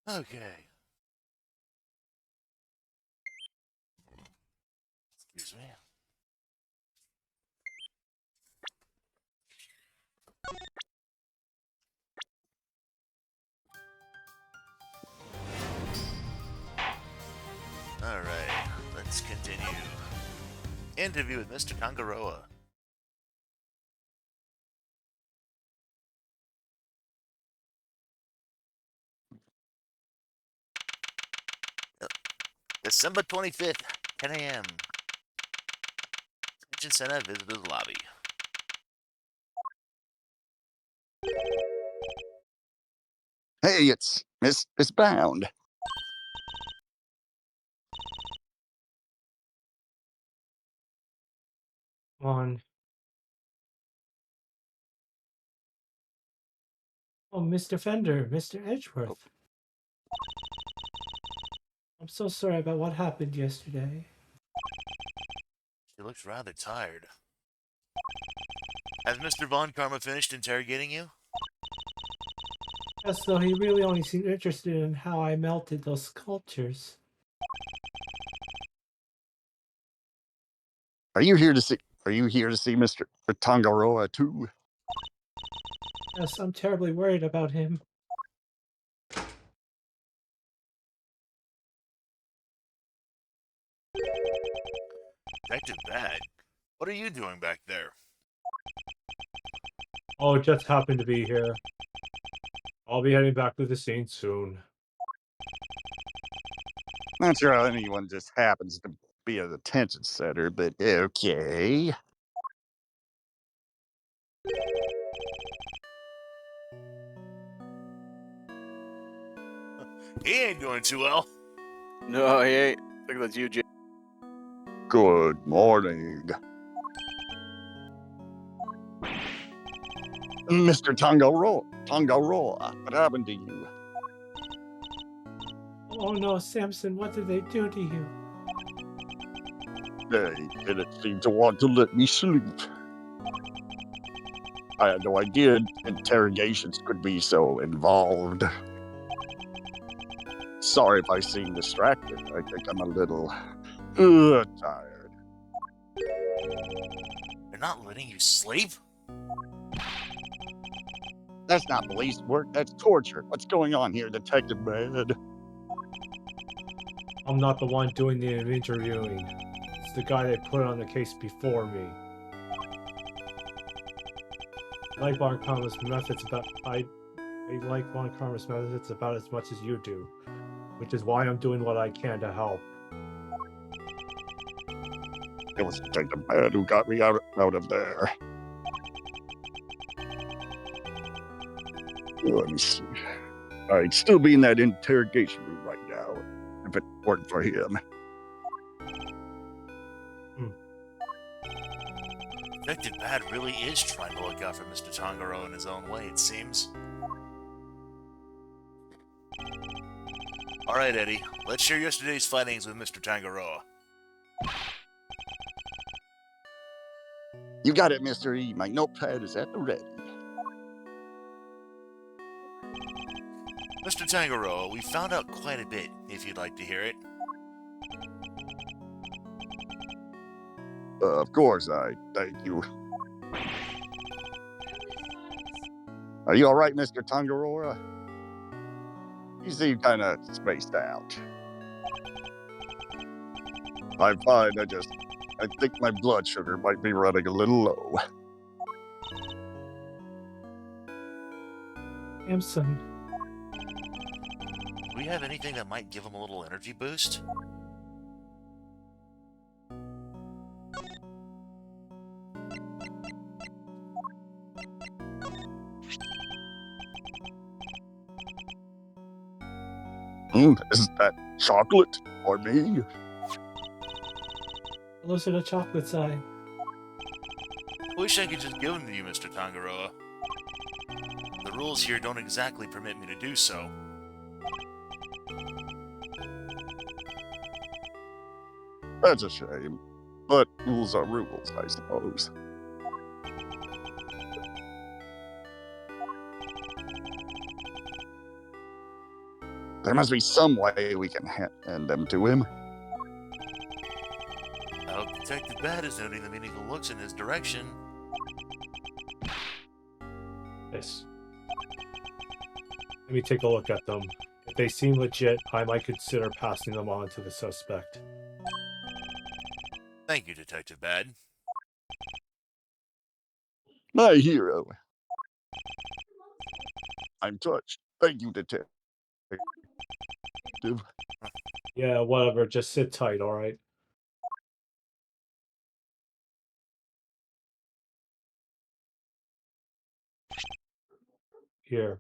Okay. Excuse me. Alright, let's continue. Interview with Mr. Tangaroa. December 25th, 10 a.m. Attention Center Visitors Lobby. Hey, it's Miss Bound. On. Oh, Mr. Fender, Mr. Edgeworth. I'm so sorry about what happened yesterday. She looks rather tired. Has Mr. Von Karma finished interrogating you? Yes, though he really only seemed interested in how I melted those sculptures. Are you here to see Mr. Tangaroa too? Yes, I'm terribly worried about him. Detective Bad, what are you doing back there? Oh, just happened to be here. I'll be heading back to the scene soon. Not sure how anyone just happens to be an attention setter, but okay. He ain't doing too well. No, he ain't. I think that's you, Jay. Good morning. Mr. Tangaroa, what happened to you? Oh no, Samson, what did they do to you? They didn't seem to want to let me sleep. I had no idea interrogations could be so involved. Sorry if I seem distracted. I think I'm a little tired. They're not letting you sleep? That's not police work, that's torture. What's going on here, Detective Bad? I'm not the one doing the interviewing. It's the guy they put on the case before me. I like Von Karma's methods about as much as you do, which is why I'm doing what I can to help. It was Detective Bad who got me out of there. Let me see. I'd still be in that interrogation room right now if it weren't for him. Detective Bad really is trying to look out for Mr. Tangaroa in his own way, it seems. Alright, Eddie, let's share yesterday's findings with Mr. Tangaroa. You got it, Mr. E. My notepad is at the ready. Mr. Tangaroa, we found out quite a bit, if you'd like to hear it. Of course, thank you. Are you alright, Mr. Tangaroa? You seem kinda spaced out. I'm fine, I think my blood sugar might be running a little low. Samson. Do we have anything that might give him a little energy boost? Is that chocolate for me? Those are the chocolates I Wish I could just give them to you, Mr. Tangaroa. The rules here don't exactly permit me to do so. That's a shame. But rules are rules, I suppose. There must be some way we can hand them to him. I hope Detective Bad is noting the meaningful looks in his direction. Yes. Let me take a look at them. If they seem legit, I might consider passing them on to the suspect. Thank you, Detective Bad. My hero. I'm touched. Thank you, Detective. Yeah, whatever. Just sit tight, all right? Here.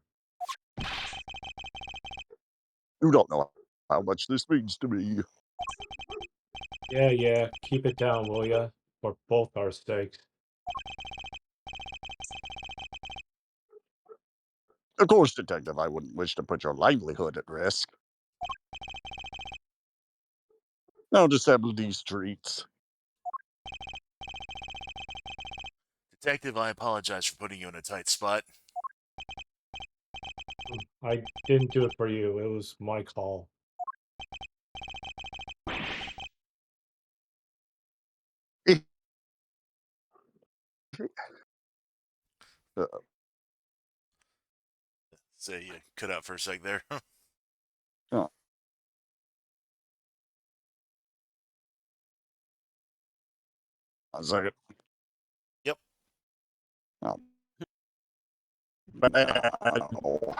You don't know how much this means to me. Yeah. Keep it down, will ya? For both our sakes. Of course, Detective, I wouldn't wish to put your livelihood at risk. Now disable these streets. Detective, I apologize for putting you in a tight spot. I didn't do it for you. It was my call. Say you cut out for a sec there. Oh. A second. Yep. Oh. Oh,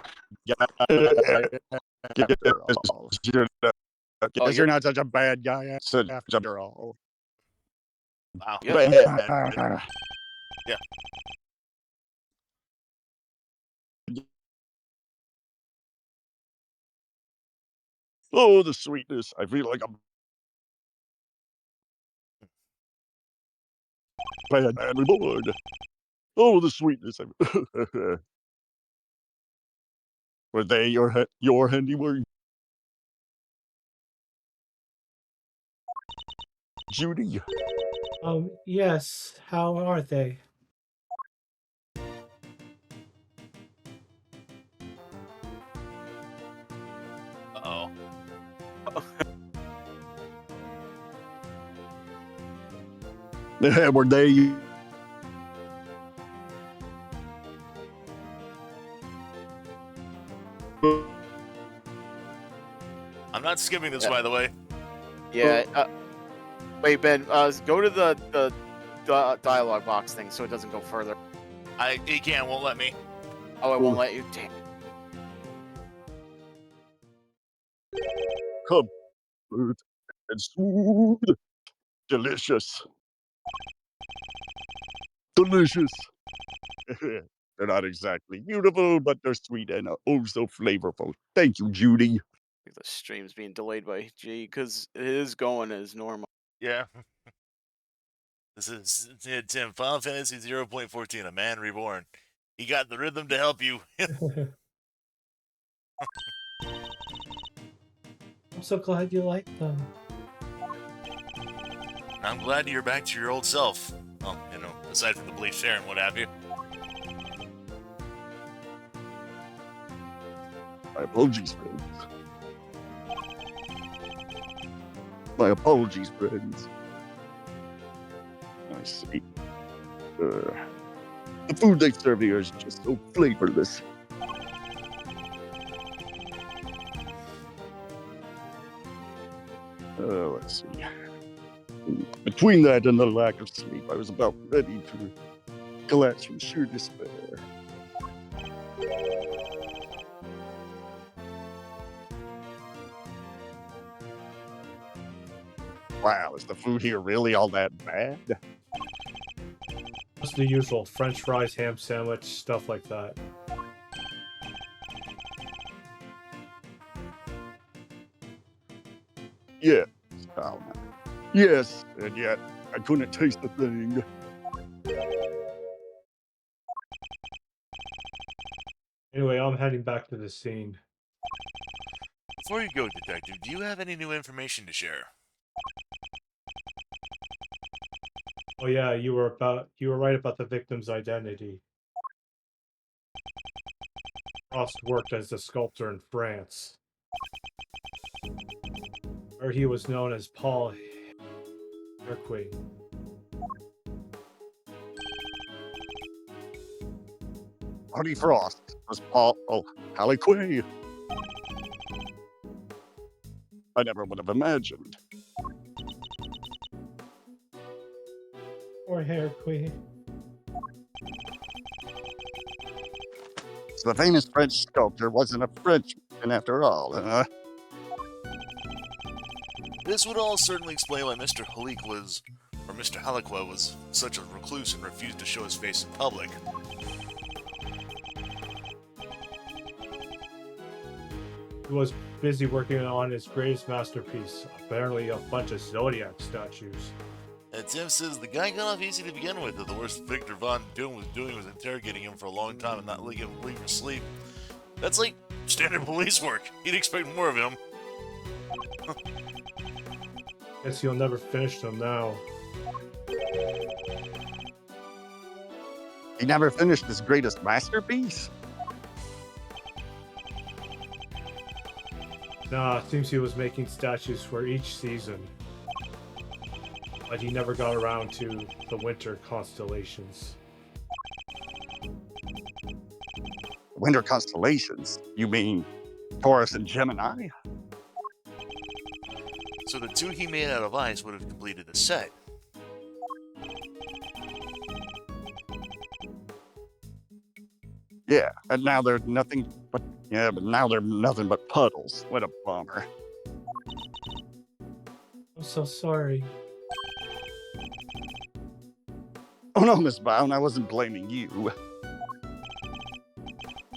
Guess you're not such a bad guy after all. Wow. Yeah. Yeah. Oh, the sweetness. I feel like I'm bad man reborn. Oh, the sweetness. Were they your handiwork? Judy? Yes. How are they? Uh-oh. Were they? I'm not skipping this, Yeah. by the way. Yeah. Wait, Ben. Go to the dialogue box thing so it doesn't go further. It won't let me. Oh, it won't let you. Damn. Come, fruit and smooth. Delicious. Delicious. They're not exactly beautiful, but they're sweet and oh so flavorful. Thank you, Judy. The stream's being delayed by G because it is going as normal. Yeah. This is Tim. Final Fantasy 0.14, A Man Reborn. He got the rhythm to help you. I'm so glad you like them. I'm glad you're back to your old self. Well, aside from the bleached hair and what have you. My apologies, friends. My apologies, friends. I see. The food they serve here is just so flavorless. Let's see. Between that and the lack of sleep, I was about ready to collapse from sheer despair. Wow, is the food here really all that bad? Just the usual French fries, ham sandwich, stuff like that. Yes. Oh, no. Yes, and yet I couldn't taste the thing. Anyway, I'm heading back to the scene. Before you go, Detective, do you have any new information to share? Oh yeah, you were right about the victim's identity. Frost worked as a sculptor in France. Or he was known as Paul Herquay. Artie Frost was Paul Harlequin. I never would have imagined. Or Herquay. So the famous French sculptor wasn't a Frenchman after all, huh? This would all certainly explain why Mr. Haliqua was such a recluse and refused to show his face in public. He was busy working on his greatest masterpiece, apparently a bunch of Zodiac statues. And Tim says the guy got off easy to begin with, that the worst Victor Von Doom was doing was interrogating him for a long time and not letting him leave for sleep. That's like standard police work. You'd expect more of him. Guess he'll never finish them now. He never finished his greatest masterpiece? Nah, it seems he was making statues for each season. But he never got around to the winter constellations. Winter constellations? You mean Taurus and Gemini? So the two he made out of ice would have completed the set. Yeah, and now they're nothing but nothing but puddles. What a bummer. I'm so sorry. Oh no, Miss Bound, I wasn't blaming you.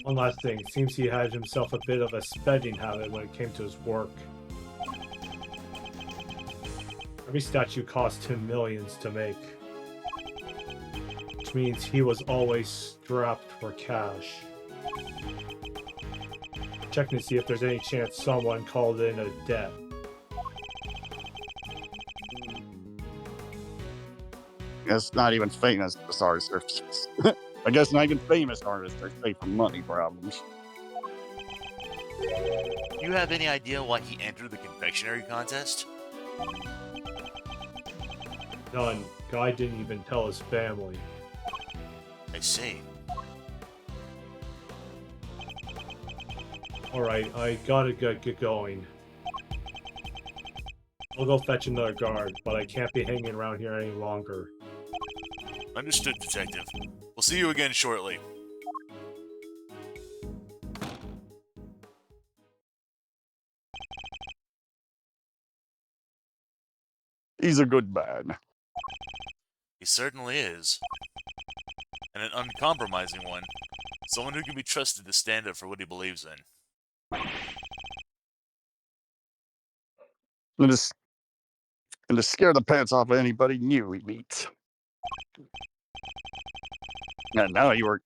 One last thing, seems he had himself a bit of a spending habit when it came to his work. Every statue cost him millions to make. Which means he was always strapped for cash. Checking to see if there's any chance someone called in a debt. It's not even famous artists. I guess not even famous artists are safe from money problems. You have any idea why he entered the confectionery contest? None. Guy didn't even tell his family. I see. Alright, I gotta get going. I'll go fetch another guard, but I can't be hanging around here any longer. Understood, Detective. We'll see you again shortly. He's a good man. He certainly is. And an uncompromising one. Someone who can be trusted to stand up for what he believes in. And to scare the pants off of anybody new he meets. And now you were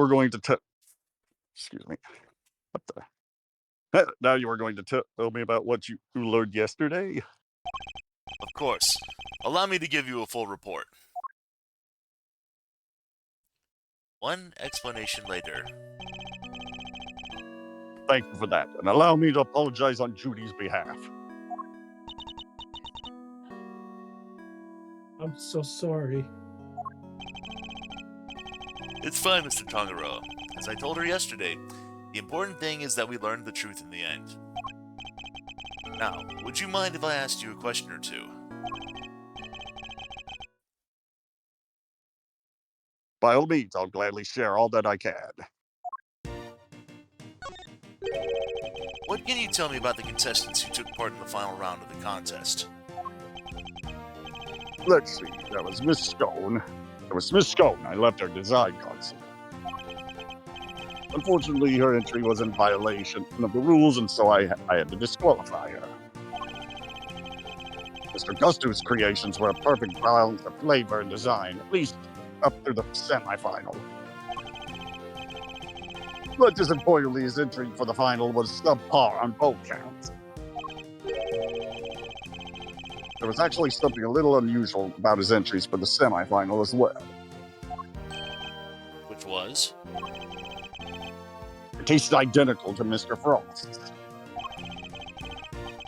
going to excuse me. What the? Now you were going to tell me about what you learned yesterday? Of course. Allow me to give you a full report. One explanation later. Thank you for that, and allow me to apologize on Judy's behalf. I'm so sorry. It's fine, Mr. Tangaroa. As I told her yesterday, the important thing is that we learned the truth in the end. Now, would you mind if I asked you a question or two? By all means, I'll gladly share all that I can. What can you tell me about the contestants who took part in the final round of the contest? Let's see, that was Miss Stone. I left her design console. Unfortunately, her entry was in violation of the rules, and so I had to disqualify her. Mr. Gusto's creations were a perfect balance of flavor and design, at least up to the semifinal. But disappointingly, his entry for the final was subpar on both counts. There was actually something a little unusual about his entries for the semifinal as well. Which was? It tasted identical to Mr. Frost's.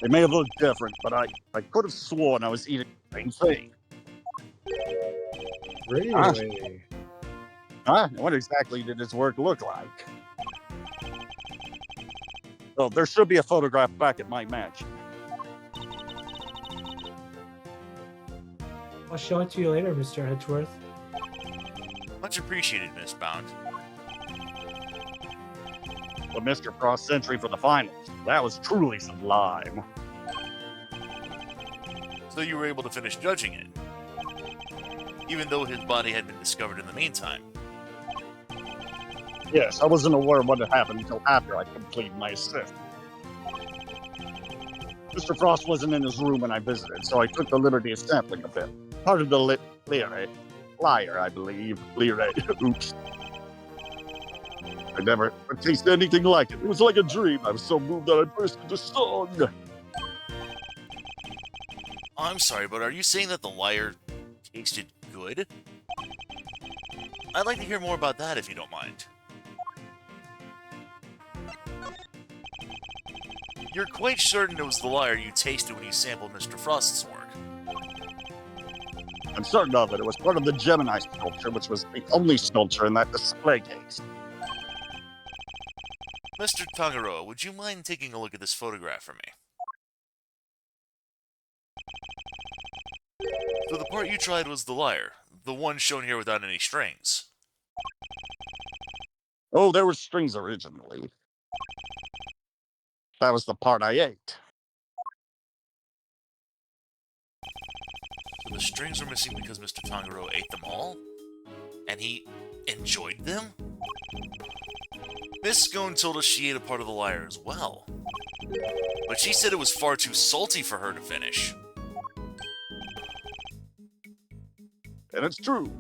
It may have looked different, but I could have sworn I was eating the same thing. Really? What exactly did his work look like? Well, there should be a photograph back at my match. I'll show it to you later, Mr. Edgeworth. Much appreciated, Miss Bound. The Mr. Frost entry for the finals. That was truly sublime. So you were able to finish judging it, even though his body had been discovered in the meantime. Yes, I wasn't aware of what had happened until after I completed my assist. Mr. Frost wasn't in his room when I visited, so I took the liberty of sampling a bit. Part of the liar, I believe. Oops. I never tasted anything like it. It was like a dream. I was so moved that I burst into song. I'm sorry, but are you saying that the liar tasted good? I'd like to hear more about that if you don't mind. You're quite certain it was the liar you tasted when you sampled Mr. Frost's work. I'm certain of it. It was part of the Gemini sculpture, which was the only sculpture in that display case. Mr. Tangaroa, would you mind taking a look at this photograph for me? So the part you tried was the liar, the one shown here without any strings. Oh, there were strings originally. That was the part I ate. So the strings were missing because Mr. Tangaroa ate them all? And he enjoyed them? Miss Scone told us she ate a part of the liar as well. But she said it was far too salty for her to finish. And it's true.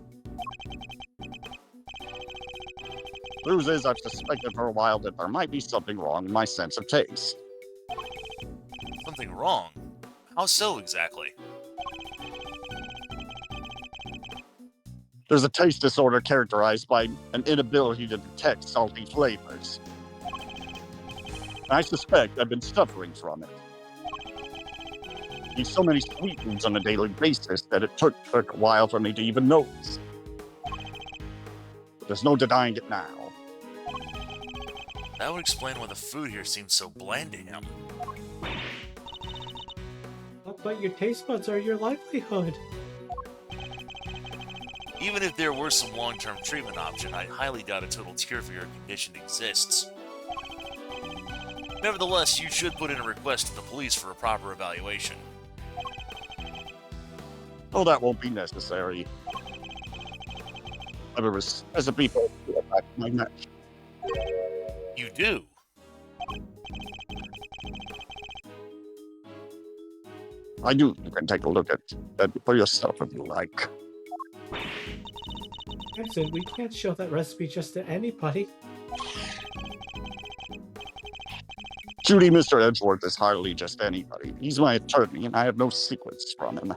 Truth is, I've suspected for a while that there might be something wrong in my sense of taste. Something wrong? How so exactly? There's a taste disorder characterized by an inability to detect salty flavors. I suspect I've been suffering from it. Eat so many sweet foods on a daily basis that it took a while for me to even notice. But there's no denying it now. That would explain why the food here seems so bland to him. But your taste buds are your livelihood. Even if there were some long-term treatment option, I highly doubt a total cure for your condition exists. Nevertheless, you should put in a request to the police for a proper evaluation. Oh, that won't be necessary. As a people, back to my match. You do? I do. You can take a look at that for yourself if you like. Vincent, we can't show that recipe just to anybody. Judy, Mr. Edgeworth is hardly just anybody. He's my attorney, and I have no secrets from him.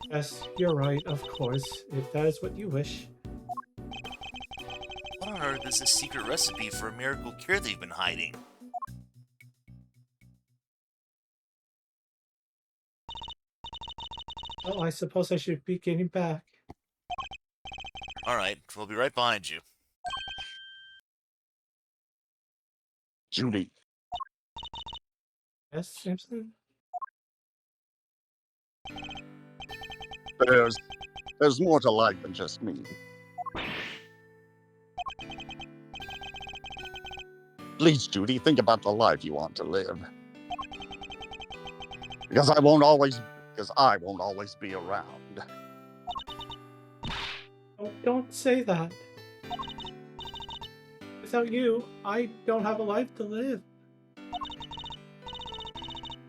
Yes, you're right, of course, if that is what you wish. What on earth is this secret recipe for a miracle cure they've been hiding? Oh, I suppose I should be getting back. Alright, we'll be right behind you. Judy, Yes, Simpson? there's more to life than just me. Please, Judy, think about the life you want to live. Because I won't always be around. Oh, don't say that. Without you, I don't have a life to live.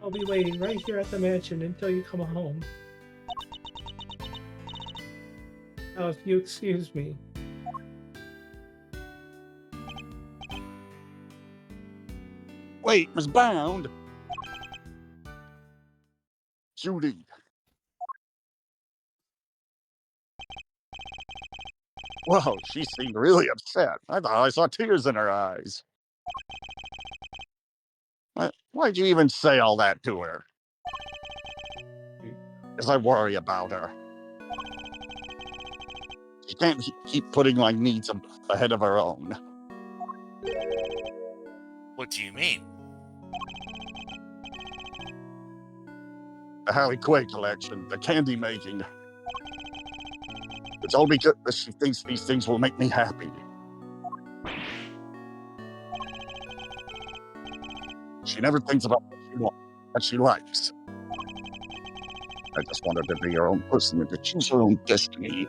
I'll be waiting right here at the mansion until you come home. Now, if you excuse me. Wait, Miss Bound! Judy. Whoa, she seemed really upset. I thought I saw tears in her eyes. Why'd you even say all that to her? Because I worry about her. She can't keep putting my needs ahead of her own. What do you mean? The Harry Quay collection, the candy making. It's all because she thinks these things will make me happy. She never thinks about what she wants, what she likes. I just want her to be her own person and to choose her own destiny.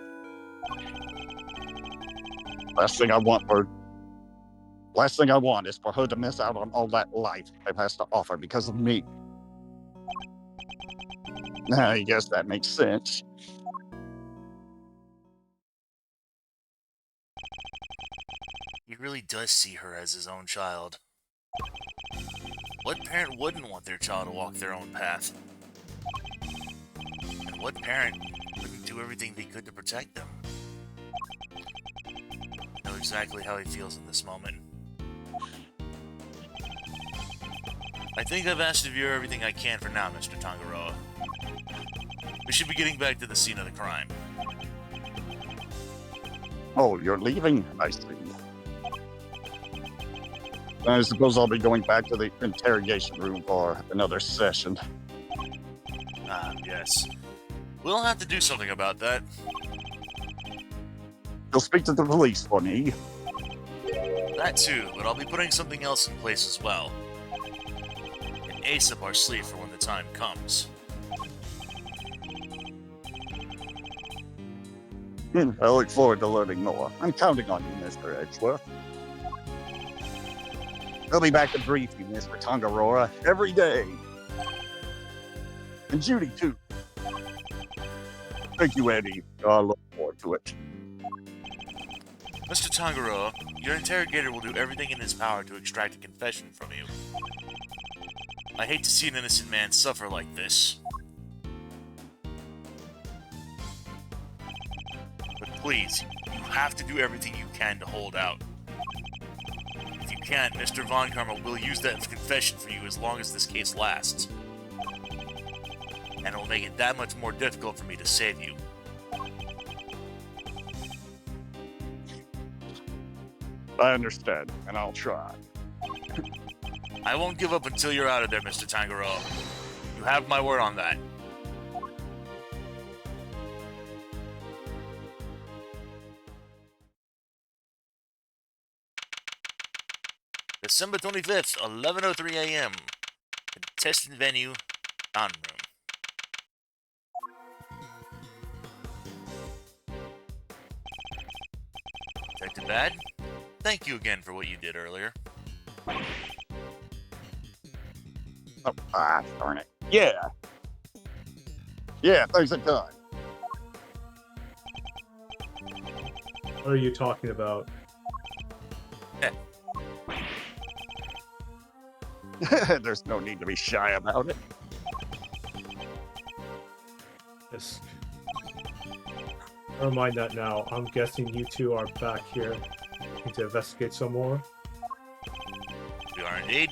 Last thing I want is for her to miss out on all that life it has to offer because of me. I guess that makes sense. He really does see her as his own child. What parent wouldn't want their child to walk their own path? And what parent wouldn't do everything they could to protect them? I know exactly how he feels in this moment. I think I've asked of you everything I can for now, Mr. Tangaroa. We should be getting back to the scene of the crime. Oh, you're leaving? I see. I suppose I'll be going back to the interrogation room for another session. Ah, yes. We'll have to do something about that. You'll speak to the police for me. That too, but I'll be putting something else in place as well. An ace up our sleeve for when the time comes. I look forward to learning more. I'm counting on you, Mr. Edgeworth. I'll be back to brief you, Mr. Tangaroa, every day. And Judy, too. Thank you, Eddie. I look forward to it. Mr. Tangaroa, your interrogator will do everything in his power to extract a confession from you. I hate to see an innocent man suffer like this. But please, you have to do everything you can to hold out. If you can't, Mr. Von Karma will use that confession for you as long as this case lasts. And it will make it that much more difficult for me to save you. I understand, and I'll try. I won't give up until you're out of there, Mr. Tangaroa. You have my word on that. December 25th, 11:03 a.m. Contestant venue, on room. Detective Bad, thank you again for what you did earlier. Oh, darn it. Yeah. Yeah, things are done. What are you talking about? There's no need to be shy about it. Yes. Never mind that now. I'm guessing you two are back here to investigate some more. We are indeed.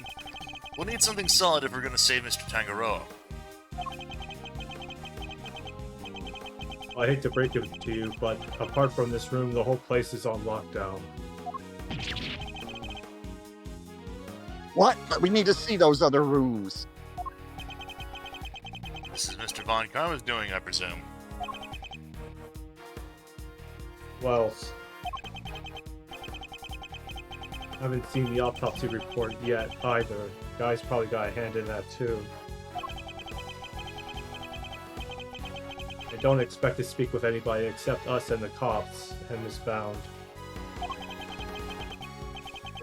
We'll need something solid if we're going to save Mr. Tangaroa. I hate to break it to you, but apart from this room, the whole place is on lockdown. What? But we need to see those other rooms. This is Mr. Von Karma's doing, I presume. Well, I haven't seen the autopsy report yet either. Guys probably got a hand in that too. I don't expect to speak with anybody except us and the cops and Miss Bound.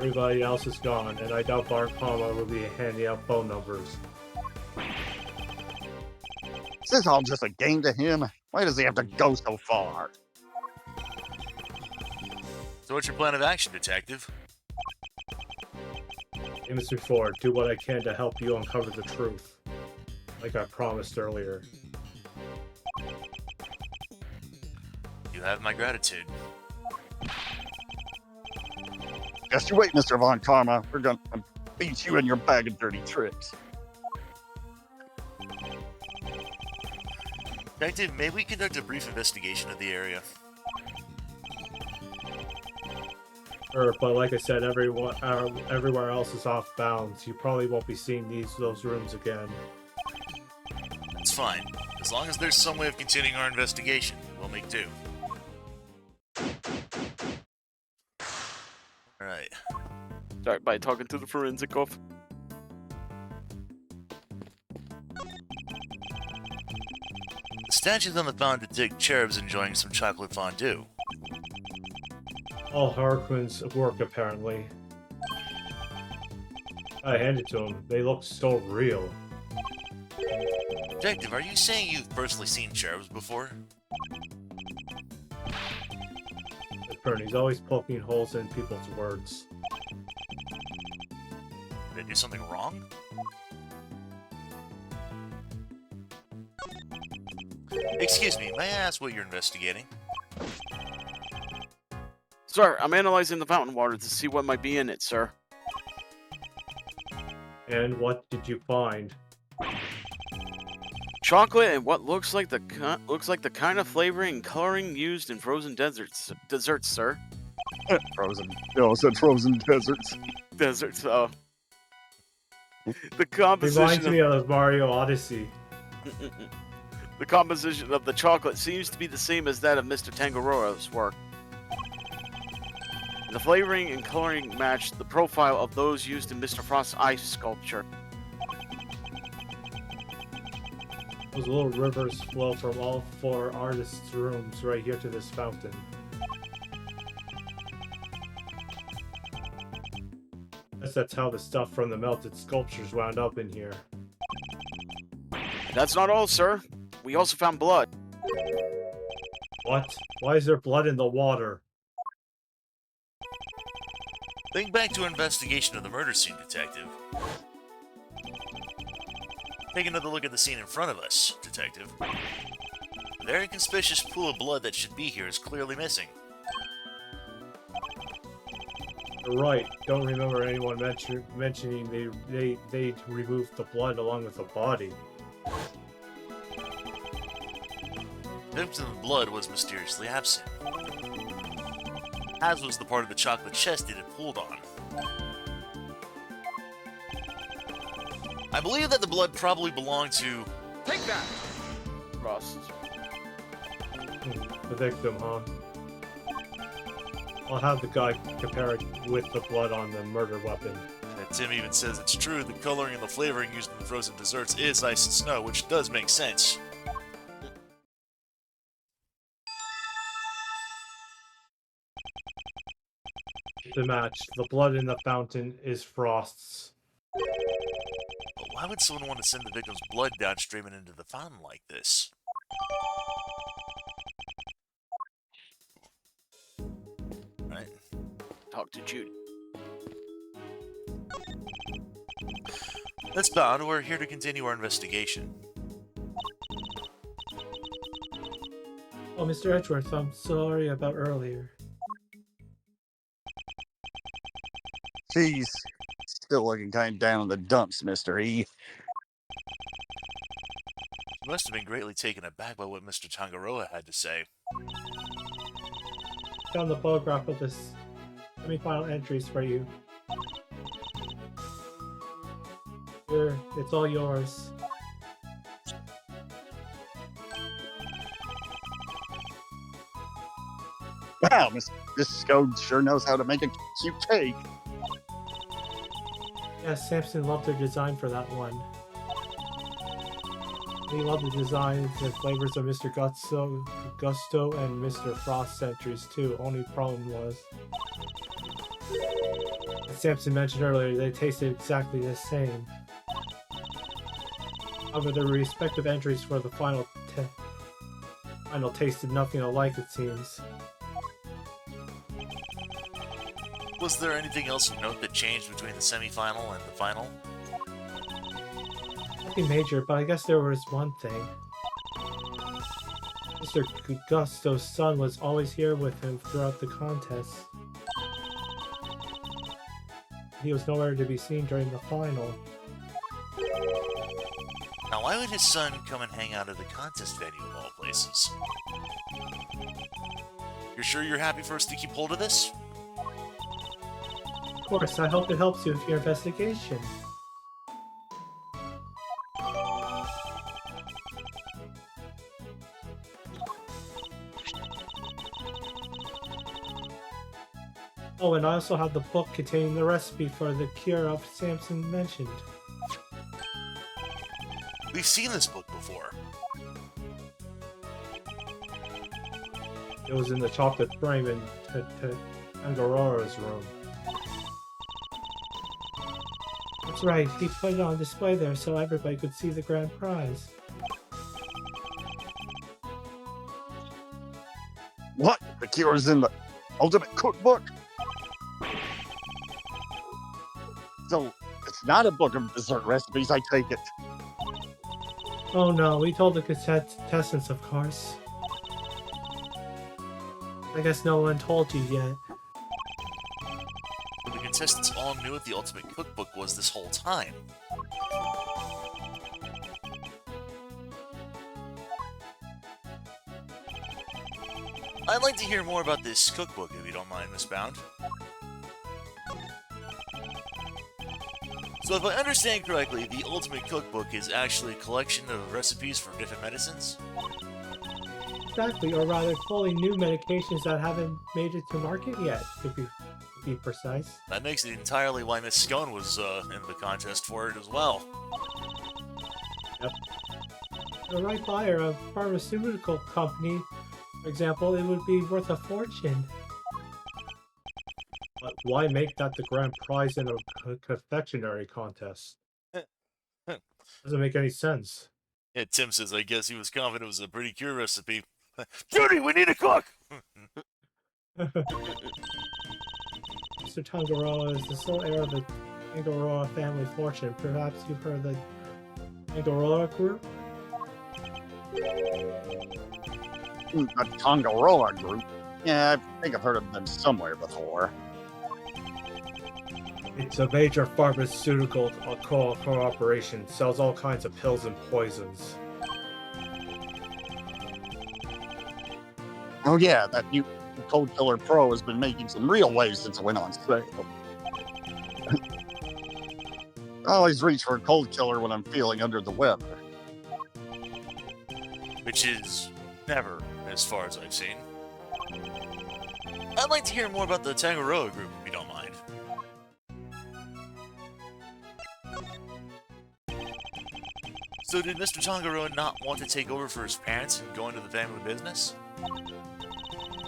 Everybody else is gone, and I doubt Von Karma will be handing out phone numbers. Is this all just a game to him? Why does he have to go so far? So what's your plan of action, Detective? Same as before, do what I can to help you uncover the truth. Like I promised earlier. You have my gratitude. Just you wait, Mr. Von Karma. Beats you and your bag of dirty tricks. Detective, may we conduct a brief investigation of the area? Sure, but like I said, everywhere else is off bounds. You probably won't be seeing those rooms again. That's fine. As long as there's some way of continuing our investigation, we'll make do. Alright. Start by talking to the forensic off. The statues on the fountain depict cherubs enjoying some chocolate fondue. All Harlequin's work, apparently. I hand it to him. They look so real. Detective, are you saying you've personally seen cherubs before? He's always poking holes in people's words. Did I do something wrong? Excuse me, may I ask what you're investigating? Sir, I'm analyzing the fountain water to see what might be in it, sir. And what did you find? Chocolate and what looks like the kind of flavoring and coloring used in frozen desserts, sir. Frozen. No, I said frozen deserts. Deserts. The composition. Reminds me of Mario Odyssey. The composition of the chocolate seems to be the same as that of Mr. Tangaroa's work. The flavoring and coloring match the profile of those used in Mr. Frost's ice sculpture. Those little rivers flow from all 4 artists' rooms right here to this fountain. Guess that's how the stuff from the melted sculptures wound up in here. That's not all, sir. We also found blood. What? Why is there blood in the water? Think back to our investigation of the murder scene, Detective. Take another look at the scene in front of us, Detective. A very conspicuous pool of blood that should be here is clearly missing. You're right. Don't remember anyone mentioning they removed the blood along with the body. The victim's blood was mysteriously absent, as was the part of the chocolate chest it had pulled on. I believe that the blood probably belonged to... Take that! Ross. The victim, huh? I'll have the guy compare it with the blood on the murder weapon. And Tim even says it's true, the coloring and the flavoring used in the frozen desserts is ice and snow, which does make sense. The match. The blood in the fountain is Frost's. But why would someone want to send the victim's blood downstream and into the fountain like this? Right. Talk to Judy. That's bound. We're here to continue our investigation. Oh, Mr. Edgeworth, I'm sorry about earlier. He's still looking kind of down in the dumps, Mr. E. You must have been greatly taken aback by what Mr. Tangaroa had to say. Found the photograph of this semi-final entries for you. Here, it's all yours. Wow, this Scode sure knows how to make a cute cake. Yeah, Samson loved their design for that one. He loved the designs and flavors of Mr. Gusto and Mr. Frost entries too. Only problem was, as Samson mentioned earlier, they tasted exactly the same. However, their respective entries for the final tasted nothing alike, it seems. Was there anything else of note that changed between the semi-final and the final? Nothing major, but I guess there was one thing. Mr. Gusto's son was always here with him throughout the contest. he was nowhere to be seen during the final. Now, why would his son come and hang out at the contest venue of all places? You're sure you're happy for us to keep hold of this? Of course, I hope it helps you with your investigation. Oh, and I also have the book containing the recipe for the cure of Samson mentioned. We've seen this book before. It was in the chocolate frame in Tangarora's room. That's right, he put it on display there so everybody could see the grand prize. What? The cure's in the ultimate cookbook? So, it's not a book of dessert recipes, I take it. Oh no, we told the contestants, of course. I guess no one told you yet. But the contestants all knew what the Ultimate Cookbook was this whole time. I'd like to hear more about this cookbook, if you don't mind, Miss Bound. So if I understand correctly, the Ultimate Cookbook is actually a collection of recipes for different medicines? Exactly, or rather, fully new medications that haven't made it to market yet, to be precise. That makes it entirely why Miss Scone was in the contest for it as well. Yep. The right buyer of a pharmaceutical company, for example, it would be worth a fortune. But why make that the grand prize in a confectionery contest? Doesn't make any sense. Yeah, Tim says, I guess he was confident it was a pretty cure recipe. Judy, we need a cook! Mr. Tangaroa is the sole heir of the Tangaroa family fortune. Perhaps you've heard of the Tangaroa group? The Tangaroa group? Yeah, I think I've heard of them somewhere before. It's a major pharmaceutical cooperation. Sells all kinds of pills and poisons. Oh yeah, that new Cold Killer Pro has been making some real waves since it went on sale. I always reach for a cold killer when I'm feeling under the weather. Which is never, as far as I've seen. I'd like to hear more about the Tangaroa group, if you don't mind. So did Mr. Tangaroa not want to take over for his parents and go into the family business?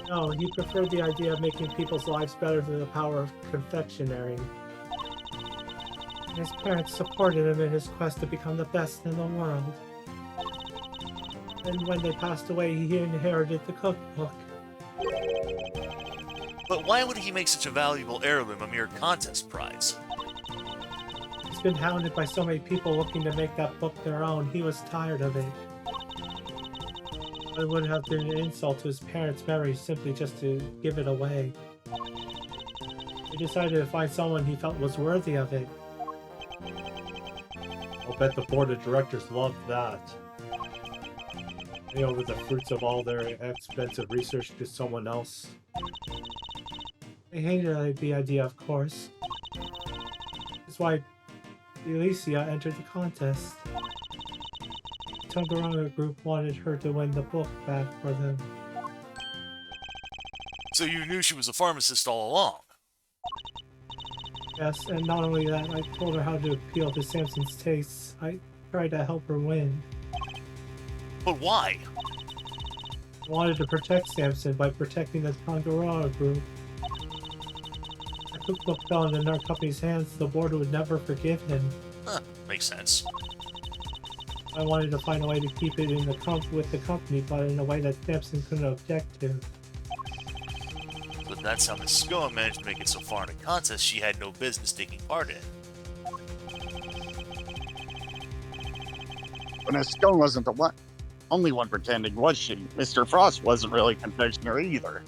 No, he preferred the idea of making people's lives better through the power of confectionery. His parents supported him in his quest to become the best in the world. And when they passed away, he inherited the cookbook. But why would he make such a valuable heirloom a mere contest prize? He's been hounded by so many people looking to make that book their own, he was tired of it. It would have been an insult to his parents' memory simply just to give it away. He decided to find someone he felt was worthy of it. I'll bet the board of directors loved that. Hand over the fruits of all their expensive research to someone else. They hated the idea, of course. That's why Alicia entered the contest. The Tangaroa group wanted her to win the book back for them. So you knew she was a pharmacist all along? Yes, and not only that, I told her how to appeal to Samson's tastes. I tried to help her win. But why? I wanted to protect Samson by protecting the Tangaroa group. If the cookbook fell into our company's hands, the board would never forgive him. Huh, makes sense. I wanted to find a way to keep it in with the company, but in a way that Samson couldn't object to. But that's how Miss Scone managed to make it so far in a contest she had no business taking part in. But Miss Scone wasn't the only one pretending, was she? Mr. Frost wasn't really confectionery either.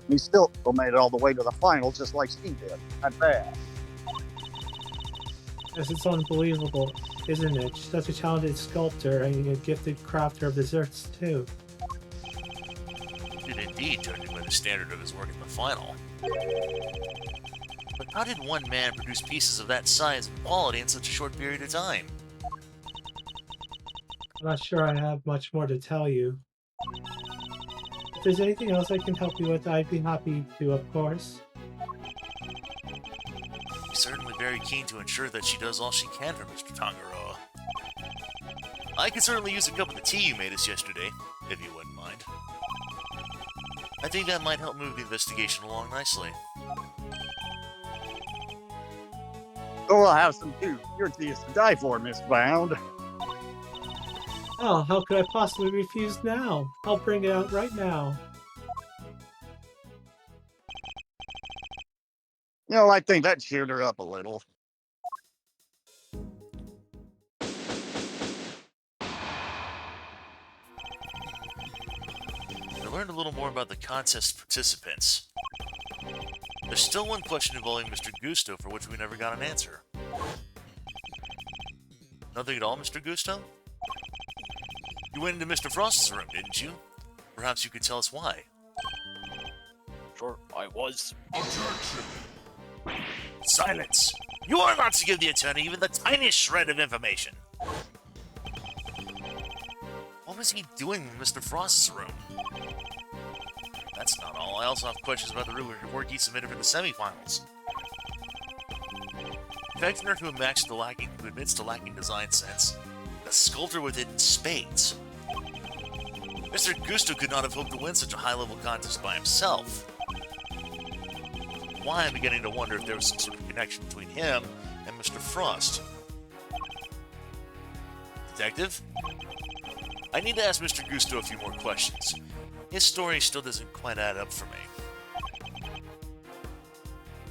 He still made it all the way to the final just like she did. Not bad. Yes, it's unbelievable, isn't it? She's such a talented sculptor and a gifted crafter of desserts, too. Did indeed, judging by the standard of his work in the final. But how did one man produce pieces of that size and quality in such a short period of time? I'm not sure I have much more to tell you. If there's anything else I can help you with, I'd be happy to, of course. He's certainly very keen to ensure that she does all she can for Mr. Tangaroa. I could certainly use a cup of the tea you made us yesterday, if you wouldn't mind. I think that might help move the investigation along nicely. Oh, I'll have some too. Your tea is to die for, Miss Bound. Oh, how could I possibly refuse now? I'll bring it out right now. You know, I think that cheered her up a little. I learned a little more about the contest participants. There's still one question involving Mr. Gusto for which we never got an answer. Nothing at all, Mr. Gusto? You went into Mr. Frost's room, didn't you? Perhaps you could tell us why. Sure, I was. Objection! Silence! You are not to give the attorney even the tiniest shred of information! What was he doing in Mr. Frost's room? That's not all. I also have questions about the work he submitted for the semifinals. Confectioner who admits to lacking design sense, the sculptor with hidden spades. Mr. Gusto could not have hoped to win such a high-level contest by himself. Why I'm beginning to wonder if there was some sort of connection between him and Mr. Frost. Detective? I need to ask Mr. Gusto a few more questions. His story still doesn't quite add up for me.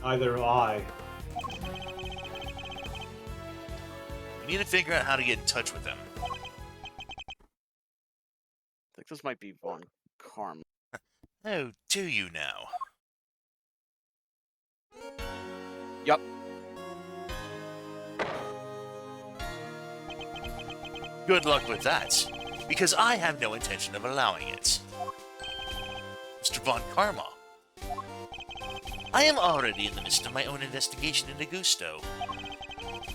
Neither do I. We need to figure out how to get in touch with him. I think this might be Von Karma. Oh, do you now? Yup. Good luck with that, because I have no intention of allowing it. Mr. Von Karma. I am already in the midst of my own investigation into Gusto,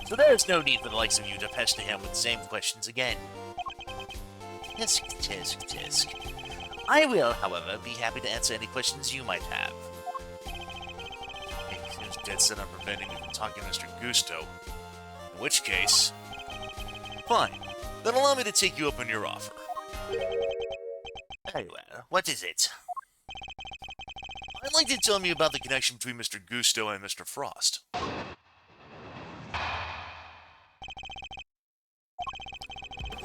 so there is no need for the likes of you to pester him with the same questions again. Tisk, tisk, tisk. I will, however, be happy to answer any questions you might have. He seems dead set on preventing me from talking to Mr. Gusto. In which case... Fine. Then allow me to take you up on your offer. Very well. What is it? I'd like to tell me about the connection between Mr. Gusto and Mr. Frost. The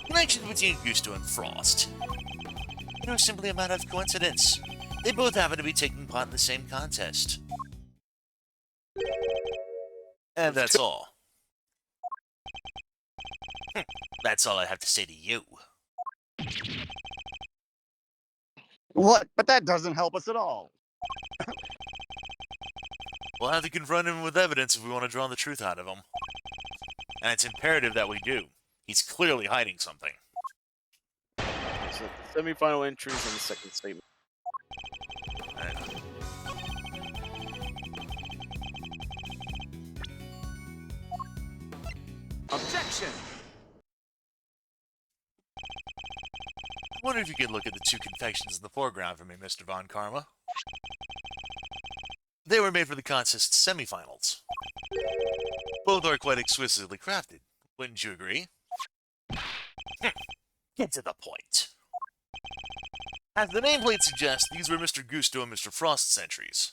connection between Gusto and Frost. It was simply a matter of coincidence. They both happen to be taking part in the same contest. And that's all. That's all I have to say to you. What? But that doesn't help us at all. We'll have to confront him with evidence if we want to draw the truth out of him. And it's imperative that we do. He's clearly hiding something. So the semi-final entries and the second statement. Objection! I wonder if you could look at the two confections in the foreground for me, Mr. Von Karma. They were made for the contest's semifinals. Both are quite exquisitely crafted. Wouldn't you agree? Get to the point. As the nameplate suggests, these were Mr. Gusto and Mr. Frost's entries.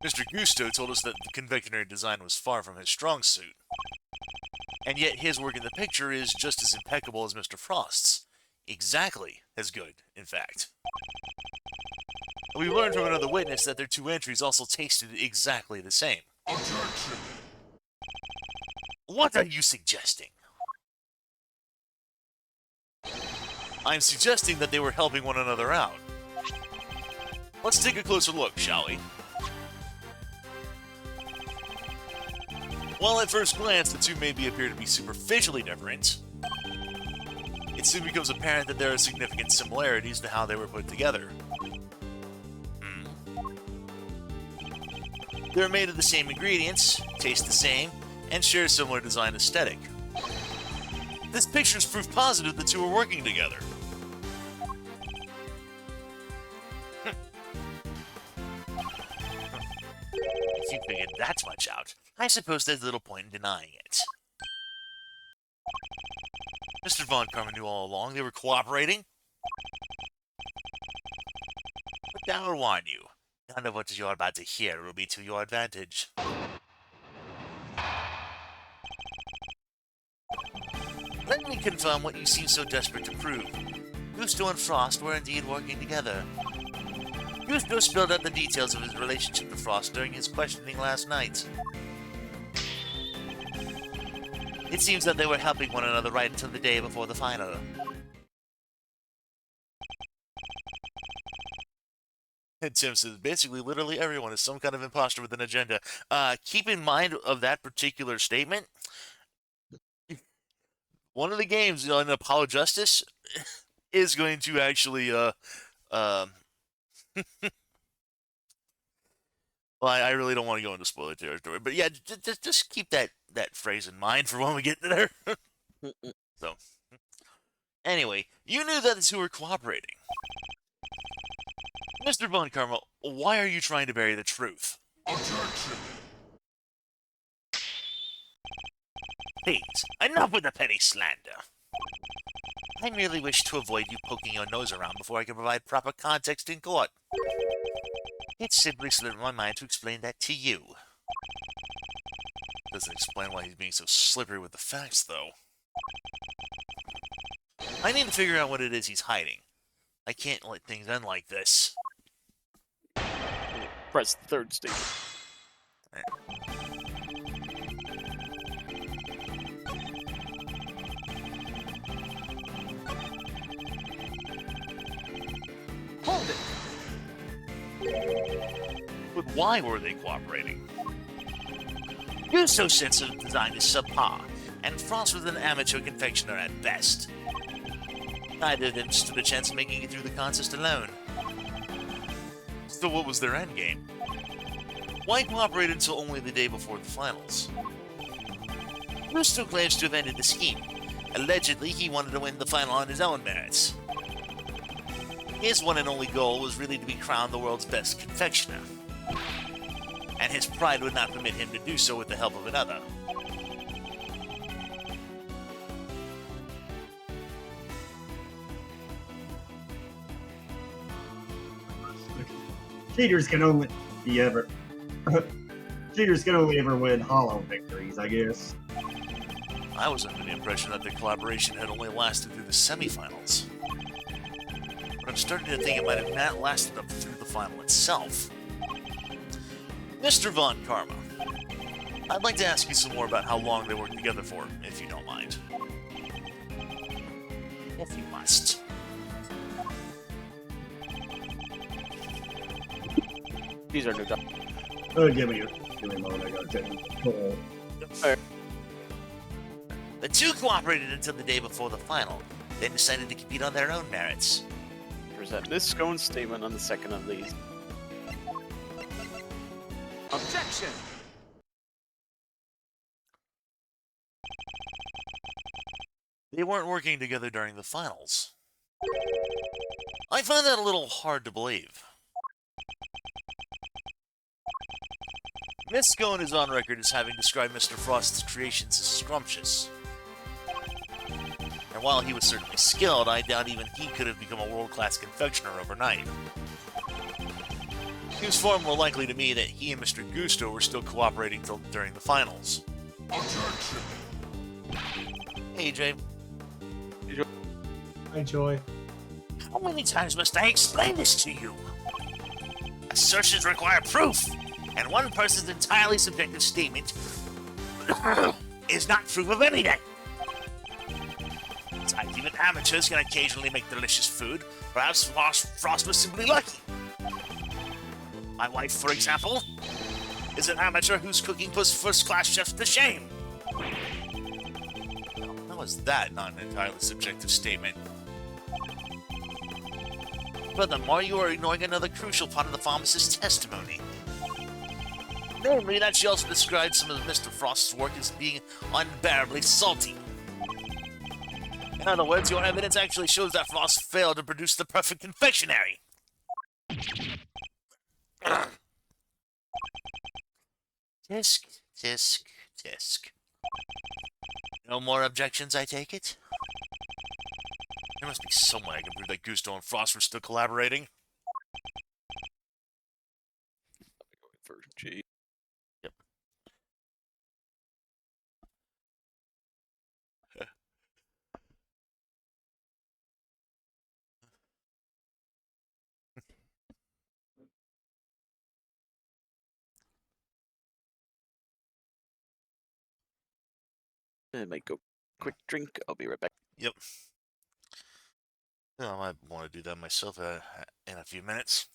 Mr. Gusto told us that the confectionery design was far from his strong suit. And yet his work in the picture is just as impeccable as Mr. Frost's. Exactly as good, in fact. We learned from another witness that their two entries also tasted exactly the same. Objection! What are you suggesting? I'm suggesting that they were helping one another out. Let's take a closer look, shall we? While at first glance the two maybe appear to be superficially different, it soon becomes apparent that there are significant similarities to how they were put together. They're made of the same ingredients, taste the same, and share a similar design aesthetic. This picture's proof positive the two are working together. If you figured that much out, I suppose there's little point in denying it. Mr. Von Karma knew all along they were cooperating. But I will warn you, none of what you're about to hear will be to your advantage. Let me confirm what you seem so desperate to prove. Gusto and Frost were indeed working together. Gusto spilled out the details of his relationship to Frost during his questioning last night. It seems that they were helping one another right until the day before the final. And Tim says, basically, literally everyone is some kind of imposter with an agenda. Keep in mind of that particular statement. One of the games in Apollo Justice is going to actually, well, I really don't want to go into spoiler territory, but yeah, just keep that phrase in mind for when we get there. So, anyway, you knew that the two were cooperating. Mr. Von Karma, why are you trying to bury the truth? Objection! Please, enough with the petty slander. I merely wish to avoid you poking your nose around before I can provide proper context in court. It simply slipped my mind to explain that to you. Doesn't explain why he's being so slippery with the facts, though. I need to figure out what it is he's hiding. I can't let things end like this. Press the third stage. Hold it! But why were they cooperating? Gusto's sense of design is subpar, and Frost was an amateur confectioner at best. Neither of them stood a chance of making it through the contest alone. So what was their endgame? Why cooperate until only the day before the finals? Gusto claims to have ended the scheme. Allegedly, he wanted to win the final on his own merits. His one and only goal was really to be crowned the world's best confectioner. And his pride would not permit him to do so with the help of another. Cheaters can only ever win hollow victories, I guess. I was under the impression that the collaboration had only lasted through the semifinals. But I'm starting to think it might have not lasted up through the final itself. Mr. Von Karma, I'd like to ask you some more about how long they worked together for, if you don't mind. If you must. These are new jobs. Give me a moment, I gotta take control. The two cooperated until the day before the final, then decided to compete on their own merits. Present Miss Scone's statement on the second of these. Objection! They weren't working together during the finals. I find that a little hard to believe. Miss Scone is on record as having described Mr. Frost's creations as scrumptious. And while he was certainly skilled, I doubt even he could have become a world-class confectioner overnight. It seems far more likely to me that he and Mr. Gusto were still cooperating during the finals. Objection! Hey, Jay. Hi, Joy. How many times must I explain this to you? Assertions require proof, and one person's entirely subjective statement is not proof of anything. Besides, even amateurs can occasionally make delicious food. Perhaps Frost was simply lucky. My wife, for example, is an amateur whose cooking puts first-class chefs to shame. How is that not an entirely subjective statement? Furthermore, you are ignoring another crucial part of the pharmacist's testimony. Namely, that she also described some of Mr. Frost's work as being unbearably salty. In other words, your evidence actually shows that Frost failed to produce the perfect confectionery. Tisk, tisk, tisk. No more objections, I take it? There must be some way I can prove that Gusto and Frost were still collaborating. For G. Yep. I might go quick drink. I'll be right back. Yep. Well, I might want to do that myself in a few minutes.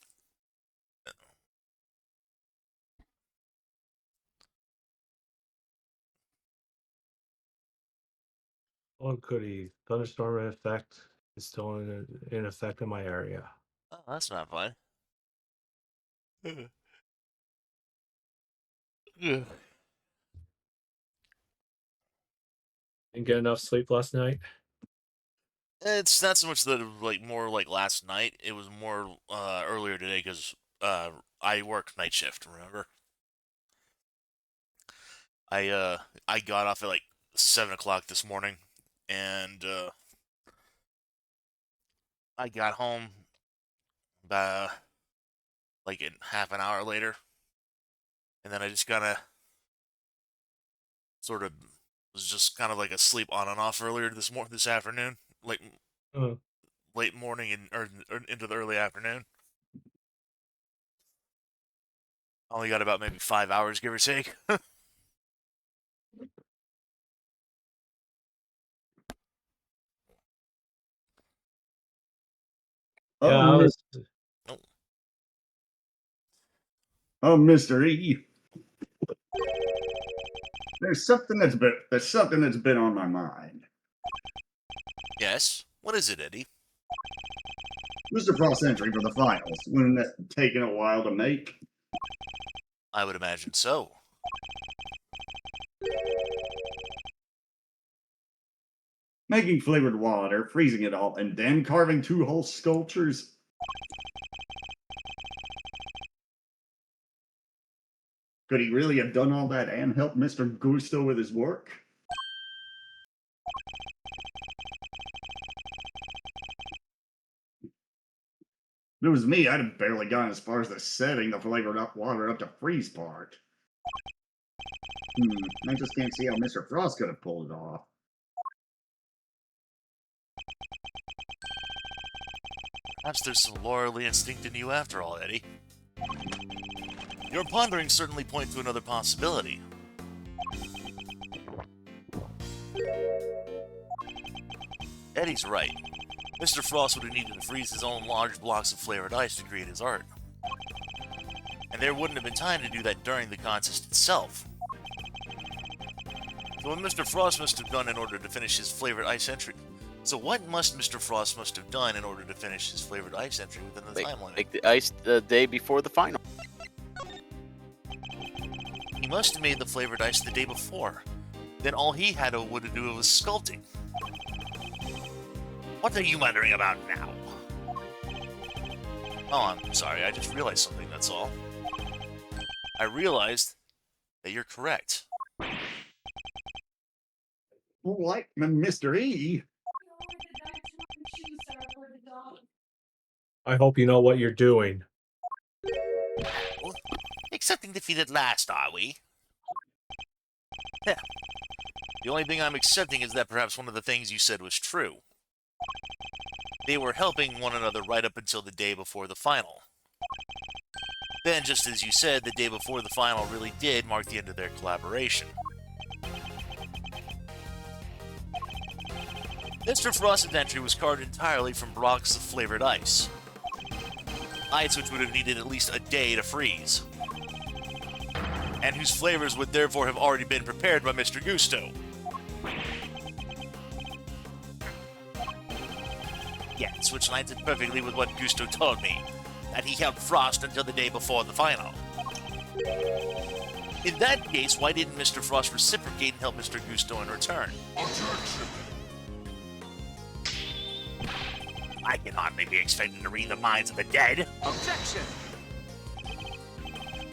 Oh, goody. Thunderstorm in effect is still in effect in my area. Oh, that's not fun. Yeah. Didn't get enough sleep last night. It's not so much that it was more like last night. It was more earlier today because I work night shift. Remember, I got off at like 7 o'clock this morning, and I got home like in half an hour later, and then I just kind of sort of was just kind of like asleep on and off earlier this afternoon, like late morning and or into the early afternoon. Only got about maybe 5 hours, give or take. Yeah, I was. Oh, Mr. E. There's something that's been on my mind. Yes. What is it, Eddie? Mr. Frost's entry for the finals. Wouldn't that taken a while to make? I would imagine so. Making flavored water, freezing it all, and then carving 2 whole sculptures. Could he really have done all that and helped Mr. Gusto with his work? If it was me, I'd have barely gone as far as the setting the flavored up water up to freeze part. I just can't see how Mr. Frost could have pulled it off. Perhaps there's some lawyerly instinct in you after all, Eddie. Your ponderings certainly point to another possibility. Eddie's right. Mr. Frost would have needed to freeze his own large blocks of flavored ice to create his art. And there wouldn't have been time to do that during the contest itself. So what Mr. Frost must have done in order to finish his flavored ice entry... So what must Mr. Frost must have done in order to finish his flavored ice entry within the time limit? Make the ice the day before the final. He must have made the flavored ice the day before. Then all he had to do was sculpting. What are you muttering about now? Oh, I'm sorry. I just realized something, that's all. I realized that you're correct. What? Mr. E? I hope you know what you're doing. Well, accepting defeat at last, are we? Yeah. The only thing I'm accepting is that perhaps one of the things you said was true. They were helping one another right up until the day before the final. Then, just as you said, the day before the final really did mark the end of their collaboration. Mr. Frost's entry was carved entirely from blocks of flavored ice. ice which would have needed at least a day to freeze, and whose flavors would therefore have already been prepared by Mr. Gusto. Yes, which lines up perfectly with what Gusto told me, that he held Frost until the day before the final. In that case, why didn't Mr. Frost reciprocate and help Mr. Gusto in return? Objection. I can hardly be expected to read the minds of the dead. Objection.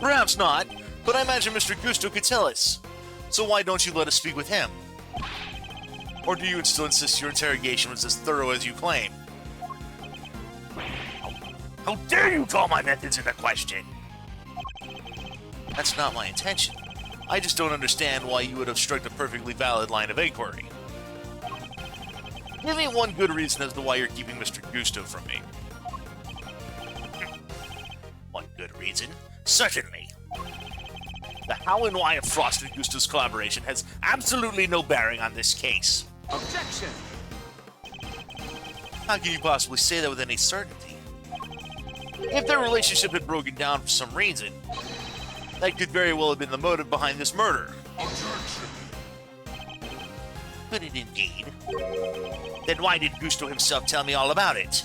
Perhaps not, but I imagine Mr. Gusto could tell us. So why don't you let us speak with him? Or do you still insist your interrogation was as thorough as you claim? How dare you call my methods into question? That's not my intention. I just don't understand why you would have struck a perfectly valid line of inquiry. Give me one good reason as to why you're keeping Mr. Gusto from me. One good reason? Certainly. The how and why of Frost and Gusto's collaboration has absolutely no bearing on this case. Objection. How can you possibly say that with any certainty? If their relationship had broken down for some reason, that could very well have been the motive behind this murder. Objection. Could it indeed? Then why did Gusto himself tell me all about it?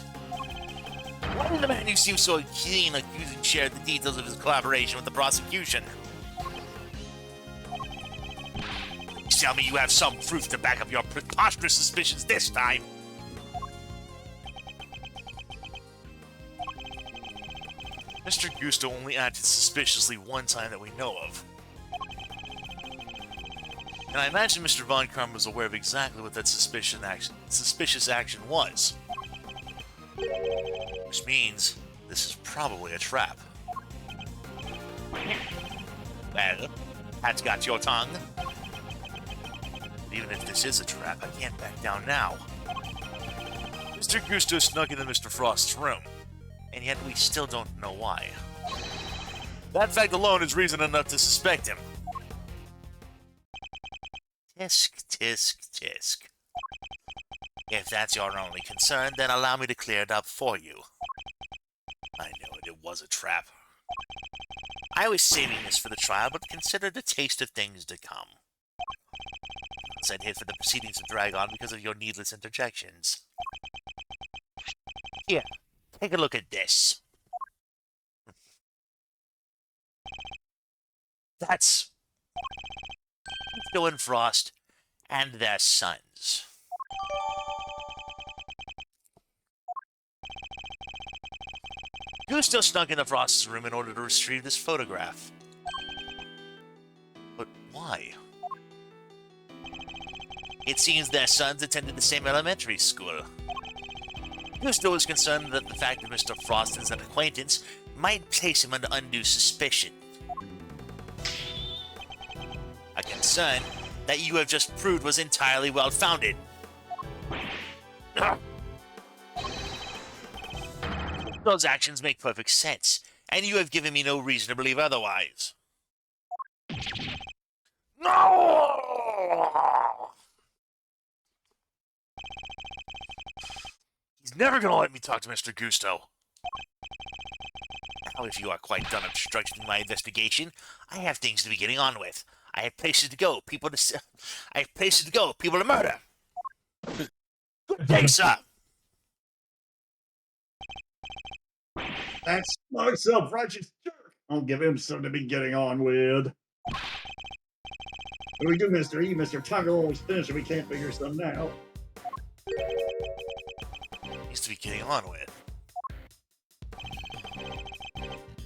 Why did the man who seems so keen accusing share the details of his collaboration with the prosecution? Please tell me you have some proof to back up your preposterous suspicions this time. Mr. Gusto only acted suspiciously one time that we know of. And I imagine Mr. Von Karma was aware of exactly what that suspicious action was. Which means this is probably a trap. Well, that's got your tongue. But even if this is a trap, I can't back down now. Mr. Gusto snuck into Mr. Frost's room, and yet we still don't know why. That fact alone is reason enough to suspect him. Tisk, tisk, tisk. If that's your only concern, then allow me to clear it up for you. I know it was a trap. I was saving this for the trial, but considered a taste of things to come. I'd hate for the proceedings to drag on because of your needless interjections. Here, take a look at this. That's Gusto and Frost and their sons. Gusto snuck into Frost's room in order to retrieve this photograph. But why? It seems their sons attended the same elementary school. Gusto was concerned that the fact that Mr. Frost is an acquaintance might place him under undue suspicion. A concern that you have just proved was entirely well-founded. Those actions make perfect sense, and you have given me no reason to believe otherwise. No! He's never gonna let me talk to Mr. Gusto. Now, if you are quite done obstructing my investigation, I have things to be getting on with. I have places to go, people to murder. Good day, sir. That smart, self-righteous jerk. I'll give him something to be getting on with. What do we do, Mr. E? Mr. Tiger almost finished and we can't figure something out. Needs to be getting on with.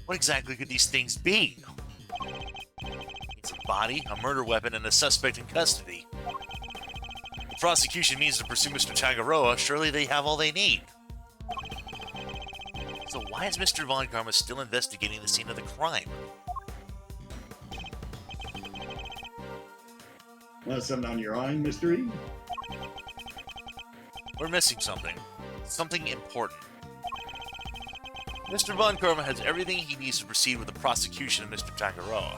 What exactly could these things be? It's a body, a murder weapon, and a suspect in custody. The prosecution means to pursue Mr. Tagaroa. Surely they have all they need. So why is Mr. Von Karma still investigating the scene of the crime? Want something on your eye, Mr. E? We're missing something. Something important. Mr. Von Karma has everything he needs to proceed with the prosecution of Mr. Tagaroa.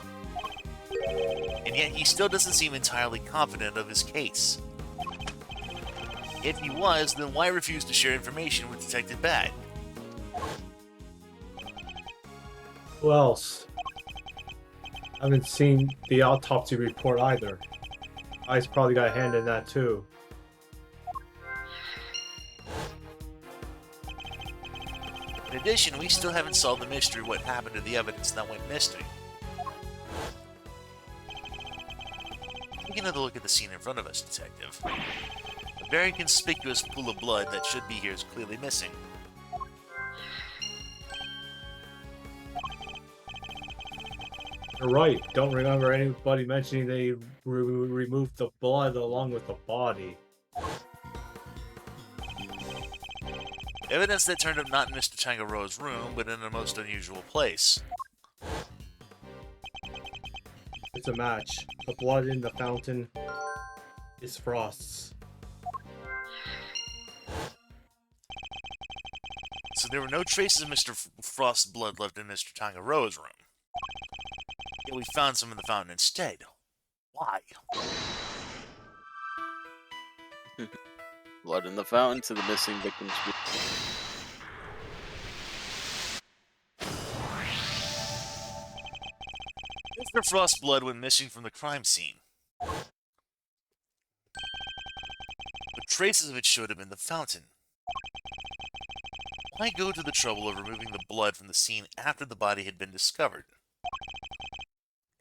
And yet he still doesn't seem entirely confident of his case. If he was, then why refuse to share information with Detective Bad? Who else? I haven't seen the autopsy report either. I's probably got a hand in that too. In addition, we still haven't solved the mystery of what happened to the evidence that went missing. Take another look at the scene in front of us, Detective. A very conspicuous pool of blood that should be here is clearly missing. You're right. Don't remember anybody mentioning they removed the blood along with the body. Evidence that turned up not in Mr. Tangaroa's room, but in a most unusual place. It's a match. The blood in the fountain is Frost's. So there were no traces of Mr. Frost's blood left in Mr. Tangaroa's room. Yet we found some in the fountain instead. Why? Blood in the fountain to the missing victims. Mr. Frost's blood went missing from the crime scene. But traces of it showed up in the fountain. Why go to the trouble of removing the blood from the scene after the body had been discovered?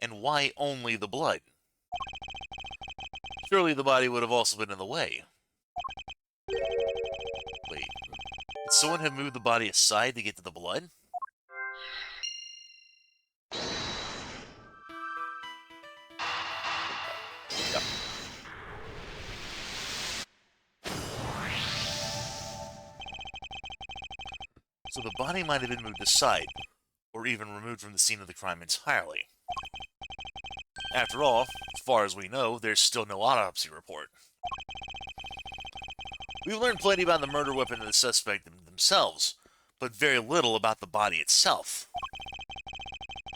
And why only the blood? Surely the body would have also been in the way. Wait, did someone have moved the body aside to get to the blood? Yep. So the body might have been moved aside, or even removed from the scene of the crime entirely. After all, as far as we know, there's still no autopsy report. We've learned plenty about the murder weapon and the suspect themselves, but very little about the body itself.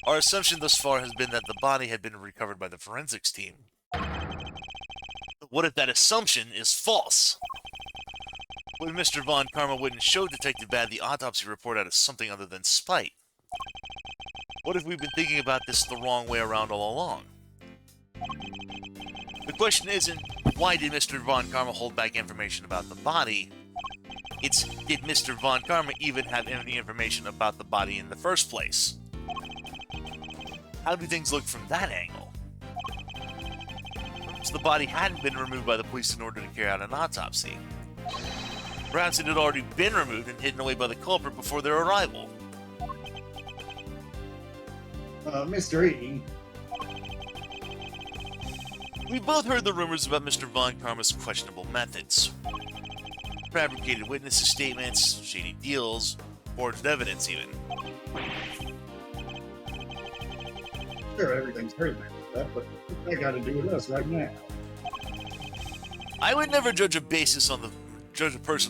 Our assumption thus far has been that the body had been recovered by the forensics team. But what if that assumption is false? What if Mr. Von Karma wouldn't show Detective Bad the autopsy report out of something other than spite? What if we've been thinking about this the wrong way around all along? The question isn't, why did Mr. Von Karma hold back information about the body? It's, did Mr. Von Karma even have any information about the body in the first place? How do things look from that angle? Perhaps the body hadn't been removed by the police in order to carry out an autopsy. Perhaps it had already been removed and hidden away by the culprit before their arrival. Mr. E. We both heard the rumors about Mr. Von Karma's questionable methods. Fabricated witnesses' statements, shady deals, forged evidence even. Sure, everything's heard about that, but what's that got to do with us right now? I would never judge a person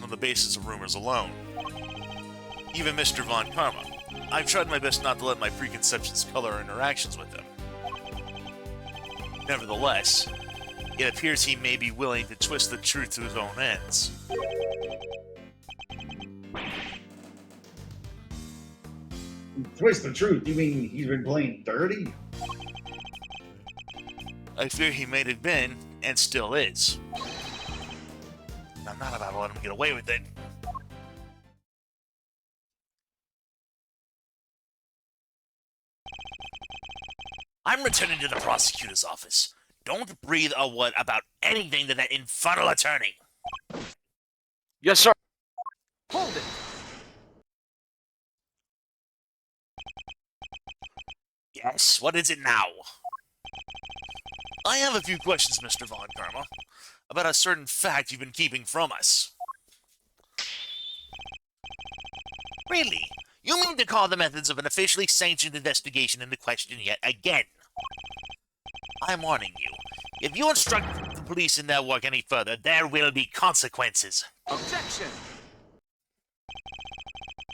on the basis of rumors alone. Even Mr. Von Karma. I've tried my best not to let my preconceptions color our interactions with him. Nevertheless, it appears he may be willing to twist the truth to his own ends. Twist the truth, you mean he's been playing dirty? I fear he may have been, and still is. I'm not about to let him get away with it. I'm returning to the prosecutor's office. Don't breathe a word about anything to that infernal attorney. Yes, sir. Hold it. Yes, what is it now? I have a few questions, Mr. Von Karma, about a certain fact you've been keeping from us. Really? You mean to call the methods of an officially sanctioned investigation into question yet again? I'm warning you. If you instruct the police in their work any further, there will be consequences. Objection.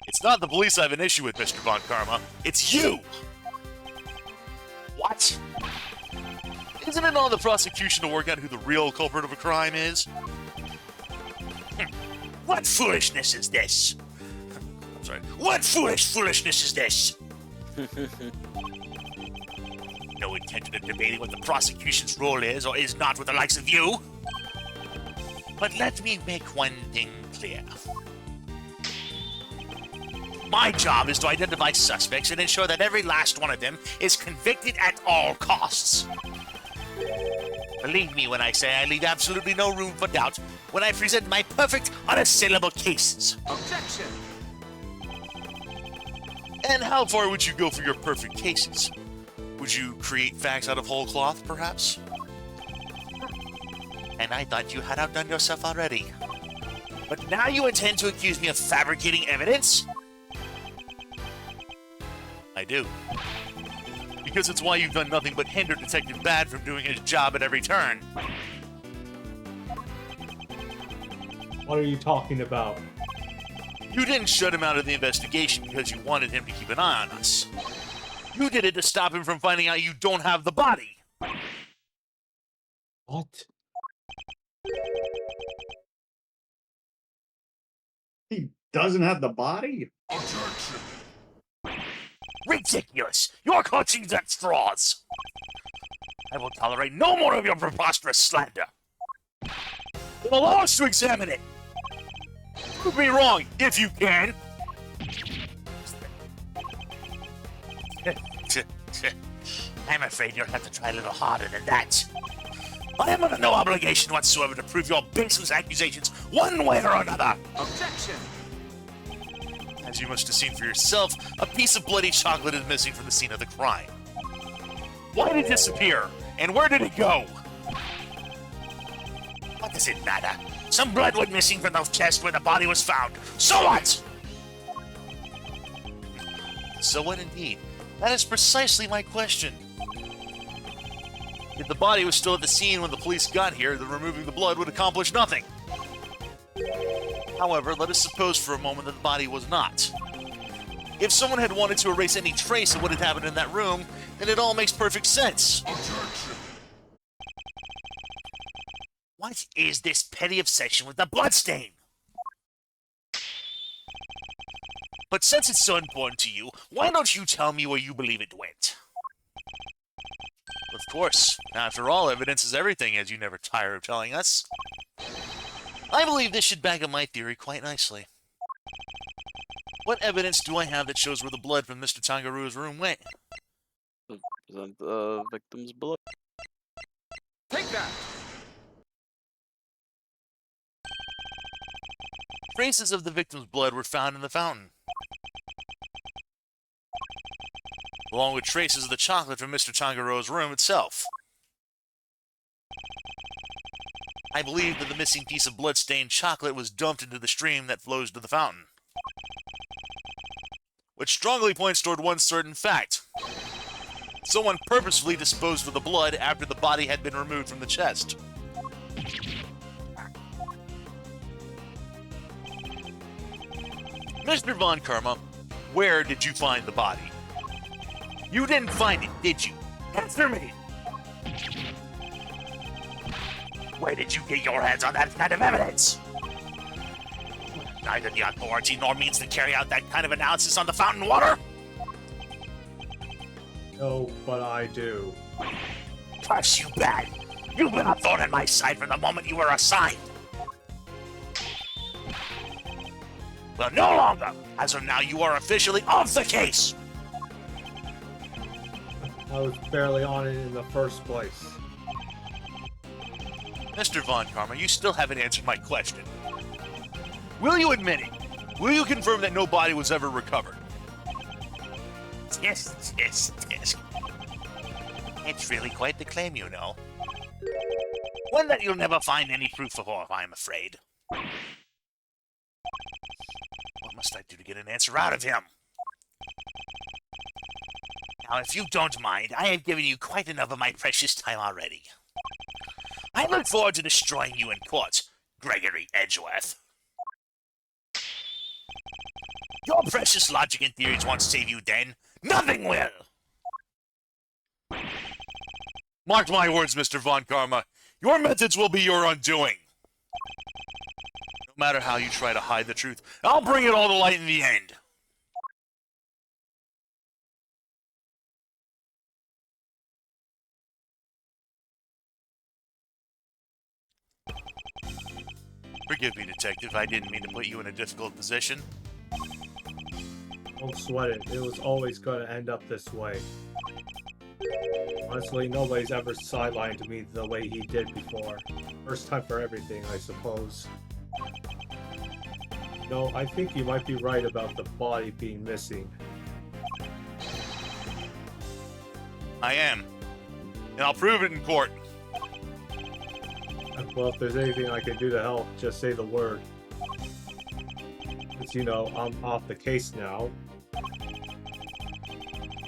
It's not the police I have an issue with, Mr. Von Karma. It's you! What? Isn't it on the prosecution to work out who the real culprit of a crime is? What foolishness is this? I'm sorry. What foolishness is this? No intention of debating what the prosecution's role is or is not with the likes of you. But let me make one thing clear. My job is to identify suspects and ensure that every last one of them is convicted at all costs. Believe me when I say I leave absolutely no room for doubt when I present my perfect, unassailable cases. Objection! And how far would you go for your perfect cases? Would you create facts out of whole cloth, perhaps? And I thought you had outdone yourself already. But now you intend to accuse me of fabricating evidence? I do. Because it's why you've done nothing but hinder Detective Bad from doing his job at every turn. What are you talking about? You didn't shut him out of the investigation because you wanted him to keep an eye on us. You did it to stop him from finding out you don't have the body. What? He doesn't have the body? Objection! Ridiculous! You're clutching at straws! I will tolerate no more of your preposterous slander. You'll allow us to examine it. Prove me wrong, if you can. I'm afraid you'll have to try a little harder than that. I am under no obligation whatsoever to prove your baseless accusations one way or another. Objection! As you must have seen for yourself, a piece of bloody chocolate is missing from the scene of the crime. Why did it disappear? And where did it go? What does it matter? Some blood went missing from the chest where the body was found. So what? So what indeed? That is precisely my question. If the body was still at the scene when the police got here, then removing the blood would accomplish nothing. However, let us suppose for a moment that the body was not. If someone had wanted to erase any trace of what had happened in that room, then it all makes perfect sense. Objection! What is this petty obsession with the bloodstain? But since it's so important to you, why don't you tell me where you believe it went? Of course, after all, evidence is everything, as you never tire of telling us. I believe this should back up my theory quite nicely. What evidence do I have that shows where the blood from Mr. Tangaru's room went? Present the victim's blood. Take that! Traces of the victim's blood were found in the fountain, along with traces of the chocolate from Mr. Tangaro's room itself. I believe that the missing piece of blood-stained chocolate was dumped into the stream that flows to the fountain, which strongly points toward one certain fact. Someone purposefully disposed of the blood after the body had been removed from the chest. Mr. Von Karma, where did you find the body? You didn't find it, did you? Answer me! Where did you get your hands on that kind of evidence? Neither the authority nor means to carry out that kind of analysis on the fountain water? No, but I do. Curse you, Bad! You've been a thorn in my side from the moment you were assigned! Well, no longer! As of now, you are officially off the case! I was barely on it in the first place. Mr. Von Karma, you still haven't answered my question. Will you admit it? Will you confirm that no body was ever recovered? Yes. It's really quite the claim, you know. One that you'll never find any proof of, I'm afraid. What must I do to get an answer out of him? Now, if you don't mind, I have given you quite enough of my precious time already. I look forward to destroying you in court, Gregory Edgeworth. Your precious logic and theories won't save you then. Nothing will! Mark my words, Mr. Von Karma. Your methods will be your undoing. No matter how you try to hide the truth, I'll bring it all to light in the end. Forgive me, Detective. I didn't mean to put you in a difficult position. Don't sweat it. It was always going to end up this way. Honestly, nobody's ever sidelined me the way he did before. First time for everything, I suppose. No, I think you might be right about the body being missing. I am. And I'll prove it in court. Well, if there's anything I can do to help, just say the word. Since, you know, I'm off the case now.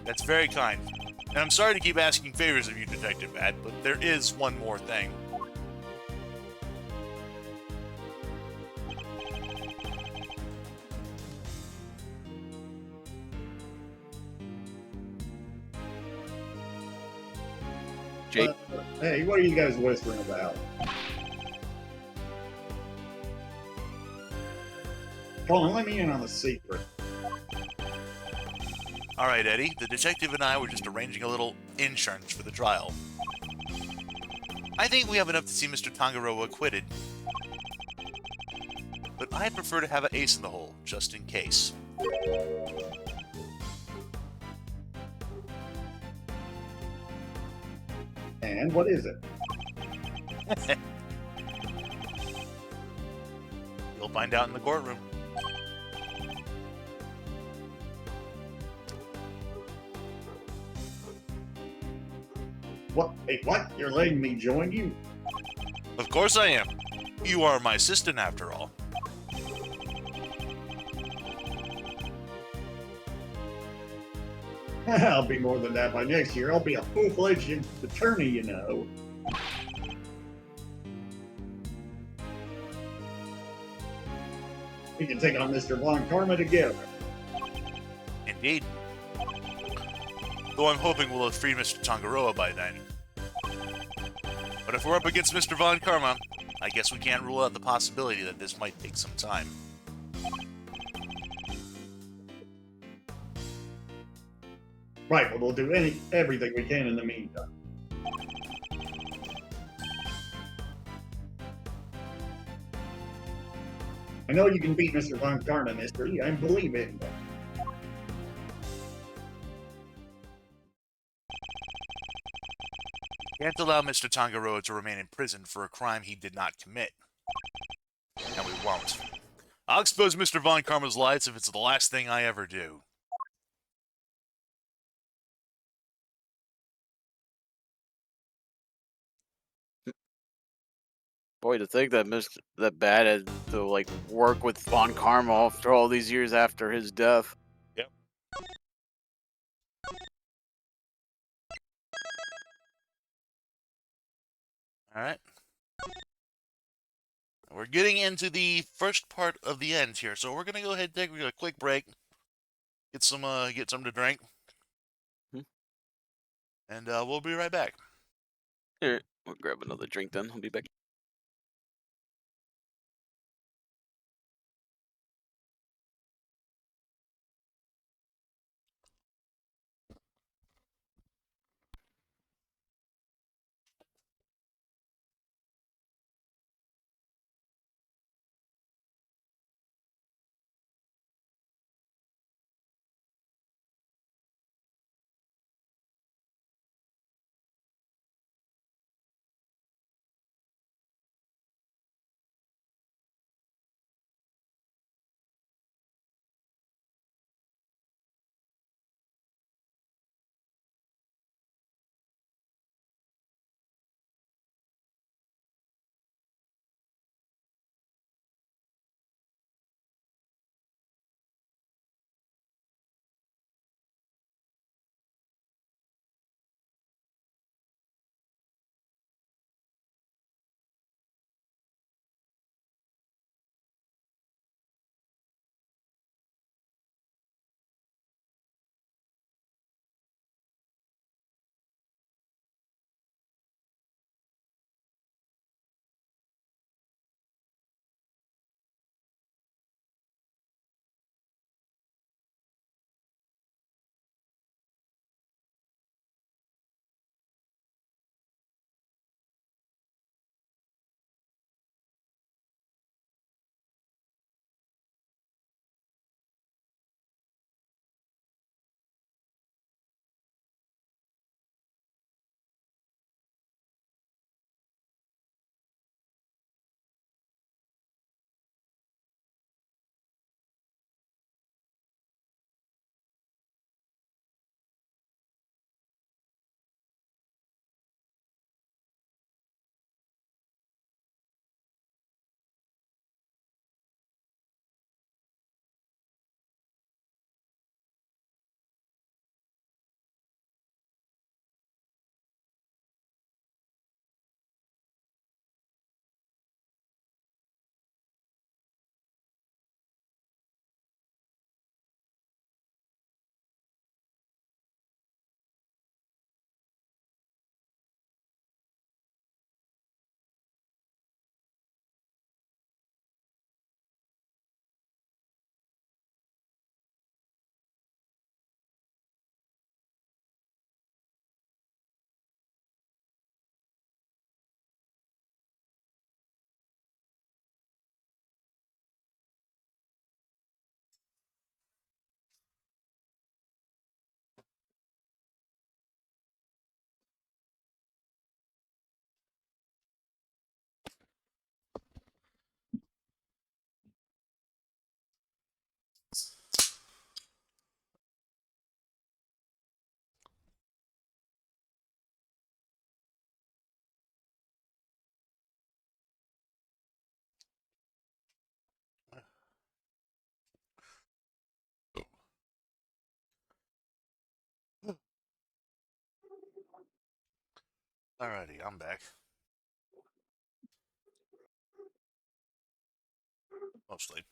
That's very kind. And I'm sorry to keep asking favors of you, Detective Matt, but there is one more thing. Jake, Hey, what are you guys whispering about? Come on, let me in on the secret. All right, Eddie. The detective and I were just arranging a little insurance for the trial. I think we have enough to see Mr. Tangaroa acquitted. But I'd prefer to have an ace in the hole, just in case. And what is it? You'll find out in the courtroom. What? Hey, what? You're letting me join you? Of course I am. You are my assistant, after all. I'll be more than that by next year. I'll be a full-fledged attorney, you know. We can take on Mr. Von Karma together. Indeed. Though I'm hoping we'll have freed Mr. Tangaroa by then. But if we're up against Mr. Von Karma, I guess we can't rule out the possibility that this might take some time. Right, but we'll do everything we can in the meantime. I know you can beat Mr. Von Karma, Mystery. I believe in you. Can't allow Mr. Tangaroa to remain in prison for a crime he did not commit. And we won't. I'll expose Mr. Von Karma's lies if it's the last thing I ever do. boy, to think that that Bad had to like work with Von Karma after all these years after his death. Yep. All right. We're getting into the first part of the end here, so we're gonna go ahead and take a quick break, get some to drink, Hmm. and we'll be right back. Here, we'll grab another drink then. I'll be back. Alrighty, I'm back. Mostly.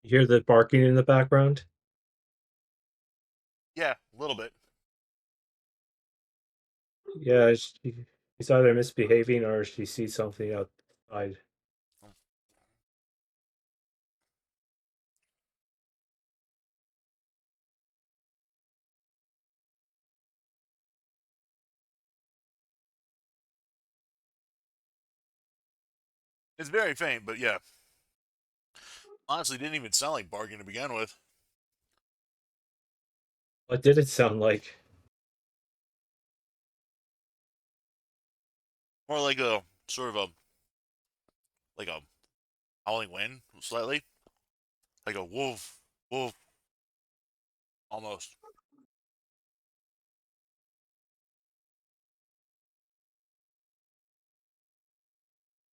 You hear the barking in the background? Yeah, a little bit. Yeah, she's either misbehaving or she sees something outside. It's very faint, but yeah. Honestly, didn't even sound like barking to begin with. What did it sound like? More like a sort of a howling wind, slightly. Like a wolf, wolf, almost.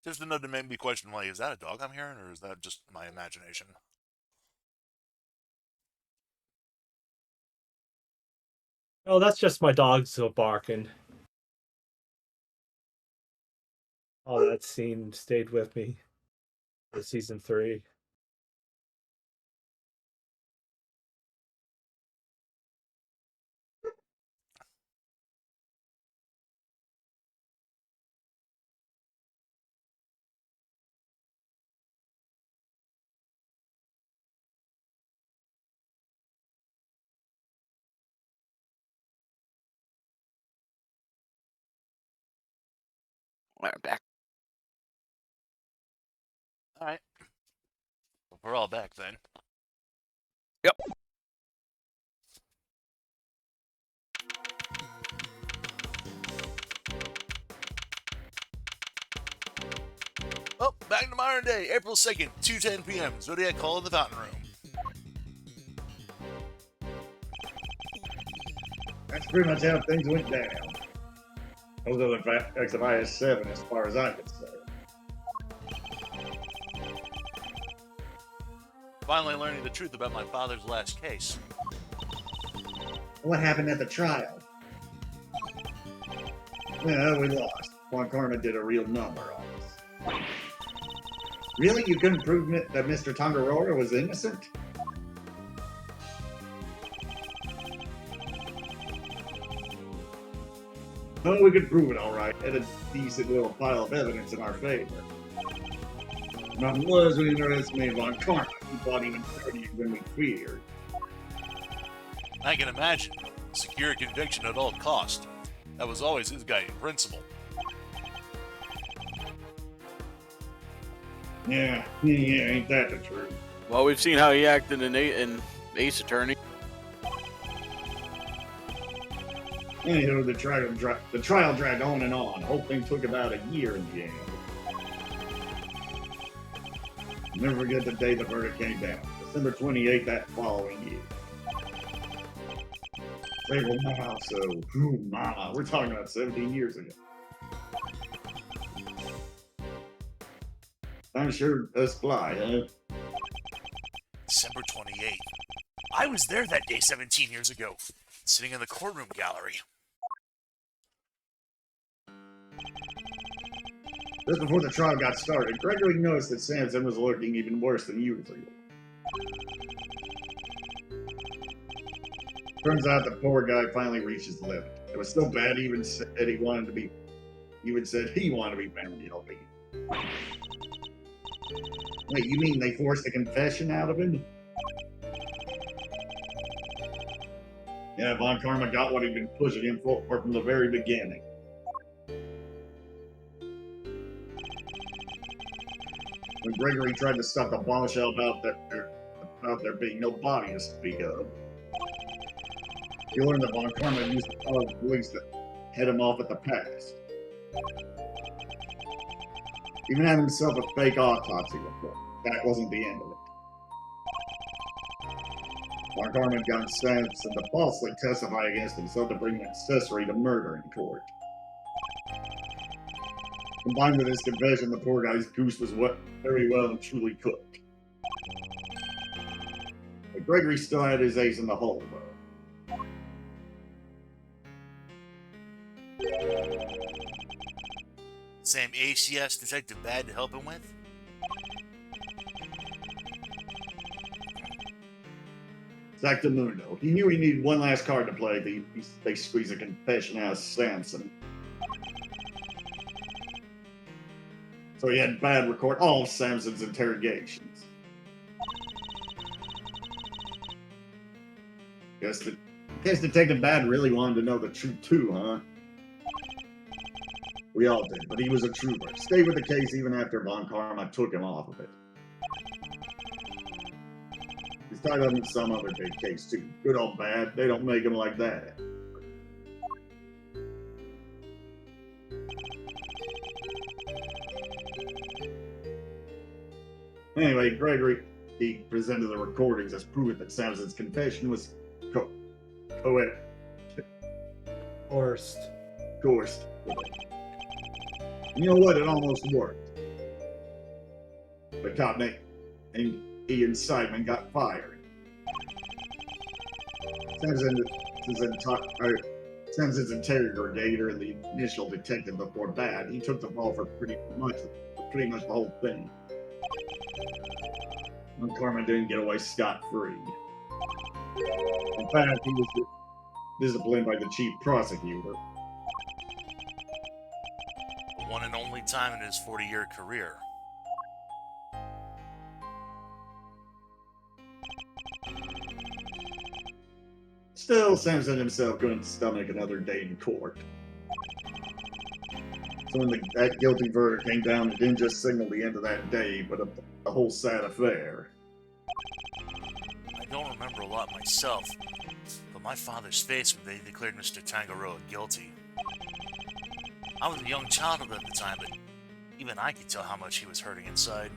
Just enough to make me question, like, is that a dog I'm hearing, or is that just my imagination? Oh, that's just my dog still barking. Oh, that scene stayed with me for season 3. Alright, I'm back. All right. We're all back then. Yep. Oh, back to modern day, April 2nd, 2:10 p.m. Zodiac Hall in the Fountain Room. That's pretty much how things went down. Those are the facts of IS-7 as far as I can say. Finally learning the truth about my father's last case. What happened at the trial? Well, we lost. Juan Karma did a real number on us. Really? You couldn't prove that Mr. Tangaroa was innocent? Oh, we could prove it all right. Had a decent little pile of evidence in our favor. Problem was, we underestimated Von Karma. He fought even dirtier than we feared. I can imagine. Secure a conviction at all cost. That was always his guiding principle. Yeah, ain't that the truth? Well, we've seen how he acted in Ace Attorney. Anywho, the trial dragged on and on. The whole thing took about a year in the end. Never forget the day the verdict came down. December 28th that following year. April now, so, mama, we're talking about 17 years ago. I'm sure does fly, huh? December 28th. I was there that day 17 years ago, sitting in the courtroom gallery. Just before the trial got started, Gregory noticed that Samson was looking even worse than usual. Turns out the poor guy finally reached his limit. It was so bad he even said he wanted to be found guilty. Wait, you mean they forced a confession out of him? Yeah, Von Karma got what he'd been pushing him for from the very beginning. When Gregory tried to stop the bombshell about there being no body to speak of, he learned that Von Karma used the power of police to head him off at the pass. Even had himself a fake autopsy report. That wasn't the end of it. Von Karma had gotten Samson to falsely testify against himself to bring an accessory to murder in court. Combined with his confession, the poor guy's goose was very well and truly cooked. But Gregory still had his ace in the hole, though. Same ace he asked Detective Bad to help him with? Exactamundo. He knew he needed one last card to play if they squeeze a confession out of Samson. So he had Bad record all of Samson's interrogations. Guess Detective Bad really wanted to know the truth too, huh? We all did, but he was a trooper. Stayed with the case even after Von Karma took him off of it. He's tied up in some other big case too. Good old Bad. They don't make him like that. Anyway, Gregory, he presented the recordings as proof that Samson's confession was Coerced. coerced. You know what? It almost worked. The cop named Ian Simon got fired. Samson's interrogator and the initial detective before Bad, he took the fall for pretty much the whole thing. And Karma didn't get away scot-free. In fact, he was disciplined by the chief prosecutor. The one and only time in his 40-year career. Still, Samson himself couldn't stomach another day in court. So when that guilty verdict came down, it didn't just signal the end of that day, but a whole sad affair. I don't remember a lot myself, but my father's face when they declared Mr. Tangaroa guilty. I was a young child at the time, but even I could tell how much he was hurting inside.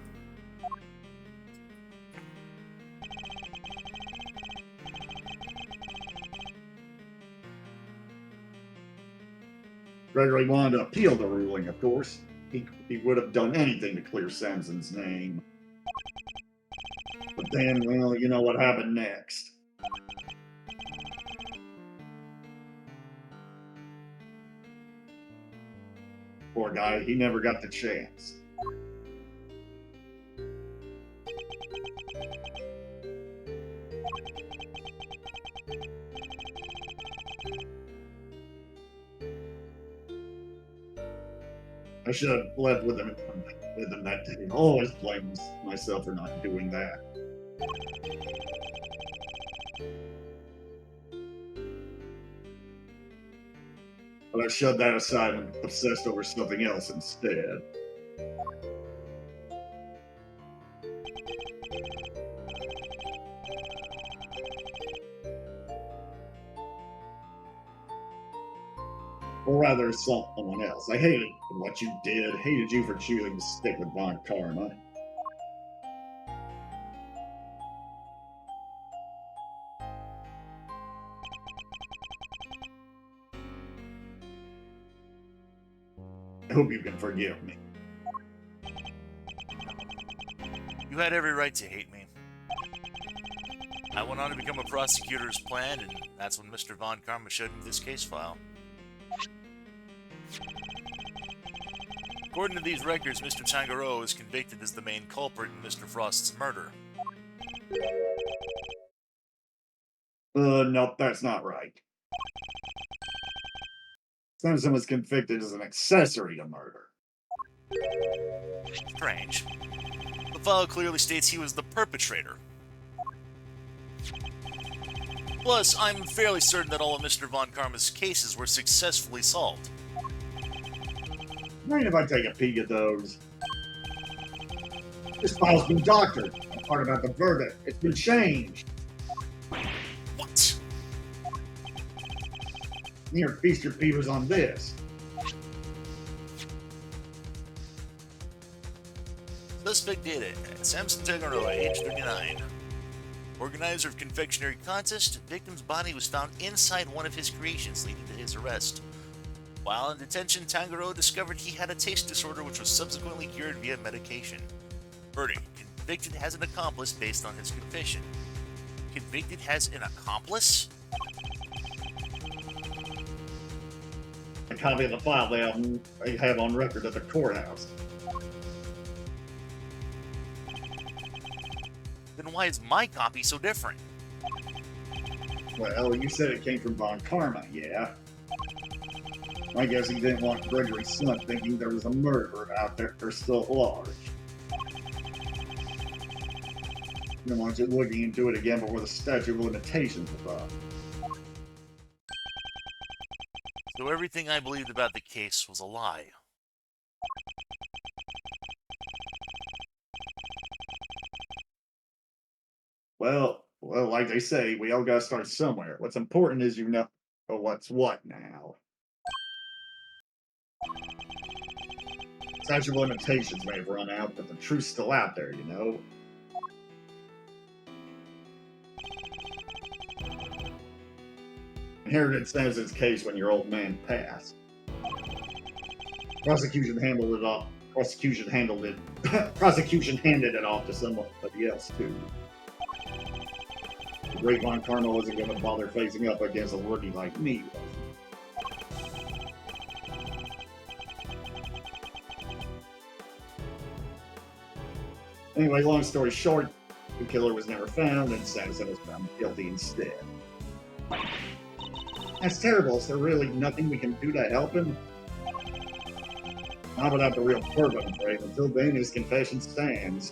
Gregory wanted to appeal the ruling, of course. He would have done anything to clear Samson's name. But then, well, you know what happened next. Poor guy, he never got the chance. I should have left with him that day. I always blame myself for not doing that. But I shoved that aside and obsessed over something else instead. Or rather, someone else. I hated what you did, hated you for choosing to stick with Von Karma. I hope you can forgive me. You had every right to hate me. I went on to become a prosecutor as planned, and that's when Mr. Von Karma showed me this case file. According to these records, Mr. Tangaroa is convicted as the main culprit in Mr. Frost's murder. Nope, that's not right. Samson was convicted as an accessory to murder. Strange. The file clearly states he was the perpetrator. Plus, I'm fairly certain that all of Mr. Von Karma's cases were successfully solved. Mind if I take a peek at those? This file's been doctored. The part about the verdict, it's been changed. What? Here, feast your peepers on this. Suspect data. Samson Tagaroa, age 39. Organizer of confectionery contest. Victim's body was found inside one of his creations, leading to his arrest. While in detention, Tangaroa discovered he had a taste disorder which was subsequently cured via medication. Verdict. Convicted has an accomplice based on his confession. Convicted has an accomplice? A copy of the file they have on record at the courthouse. Then why is my copy so different? Well, you said it came from Von Karma, yeah? I guess he didn't want Gregory's son thinking there was a murderer out there still at large. He didn't want you looking into it again before the statute of limitations was up. So everything I believed about the case was a lie. Well, like they say, we all gotta start somewhere. What's important is you know what's what now. Statute of limitations may have run out, but the truth's still out there, you know? Inherited Samson's case when your old man passed. Prosecution handed it off to somebody else, too. The great Von Karma wasn't going to bother facing up against a rookie like me, was he? Anyway, long story short, the killer was never found, and Samson was found guilty instead. That's terrible. Is there really nothing we can do to help him? Not without the real court, I'm afraid. Until then, his confession stands.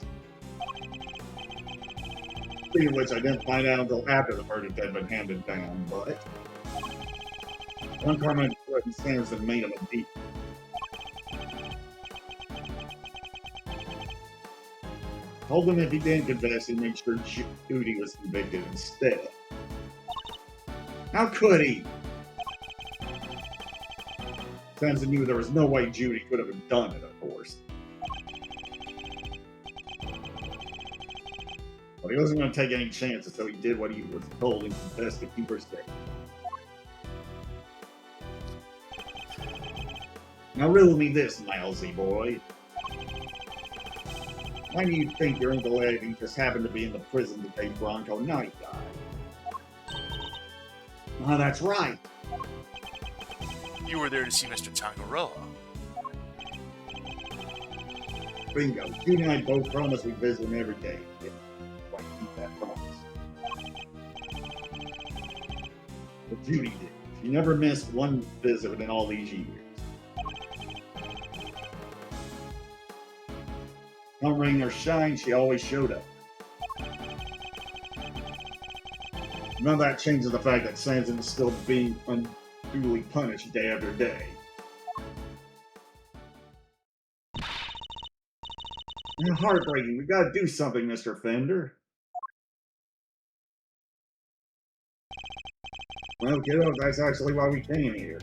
Speaking of which, I didn't find out until after the verdict had been handed down, but Von Karma threatened Samson made him a deep. Told him if he didn't confess, he'd make sure Judy was convicted instead. How could he? Samson knew there was no way Judy could have done it, of course. But he wasn't going to take any chances, so he did what he was told and confessed to keep her safe. Now riddle me this, Milesy boy. Why do you think your Uncle Eddie just happened to be in the prison the day Bronco Knight died? Ah, that's right. You were there to see Mr. Tangaroa. Bingo. You and I both promised we'd visit him every day. Quite keep that promise. But Judy did. She never missed one visit in all these years. Come rain or shine, she always showed up. None of that changes the fact that Samson is still being unduly punished day after day. Heartbreaking. We gotta do something, Mr. Fender. Well, kiddo, that's actually why we came here.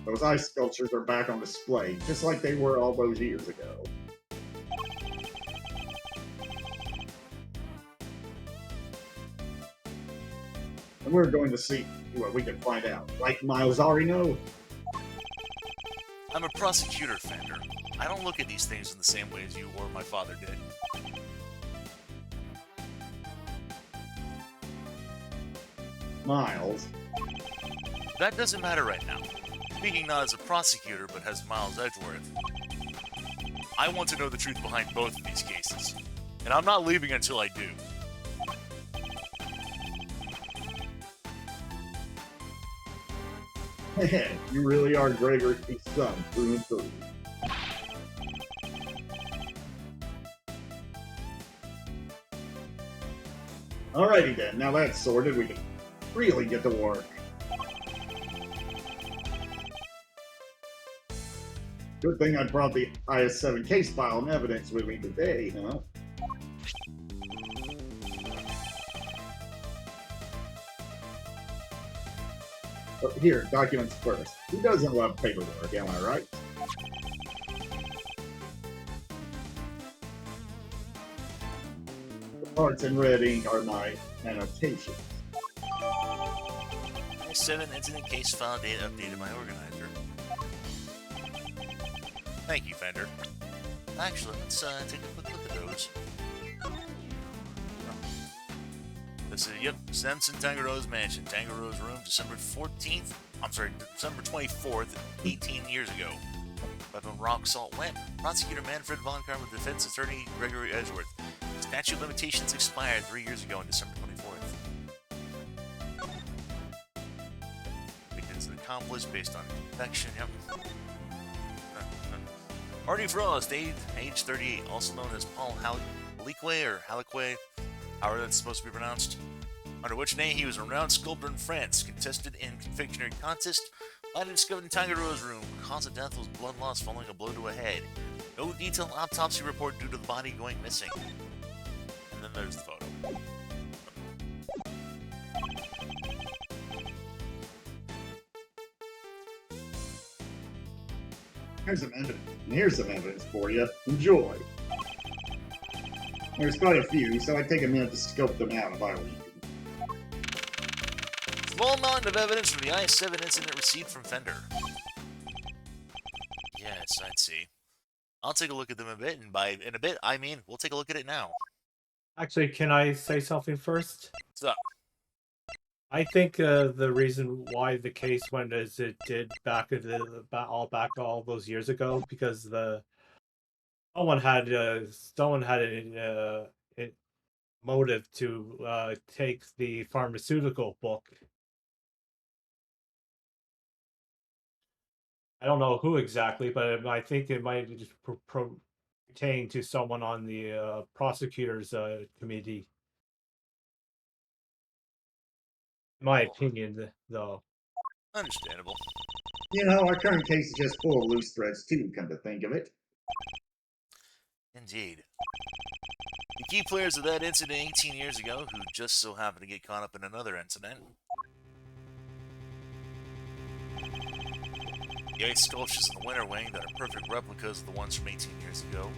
Those ice sculptures are back on display, just like they were all those years ago. And we're going to see what we can find out. Right, Miles Arino? I'm a prosecutor, Fender. I don't look at these things in the same way as you or my father did. Miles? That doesn't matter right now. Speaking not as a prosecutor, but as Miles Edgeworth. I want to know the truth behind both of these cases. And I'm not leaving until I do. You really are Gregory's son, through and through. Alrighty then, now that's sorted, we can really get to work. Good thing I brought the IS-7 case file and evidence with me today, huh? But here, documents first. Who doesn't love paperwork, am I right? Parts in red ink are my annotations. I-7 incident case file data updated by organizer. Thank you, Fender. Actually, let's take a quick look at those. This is, yep, Samson Tangaro's mansion, Tangaro's room, December 24th, 18 years ago. Weapon rock salt lamp. Prosecutor Manfred Von Karma, defense attorney Gregory Edgeworth. Statute of limitations expired 3 years ago on December 24th. Victims and accomplice based on infection, yep. Artie Frost, age 38, also known as Paul Halique or Halique, however that's supposed to be pronounced. Under which name he was a renowned sculptor in France, contested in confectionery contest. Body discovered in Tangaro's room. Cause of death was blood loss following a blow to a head. No detailed autopsy report due to the body going missing. And then there's the photo. Here's some evidence. And here's some evidence for you. Enjoy. There's quite a few, so I'd take a minute to scope them out if I were you. Small amount of evidence from the I-7 incident received from Fender. Yes, I'd see. I'll take a look at them a bit, and by in a bit, I mean we'll take a look at it now. Actually, can I say something first? What's up? I think the reason why the case went as it did back all those years ago because someone had a motive to take the pharmaceutical book. I don't know who exactly, but I think it might just pertain to someone on the prosecutor's committee. In my opinion, though. Understandable. You know, our current case is just full of loose threads too, come to think of it. Indeed. The key players of that incident 18 years ago, who just so happened to get caught up in another incident. The ice sculptures in the winter wing that are perfect replicas of the ones from 18 years ago.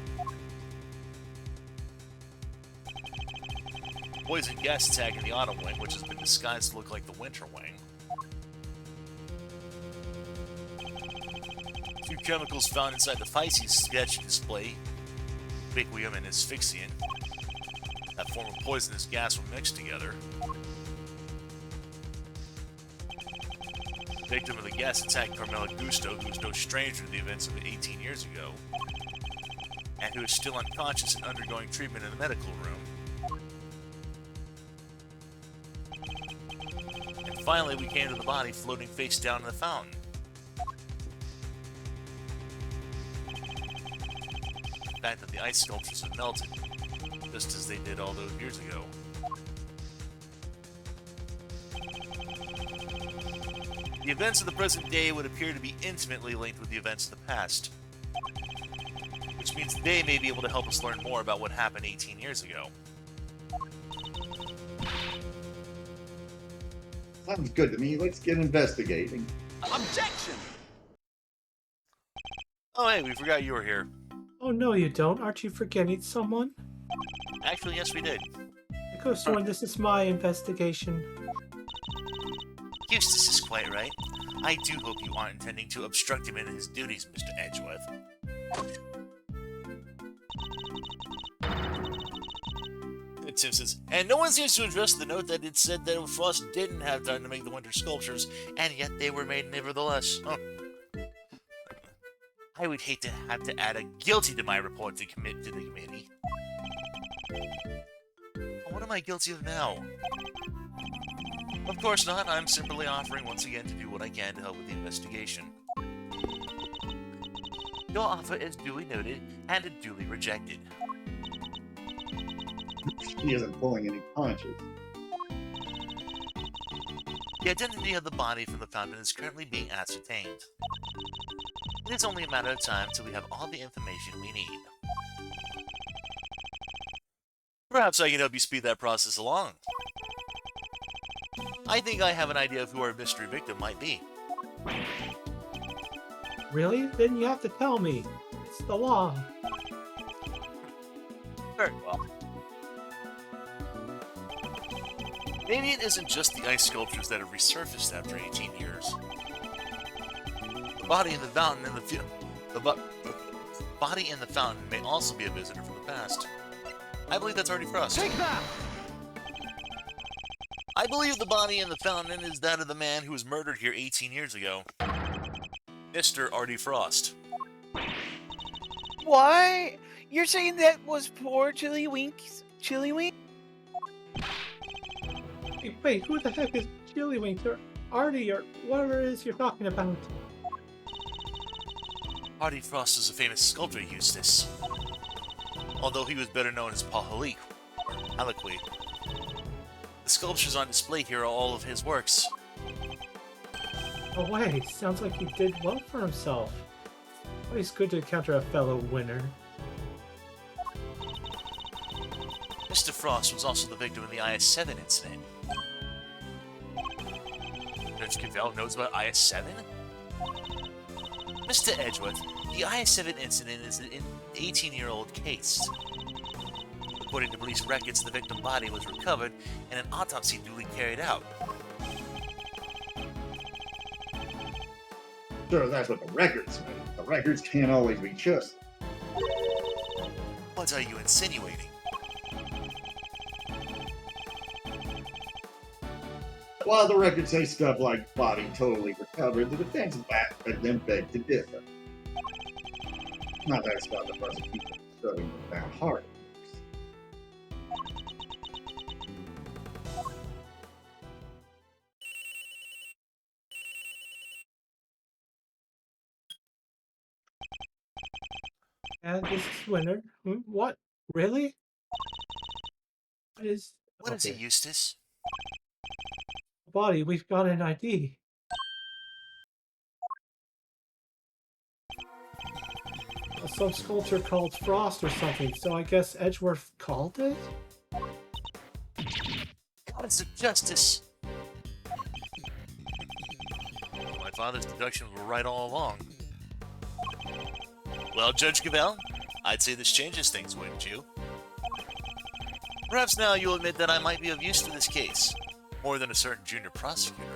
Poison gas attack in the autumn wing, which has been disguised to look like the winter wing. A few chemicals found inside the Feisty sketch display. Biquium and asphyxiant. That form of poisonous gas were mixed together. The victim of the gas attack, Carmela Gusto, who was no stranger to the events of 18 years ago, and who is still unconscious and undergoing treatment in the medical room. And finally, we came to the body floating face down in the fountain. The fact that the ice sculptures have melted, just as they did all those years ago. The events of the present day would appear to be intimately linked with the events of the past, which means they may be able to help us learn more about what happened 18 years ago. Sounds good to me. Let's get investigating. Objection! Oh hey, we forgot you were here. Oh no, you don't. Aren't you forgetting someone? Actually, yes we did. I could have sworn this is my investigation. Eustace is quite right. I do hope you aren't intending to obstruct him in his duties, Mr. Edgeworth. Tim says, and no one seems to address the note that it said that Frost didn't have time to make the winter sculptures, and yet they were made nevertheless. Oh. I would hate to have to add a guilty to my report to commit to the committee. What am I guilty of now? Of course not. I'm simply offering once again to do what I can to help with the investigation. Your offer is duly noted and duly rejected. He isn't pulling any punches. The identity of the body from the fountain is currently being ascertained. It is only a matter of time till we have all the information we need. Perhaps I can help you speed that process along. I think I have an idea of who our mystery victim might be. Really? Then you have to tell me. It's the law. Very well. Maybe it isn't just the ice sculptures that have resurfaced after 18 years. The body in the fountain and body in the fountain may also be a visitor from the past. I believe that's Artie Frost. Take that! I believe the body in the fountain is that of the man who was murdered here 18 years ago. Mr. Artie Frost. What? You're saying that was poor Chili Wink? Wait, who the heck is Chillywink or Artie or whatever it is you're talking about? Artie Frost is a famous sculptor, Eustace. Although he was better known as Paul Haliqui. The sculptures on display here are all of his works. Oh wait, sounds like he did well for himself. Always good to encounter a fellow winner. Mr. Frost was also the victim of the IS-7 incident. Judge Cavell knows about IS-7? Mr. Edgeworth, the IS-7 incident is an 18-year-old case. According to police records, the victim's body was recovered and an autopsy duly carried out. Sure, that's what the records say. The records can't always be trusted. What are you insinuating? While the records say stuff like body totally recovered, the defense then beg to differ. Not that it's about the prosecution studying the found heart. And this is winner. What? Really? What is What is it, Eustace? body? We've got an ID. Some sculpture called Frost or something, so I guess Edgeworth called it? Goddess of justice! My father's deductions were right all along. Well, Judge Cavell, I'd say this changes things, wouldn't you? Perhaps now you'll admit that I might be of use to this case. More than a certain junior prosecutor,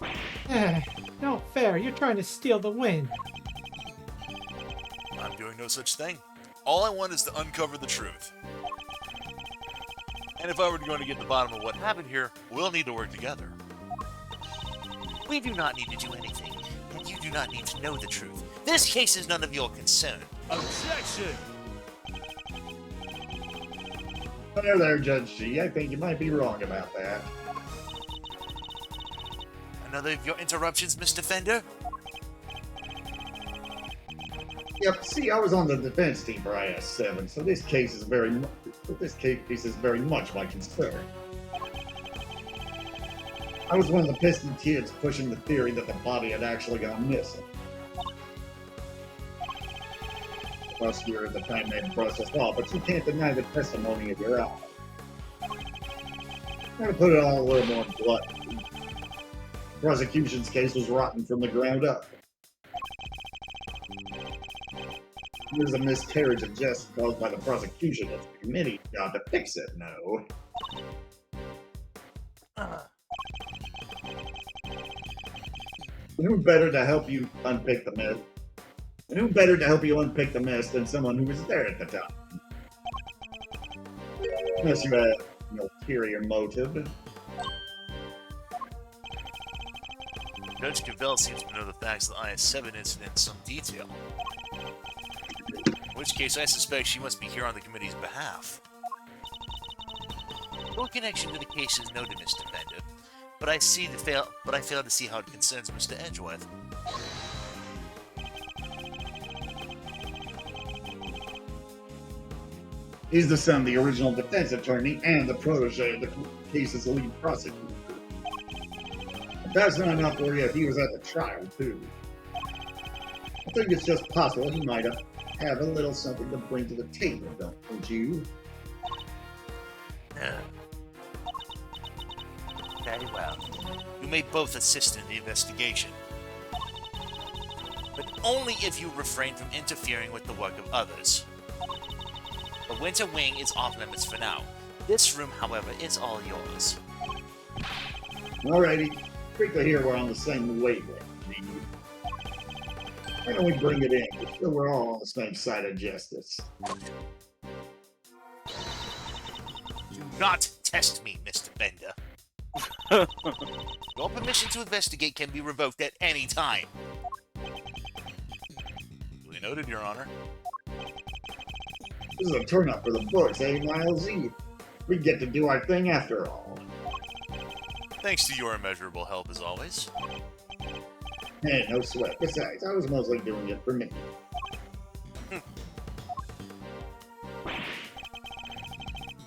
anyway. Eh, no fair. You're trying to steal the win. I'm doing no such thing. All I want is to uncover the truth. And if I were going to get to the bottom of what happened here, we'll need to work together. We do not need to do anything, and you do not need to know the truth. This case is none of your concern. Objection! There, Judge G. I think you might be wrong about that. Another of your interruptions, Mr. Fender? Yep. See, I was on the defense team for IS-7, so this case is very much my concern. I was one of the piston kids pushing the theory that the body had actually gone missing. The prosecutor at the time made the process law, but you can't deny the testimony of your ally. I'm gonna put it on a little more bluntly. The prosecution's case was rotten from the ground up. There's a miscarriage of justice caused by the prosecution. It's the committee's job to fix it, no. Who better to help you unpick the mess? And who better to help you unpick the mess than someone who was there at the time? Unless you had an ulterior motive. Judge Cavell seems to know the facts of the IS-7 incident in some detail. In which case, I suspect she must be here on the committee's behalf. No connection to the case is noted, Mr. Bender, but I fail to see how it concerns Mr. Edgeworth. He's the son of the original defense attorney and the protege of the case's lead prosecutor. If that's not enough for you, he was at the trial, too. I think it's just possible he might have a little something to bring to the table, don't you? No. Very well. You may both assist in the investigation. But only if you refrain from interfering with the work of others. The Winter Wing is off limits for now, This room, however, is all yours. Alrighty. Great to hear we're on the same wavelength. Why don't we bring it in? So we're all on the same side of justice. Do not test me, Mr. Bender. Your permission to investigate can be revoked at any time. Duly noted, Your Honor. This is a turn up for the books, eh, Miles Z? We get to do our thing after all. Thanks to your immeasurable help, as always. Hey, no sweat. Besides, I was mostly doing it for me.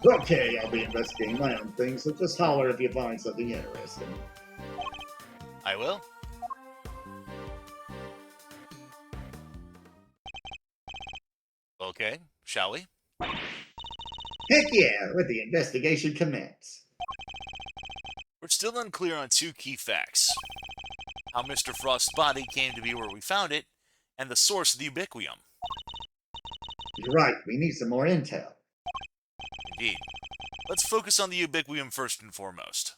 Okay, I'll be investigating my own thing, so just holler if you find something interesting. I will. Okay, shall we? Heck yeah, let the investigation commence. We're still unclear on two key facts. How Mr. Frost's body came to be where we found it, and the source of the ubiquium. You're right, we need some more intel. Indeed. Let's focus on the ubiquium first and foremost.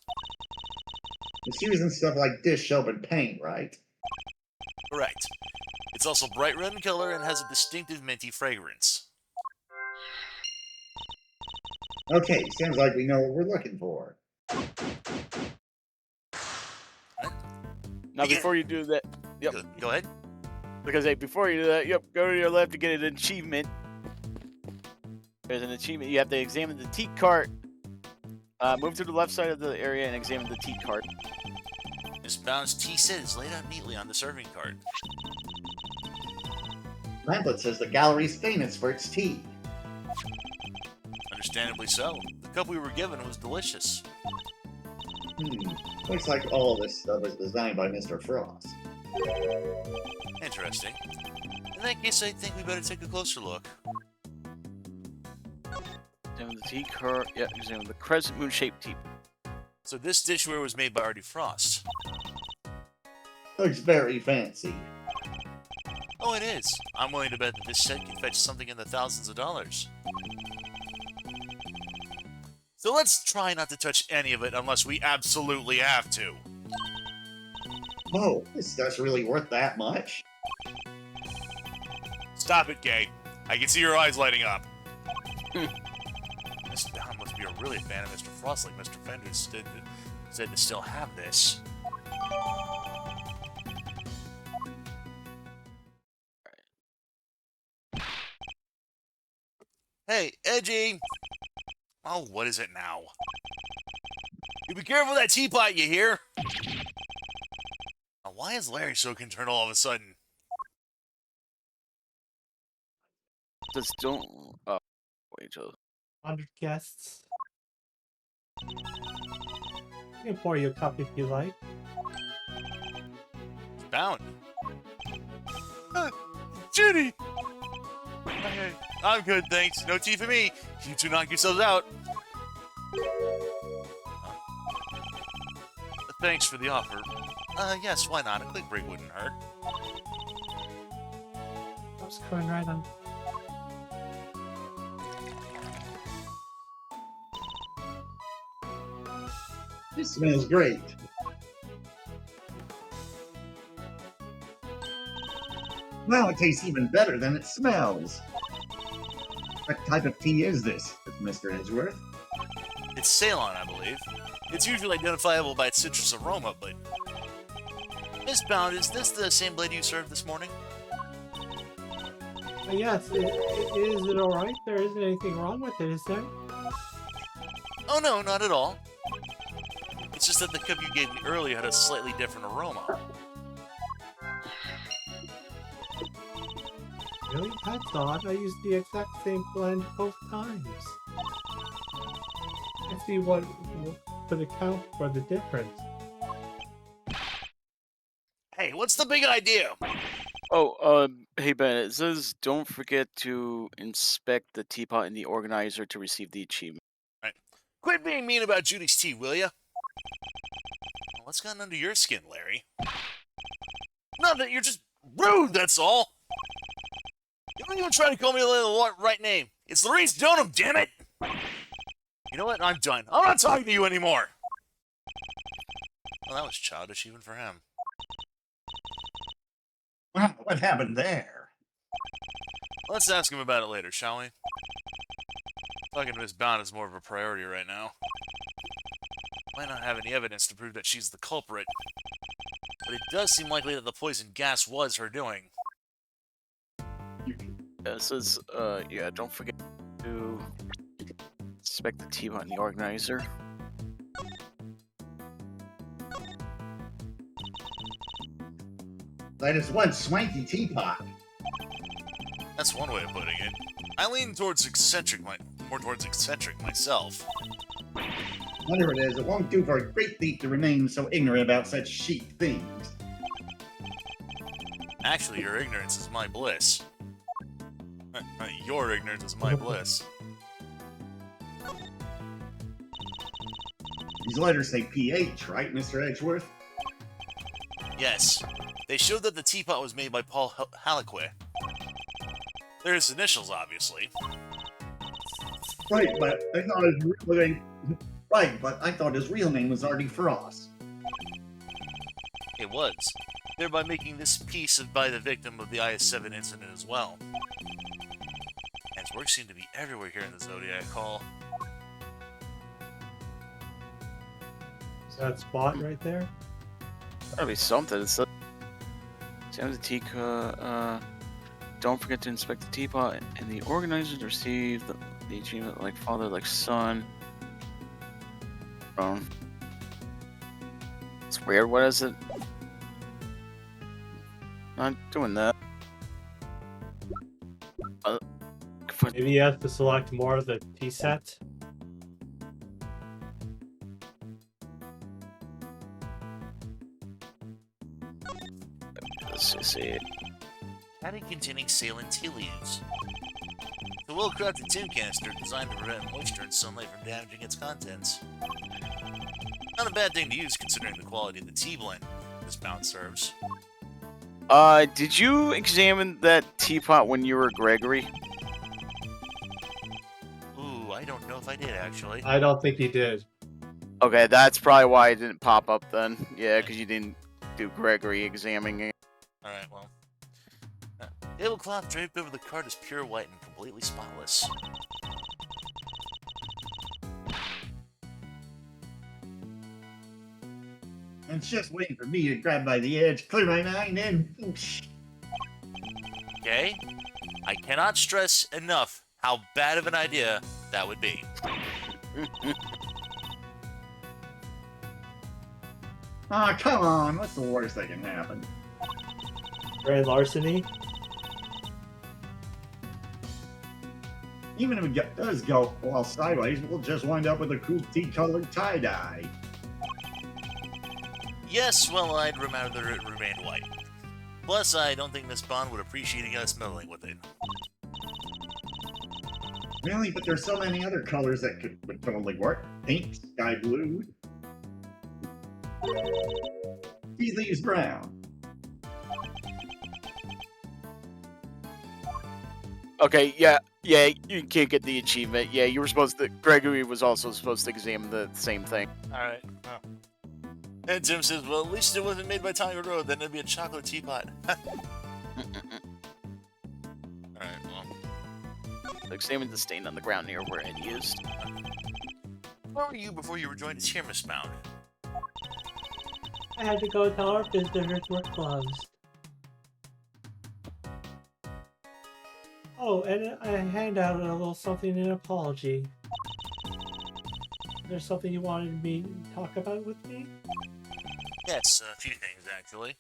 It's using stuff like dish soap and paint, right? Correct. It's also bright red in color and has a distinctive minty fragrance. Okay, sounds like we know what we're looking for. Now, before you do that, yep. Go ahead. Because hey, before you do that, yep, go to your left to get an achievement. There's an achievement. You have to examine the teat cart. Move to the left side of the area and examine the teat cart. Miss Bound's tea set is laid out neatly on the serving cart. Pamphlet says the gallery's famous for its tea. Understandably so. The cup we were given was delicious. Looks like all this stuff is designed by Mr. Frost. Interesting. In that case, I think we better take a closer look. Examine the teat cart. Yeah, examine the crescent moon-shaped teat. So this dishware was made by Artie Frost. Looks very fancy. Oh, it is. I'm willing to bet that this set can fetch something in the thousands of dollars. So let's try not to touch any of it unless we absolutely have to. Oh, this stuff's really worth that much? Stop it, Gay. I can see your eyes lighting up. Miss Bound must be a really fan of Mr. Frost, like Mr. Fender said to still have this. Hey, Edgy! Oh, what is it now? You be careful of that teapot, you hear? Now, why is Larry so concerned all of a sudden? Just don't. Oh, wait till. 100 guests. I can pour you a cup if you like. Bound. Judy! Hey, I'm good, thanks. No tea for me. You two knock yourselves out. Thanks for the offer. Yes, why not? A quick break wouldn't hurt. I was going right on. This smells great. Now it tastes even better than it smells. What type of tea is this, Mr. Edgeworth? It's Ceylon, I believe. It's usually identifiable by its citrus aroma, but... Miss Bound, is this the same blade you served this morning? Yes, is it alright? There isn't anything wrong with it, is there? Oh no, not at all. It's just that the cup you gave me earlier had a slightly different aroma. Really? That's odd. I used the exact same blend both times. I see what could account for the difference. Hey, what's the big idea? Oh, hey Ben, it says don't forget to inspect the teapot and the organizer to receive the achievement. Right. Quit being mean about Judy's tea, will ya? What's gotten under your skin, Larry? Not that you're just rude, that's all! You don't even try to call me the right name. It's Larice Donham, damn it! You know what? I'm done. I'm not talking to you anymore! Well, that was childish even for him. Wow, what happened there? Let's ask him about it later, shall we? Talking to Miss Bound is more of a priority right now. Might not have any evidence to prove that she's the culprit, but it does seem likely that the poison gas was her doing. This is, yeah, don't forget to inspect the team on the organizer. That is one swanky teapot. That's one way of putting it. I lean towards more towards eccentric myself. Whatever it is, it won't do for a great thief to remain so ignorant about such chic things. Actually, your ignorance is my bliss. Your ignorance is my bliss. These letters say PH, right, Mr. Edgeworth? Yes. They showed that the teapot was made by Paul Haliquet. They're his initials, obviously. Right, but I thought his real name. Right, but I thought his real name was Artie Frost. It was, thereby making this piece by the victim of the IS-7 incident as well. And his work seemed to be everywhere here in the Zodiac Hall. Is that spot right there? Gotta be something. It's examine the teapot. Don't forget to inspect the teapot. And the organizers received the achievement like father, like son. It's weird. What is it? Not doing that. Maybe you have to select more of the T set. Let's just see it. Caddy containing saline tea leaves. The well-crafted tin canister designed to prevent moisture and sunlight from damaging its contents. Not a bad thing to use considering the quality of the tea blend this Bound serves. Did you examine that teapot when you were Gregory? Ooh, I don't know if I did actually. I don't think he did. Okay, that's probably why it didn't pop up then. Yeah, because you didn't do Gregory examining it. Alright, well. Tablecloth draped over the cart is pure white and completely spotless. And it's just waiting for me to grab by the edge, clear my mind, and Okay? I cannot stress enough how bad of an idea that would be. ah, come on, what's the worst that can happen? Grand larceny. Even if it does go all sideways, we'll just wind up with a cool tea-colored tie-dye. Yes, well, I'd rather it remained white. Plus, I don't think Miss Bond would appreciate us meddling with it. Really? But there's so many other colors that would totally work. Pink, sky blue. Tea leaves brown. Okay, yeah, you can't get the achievement. Yeah, you were supposed to. Gregory was also supposed to examine the same thing. Alright. Oh. And Tim says, well, at least it wasn't made by Tonga Road, then it'd be a chocolate teapot. Alright, well. Examine the stain on the ground near where it used. Where were you before you rejoined us here, Miss Bound? I had to go tell our visitors were closed. Oh, and I hand out a little something in apology. Is there something you wanted me to talk about with me? Yes, a few things, actually.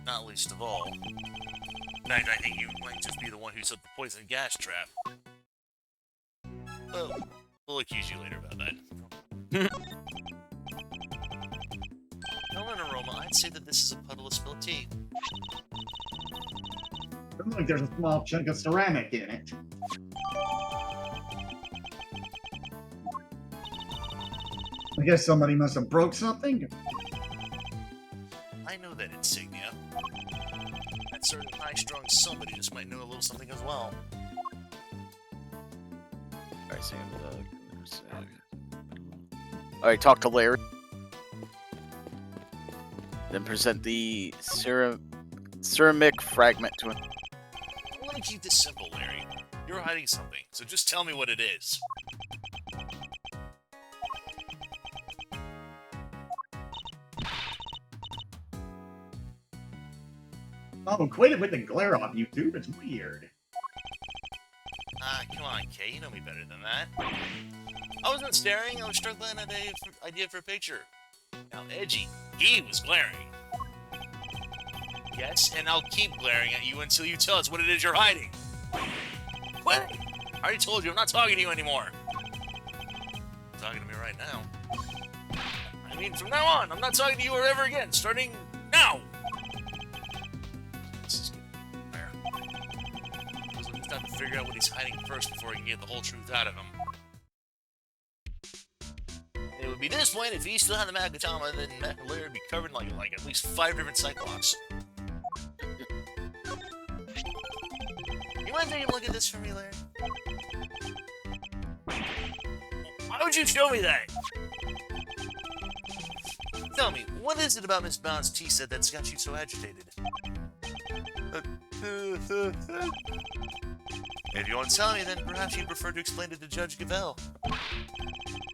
Not least of all. In fact, I think you might just be the one who set the poison gas trap. Well, we'll accuse you later about that. Smell and aroma, I'd say that this is a puddle of spilled tea. Looks like there's a small chunk of ceramic in it. I guess somebody must have broke something. I know that insignia. That certain high-strung somebody just might know a little something as well. Alright, so Alright, talk to Larry. Then present the ceramic fragment to him. I want to keep this simple, Larry. You're hiding something, so just tell me what it is. Oh, quit it with the glare off, YouTube. It's weird. Ah, come on, Kay. You know me better than that. I wasn't staring. I was struggling at an idea for a picture. Now, Edgy, he was glaring. Yes, and I'll keep glaring at you until you tell us what it is you're hiding. Quit it! I already told you, I'm not talking to you anymore. You're talking to me right now. I mean, from now on, I'm not talking to you ever again, starting now! This is getting fair. So we just have to figure out what he's hiding first before we can get the whole truth out of him. It would be this point if he still had the Magatama, then Larry would be covered in like at least 5 different Cyclops. You want to take a look at this for me, Larry? Why would you show me that? Tell me, what is it about Miss Bound's tea set that's got you so agitated? If you won't tell me, then perhaps you'd prefer to explain it to Judge Gavelle.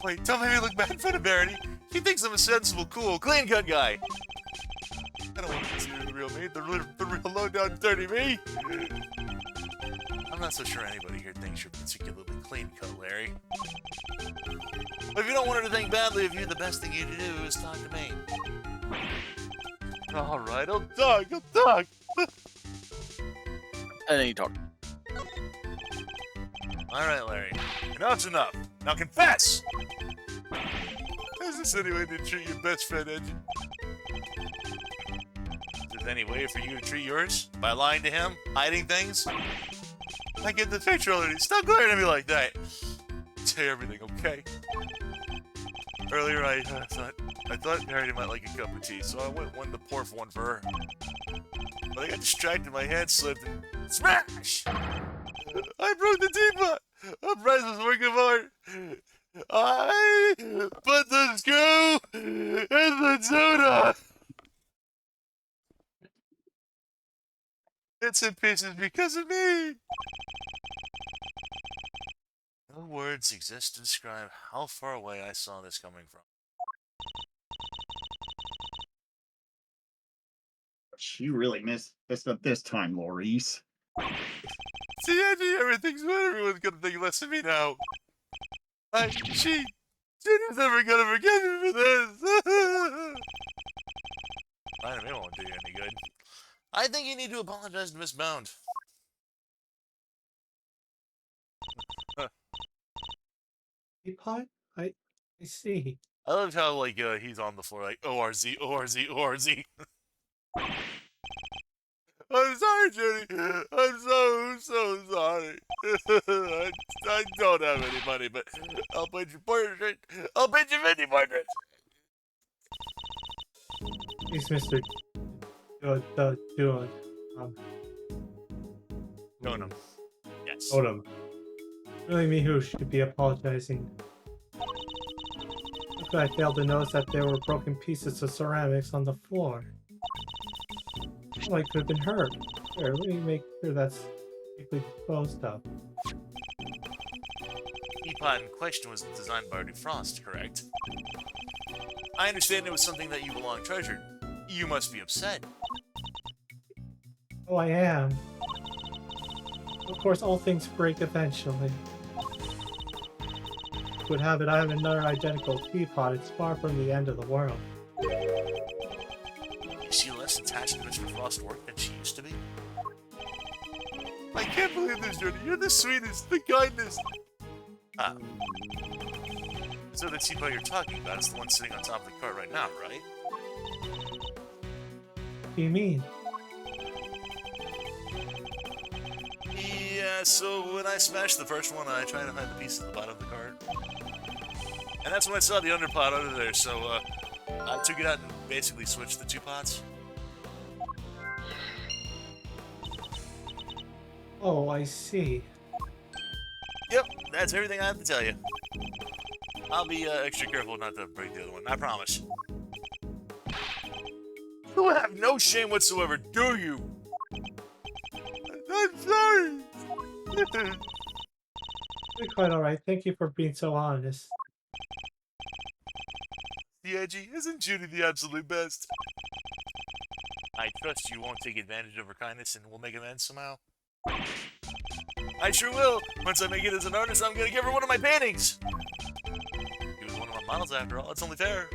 Wait, don't make me look bad in front of Barony. He thinks I'm a sensible, cool, clean-cut guy. I don't want to consider the real me, the real low-down, dirty me. I'm not so sure anybody here thinks you're particularly clean-cut, Larry. But if you don't want her to think badly of you, the best thing you to do is talk to me. Alright, I'll talk. And then you talk. Alright, Larry. Enough's enough. Now confess! Is this any way to treat your best friend, Edgy? Is there any way for you to treat yours? By lying to him? Hiding things? I get the picture already. Stop glaring at me like that. Say everything, okay? Earlier, I thought Mary might like a cup of tea, so I wanted to pour one for her. But I got distracted, my hand slipped, and smash! I broke the teapot! A priceless work of art! I put the screw in the soda! It's in pieces because of me! No words exist to describe how far away I saw this coming from. You really messed up this time, Maurice. See, Angie, everything's good. Everyone's gonna think less of me now. Jenny's never gonna forgive me for this. I mean, it won't do you any good. I think you need to apologize to Miss Bound. Teapot? I see. I loved how, like, he's on the floor, like, ORZ, ORZ, ORZ. I'm sorry, Jenny. I'm so sorry. I don't have any money, but I'll paint your portrait. I'll paint your mini portrait. He's Mr. Doing. Gonum. Yes. Odom. Really me who should be apologizing. Look, I failed to notice that there were broken pieces of ceramics on the floor. Oh, I could have been hurt. Here, let me make sure that's safely disposed of. The teapot in question was designed by Artie Frost, correct? I understand it was something that you long treasured. You must be upset. Oh, I am. Of course, all things break eventually. Would have it, I have another identical teapot. It's far from the end of the world. Is she less attached to Mr. Frost's work than she used to be? I can't believe this, Jordy. You're the sweetest, the kindest. Ah. So the teapot you're talking about is the one sitting on top of the cart right now, right? What do you mean? Yeah, so when I smashed the first one, I tried to hide the piece at the bottom of the cart. And that's when I saw the underpot under there, so I took it out and basically switched the two pots. Oh, I see. Yep, that's everything I have to tell you. I'll be extra careful not to break the other one. I promise. You have no shame whatsoever, do you? I'm sorry. You're quite alright. Thank you for being so honest. The edgy, isn't Judy the absolute best? I trust you won't take advantage of her kindness and we'll make amends somehow. I sure will. Once I make it as an artist, I'm gonna give her one of my paintings. She was one of my models after all. It's only fair.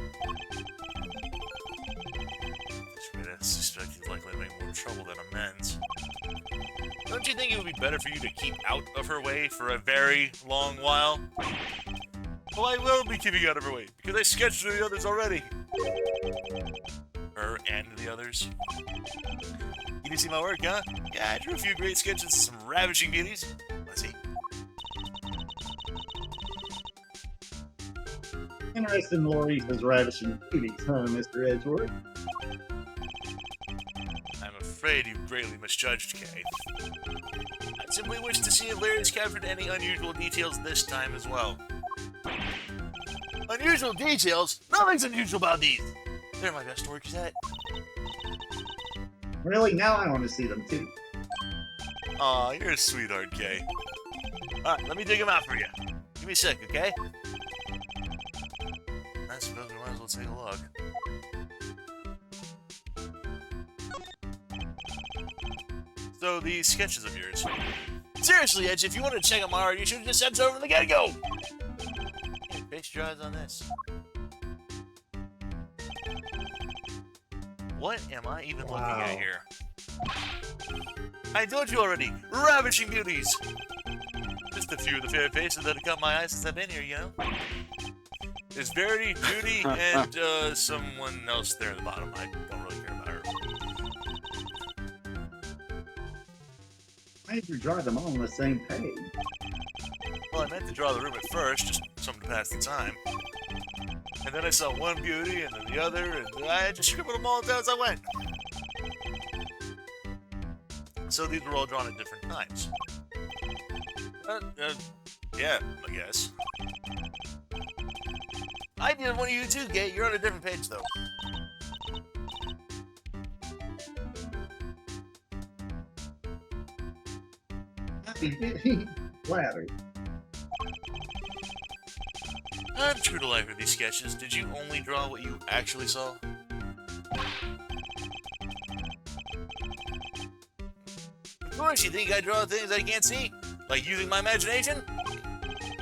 I suspect he's likely to make more trouble than amends. Don't you think it would be better for you to keep out of her way for a very long while? Well, I will be keeping out of her way, because I sketched the others already. Her and the others. You didn't see my work, huh? Yeah, I drew a few great sketches of some ravishing beauties. Let's see. Interested in Laurice's ravishing beauties, huh, Mr. Edgeworth? I'm afraid you greatly misjudged, Kay. I simply wish to see if Larry's captured any unusual details this time as well. Unusual details? Nothing's unusual about these! They're my best work yet. Really? Now I want to see them too. Aw, you're a sweetheart, Kay. Alright, let me dig them out for you. Give me a sec, okay? I suppose we might as well take a look. So, these sketches of yours. Seriously, Edge, if you want to check them out, you should have just said so from the get-go! Base your eyes on this. What am I even looking at here? I told you already! Ravishing beauties! Just a few of the fair faces that have caught my eye since I've been here, you know? There's Verity, Judy, and someone else there at the bottom. I don't really care about her. Why did you draw them all on the same page? Well, I meant to draw the room at first, just something to pass the time. And then I saw one beauty, and then the other, and I just scribbled them all down as I went. So these were all drawn at different times. Yeah, I guess. I did one of you too, Gay. You're on a different page, though. Flattered. I'm true to life with these sketches. Did you only draw what you actually saw? Of course, you think I draw things I can't see? Like using my imagination?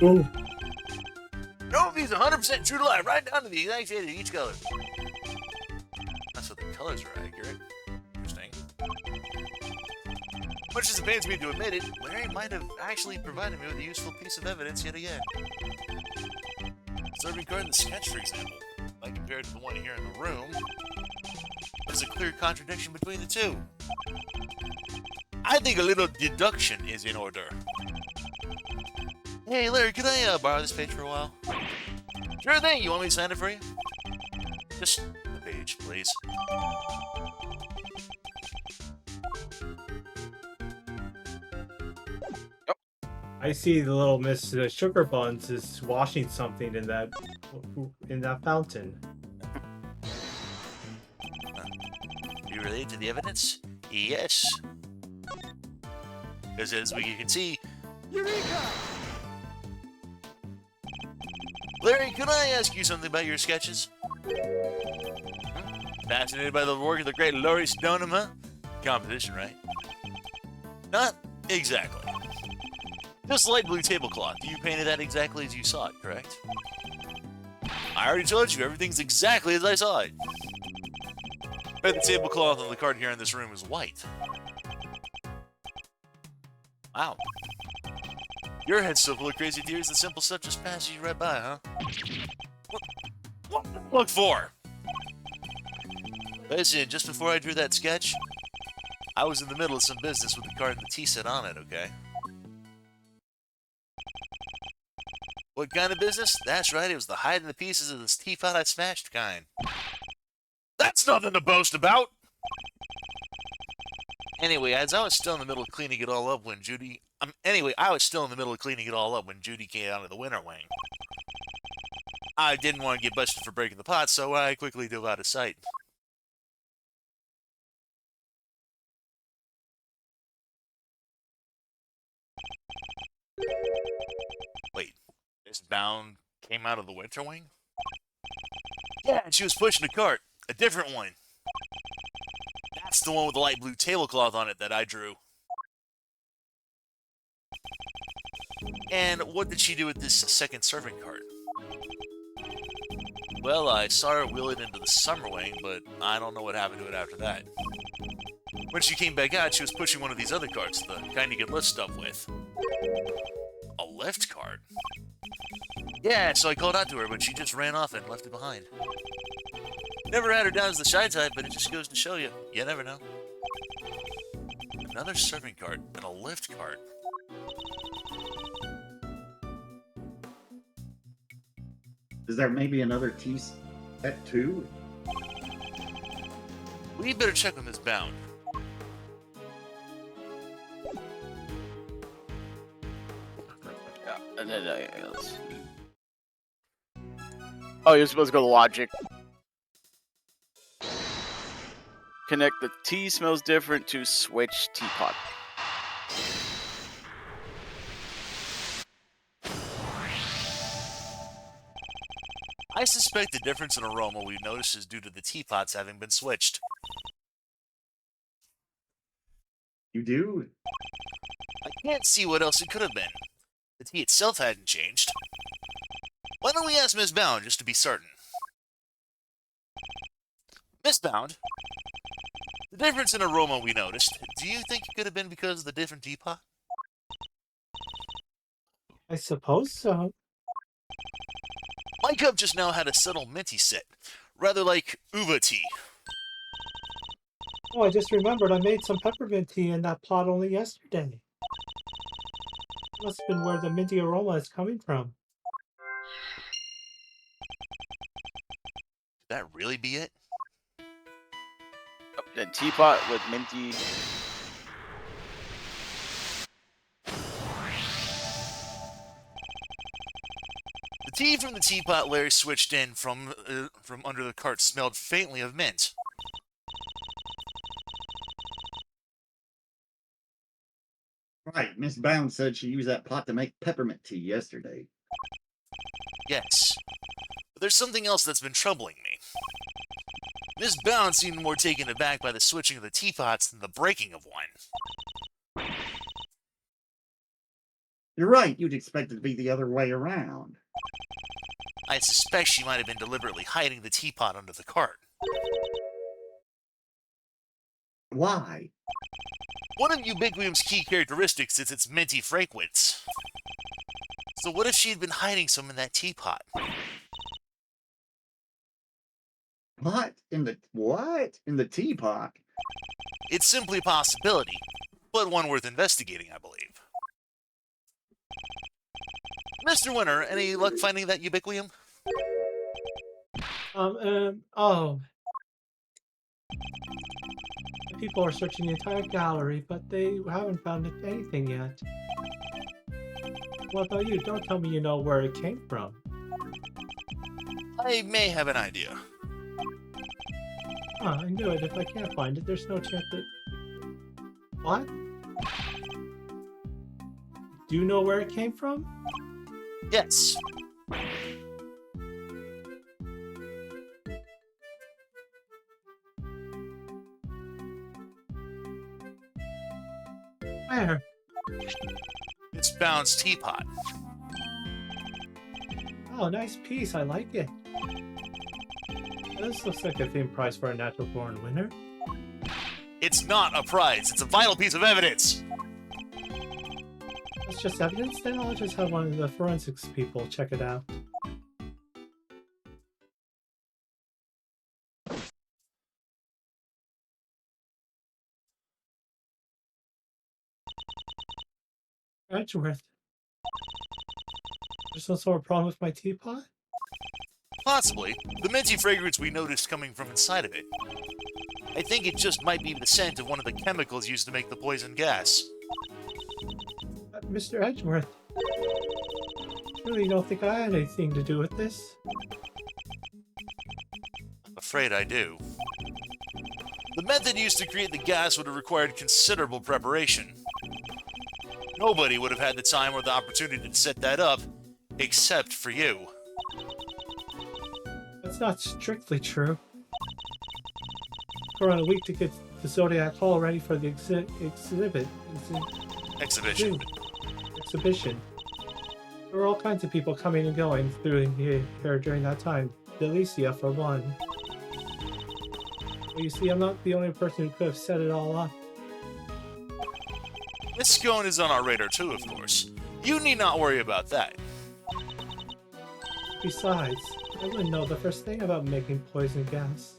Ooh. No, these are 100% true to life, right down to the exact shade of each color. So the colors are accurate. Interesting. Much as it pains me to admit it, Larry might have actually provided me with a useful piece of evidence yet again. So regarding the sketch, for example, like compared to the one here in the room, there's a clear contradiction between the two. I think a little deduction is in order. Hey, Larry, could I borrow this page for a while? Sure thing. You want me to sign it for you? Just the page, please. I see the little Miss Sugar Buns is washing something in that fountain. You related to the evidence? Yes. Because as we can see, Eureka! Larry, could I ask you something about your sketches? Fascinated by the work of the great Laurie Stoneham, huh? Composition, right? Not exactly. This light blue tablecloth, you painted that exactly as you saw it, correct? I already told you, everything's exactly as I saw it. I bet the tablecloth on the card here in this room is white. Wow. Your head's so full of crazy theories, the simple stuff just passes you right by, huh? What did I look for? Listen, just before I drew that sketch, I was in the middle of some business with the card and the tea set on it, okay? What kind of business? That's right, it was the hiding the pieces of this teapot I smashed kind. That's nothing to boast about! Anyway, as I was still in the middle of cleaning it all up when Judy... I was still in the middle of cleaning it all up when Judy came out of the winter wing. I didn't want to get busted for breaking the pot, so I quickly dove out of sight. Wait, Miss Bound came out of the winter wing? Yeah, and she was pushing a cart. A different one. That's the one with the light blue tablecloth on it that I drew. And what did she do with this second serving cart? Well, I saw her wheel it into the summer wing, but I don't know what happened to it after that. When she came back out, she was pushing one of these other carts, the kind you can lift stuff with. A lift cart? Yeah, so I called out to her, but she just ran off and left it behind. Never had her down as the shy type, but it just goes to show you. You never know. Another serving cart and a lift cart. Is there maybe another tea set too? We better check on this Bound. Yeah, and then let's see. Oh, you're supposed to go to logic. Connect the tea smells different to switch teapot. I suspect the difference in aroma we notice is due to the teapots having been switched. You do? I can't see what else it could have been. The tea itself hadn't changed. Why don't we ask Miss Bound, just to be certain? Miss Bound, the difference in aroma we noticed, do you think it could have been because of the different teapot? I suppose so. My cup just now had a subtle minty scent, rather like uva tea. Oh, I just remembered I made some peppermint tea in that pot only yesterday. Must have been where the minty aroma is coming from. Could that really be it? Then teapot with minty. The tea from the teapot Larry switched in from under the cart smelled faintly of mint. Right, Miss Bound said she used that pot to make peppermint tea yesterday. Yes. But there's something else that's been troubling me. Miss Bound seemed more taken aback by the switching of the teapots than the breaking of one. You're right, you'd expect it to be the other way around. I suspect she might have been deliberately hiding the teapot under the cart. Why? One of Ubiquitium's key characteristics is its minty fragrance. So what if she had been hiding some in that teapot? What? In the teapot? It's simply a possibility, but one worth investigating, I believe. Mr. Winter, any luck finding that Ubiquitium? Oh. People are searching the entire gallery, but they haven't found anything yet. What about you? Don't tell me you know where it came from. I may have an idea. Huh, I knew it. If I can't find it, there's no chance that... What? Do you know where it came from? Yes. Where? It's Bound's teapot. Oh, nice piece. I like it. This looks like a theme prize for a natural born winner. It's not a prize. It's a vital piece of evidence. It's just evidence, then I'll just have one of the forensics people check it out. Edgeworth. There's some sort of problem with my teapot? Possibly. The minty fragrance we noticed coming from inside of it. I think it just might be the scent of one of the chemicals used to make the poison gas. Mr. Edgeworth. really don't think I had anything to do with this. Afraid I do. The method used to create the gas would have required considerable preparation. Nobody would have had the time or the opportunity to set that up, except for you. That's not strictly true. For around a week to get the Zodiac Hall ready for the Exhibition. exhibition. There were all kinds of people coming and going through here during that time. Delicia, for one. But you see, I'm not the only person who could have set it all up. Miss Scone is on our radar too, of course. You need not worry about that. Besides, I wouldn't know the first thing about making poison gas.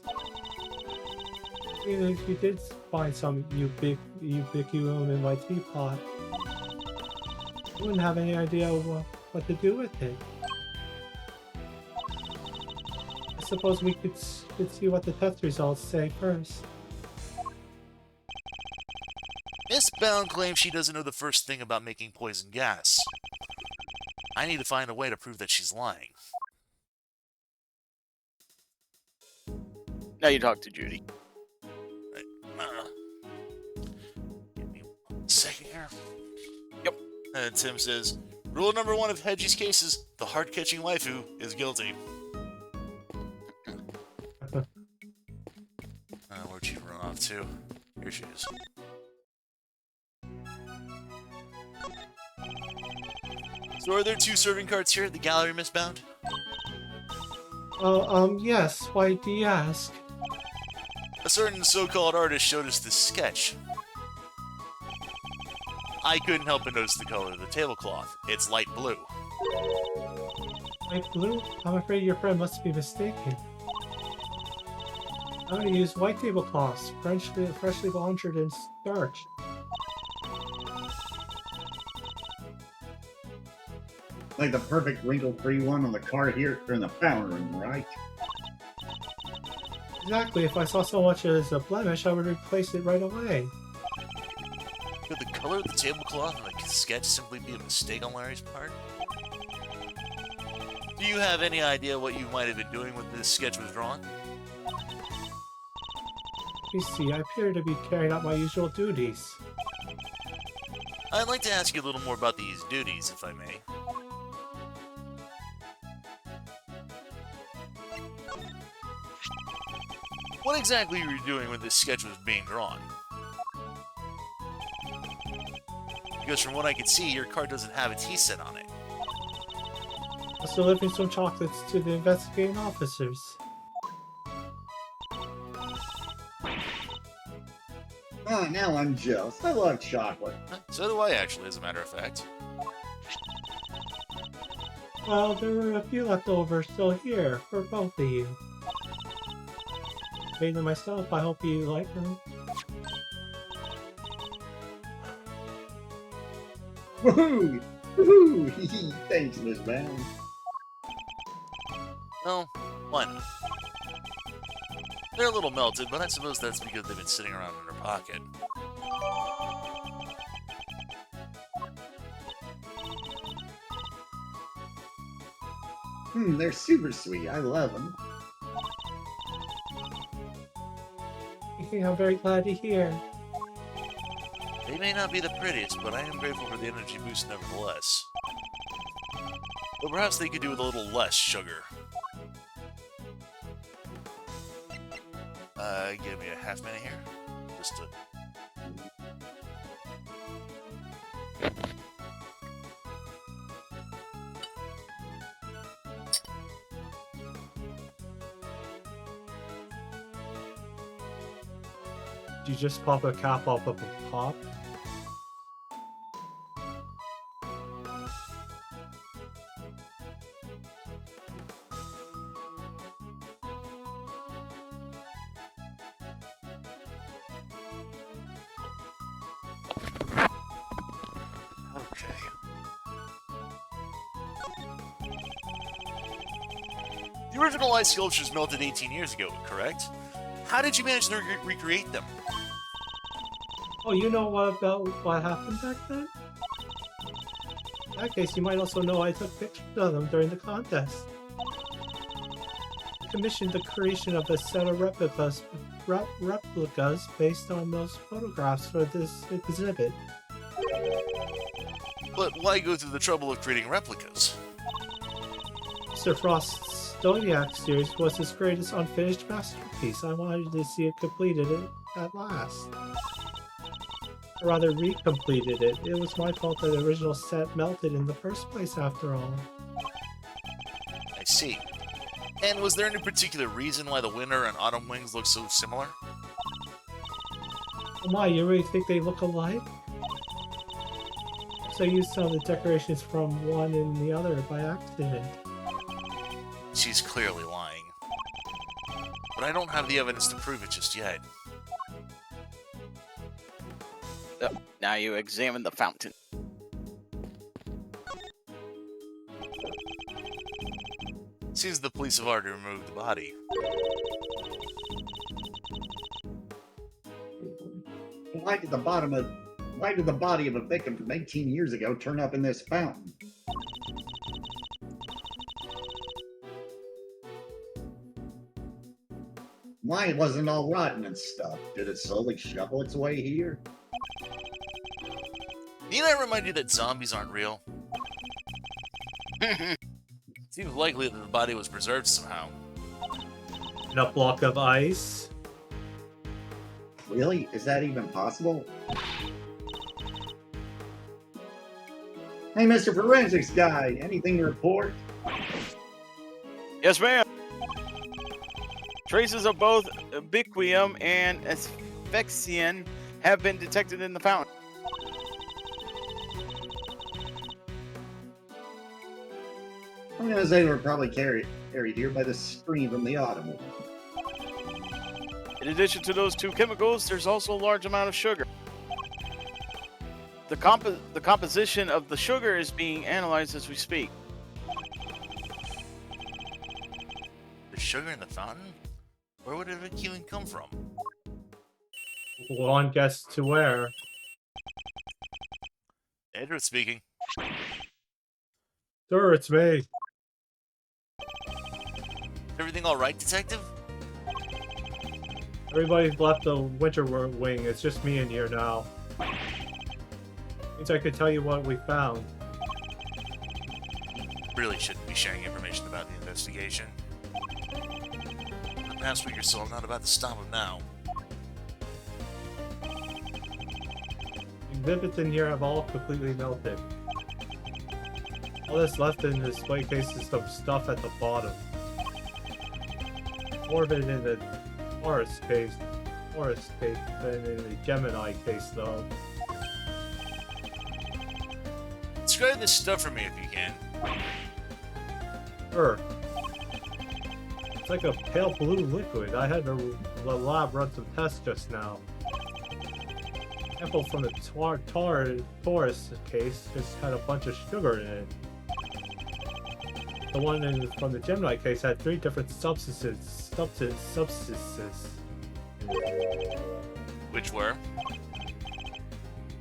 Even if you did find some ubiquitous in my teapot, I wouldn't have any idea what to do with it. I suppose we could see what the test results say first. Miss Bound claims she doesn't know the first thing about making poison gas. I need to find a way to prove that she's lying. Now you talk to Judy. Give me 1 second here. Yep. And Tim says, rule number 1 of Hedgie's cases, the heart-catching waifu is guilty. Where'd she run off to? Here she is. So are there 2 serving carts here at the gallery, Miss Bound? Yes, why do you ask? A certain so-called artist showed us this sketch. I couldn't help but notice the color of the tablecloth. It's light blue. Light blue? I'm afraid your friend must be mistaken. I'm going to use white tablecloths, freshly laundered and starched. Like the perfect wrinkle-free one on the car here in the powder room, right? Exactly, if I saw so much as a blemish, I would replace it right away. Could the color of the tablecloth in the sketch simply be a mistake on Larry's part? Do you have any idea what you might have been doing when this sketch was drawn? You see, I appear to be carrying out my usual duties. I'd like to ask you a little more about these duties, if I may. What exactly were you doing when this sketch was being drawn? Because from what I can see, your card doesn't have a tea set on it. I was delivering some chocolates to the investigating officers. Ah, now I'm jealous. I love chocolate. So do I, actually, as a matter of fact. Well, there were a few left over still here for both of you. Made them myself, I hope you like them. Woohoo! Woohoo! Thanks, Miss Bound. Well, why not? They're a little melted, but I suppose that's because they've been sitting around in her pocket. They're super sweet. I love them. I'm very glad to hear. They may not be the prettiest, but I am grateful for the energy boost nevertheless. But perhaps they could do with a little less sugar. Give me a half minute here. Just to... Did you just pop a cap off of a pop? Okay. The original ice sculptures melted 18 years ago, correct? How did you manage to recreate them? Oh, you know what about what happened back then? In that case, you might also know I took pictures of them during the contest. I commissioned the creation of a set of replicas based on those photographs for this exhibit. But why go through the trouble of creating replicas? Mr. Frost's Zodiac series was his greatest unfinished masterpiece. I wanted to see it completed at last. Or rather, recompleted it. It was my fault that the original set melted in the first place, after all. I see. And was there any particular reason why the winter and autumn wings look so similar? Oh my, you really think they look alike? So I used some of the decorations from one and the other by accident. She's clearly lying. But I don't have the evidence to prove it just yet. Now you examine the fountain. Seems the police have already removed the body. Why did the body of a victim from 18 years ago turn up in this fountain? Why wasn't it all rotten and stuff? Did it slowly shovel its way here? Need I remind you that zombies aren't real? Seems likely that the body was preserved somehow. In a block of ice. Really? Is that even possible? Hey, Mr. Forensics Guy, anything to report? Yes, ma'am. Traces of both ubiquium and asphyxian have been detected in the fountain. I'm gonna say they were probably carried here by the stream from the automobile. In addition to those two chemicals, there's also a large amount of sugar. The composition of the sugar is being analyzed as we speak. The sugar in the fountain? Where would it even come from? One guess to where. Edward speaking. Sir, it's me. Everything alright, Detective? Everybody's left the winter wing. It's just me in here now. Means I could tell you what we found. Really shouldn't be sharing information about the investigation. The past week or so, I'm not about to stop him now. Exhibits in here have all completely melted. All that's left in the display case is some stuff at the bottom. More of it in the Taurus case than in the Gemini case, though. Describe this stuff for me if you can. Sure. It's like a pale blue liquid. I had the lab run some tests just now. Sample from the Taurus case just had a bunch of sugar in it. The one from the Gemini case had 3 different substances. Which were?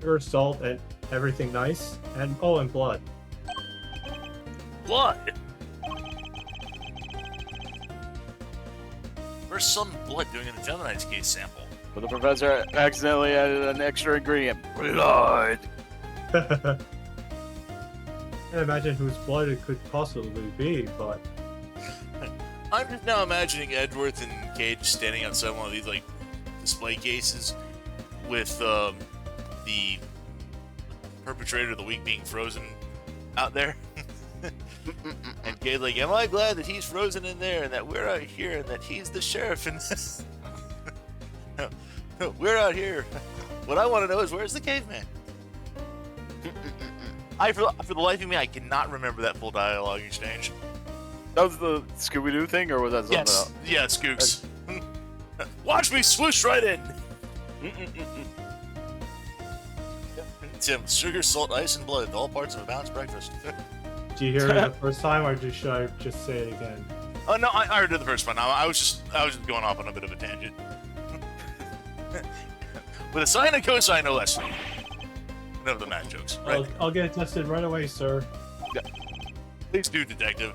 Sugar, salt, and everything nice. And oh, and blood. Blood! Where's some blood doing in the Gemini's case sample? But the professor accidentally added an extra ingredient. Blood! Can't imagine whose blood it could possibly be, but... I'm just now imagining Edgeworth and Cage standing outside one of these, like, display cases with, the perpetrator of the week being frozen out there. And Cage like, am I glad that he's frozen in there and that we're out here and that he's the sheriff and we're out here. What I want to know is where's the caveman? For the life of me, I cannot remember that full dialogue exchange. That was the Scooby-Doo thing, or was that something else? Yeah, Skooks. Watch me swoosh right in! Tim, sugar, salt, ice, and blood, all parts of a balanced breakfast. Did you hear it the first time, or should I just say it again? Oh no, I heard it the first one. I was just going off on a bit of a tangent. With a sine and cosine, no less. None of the mad jokes. Right. I'll get it tested right away, sir. Please do, Detective.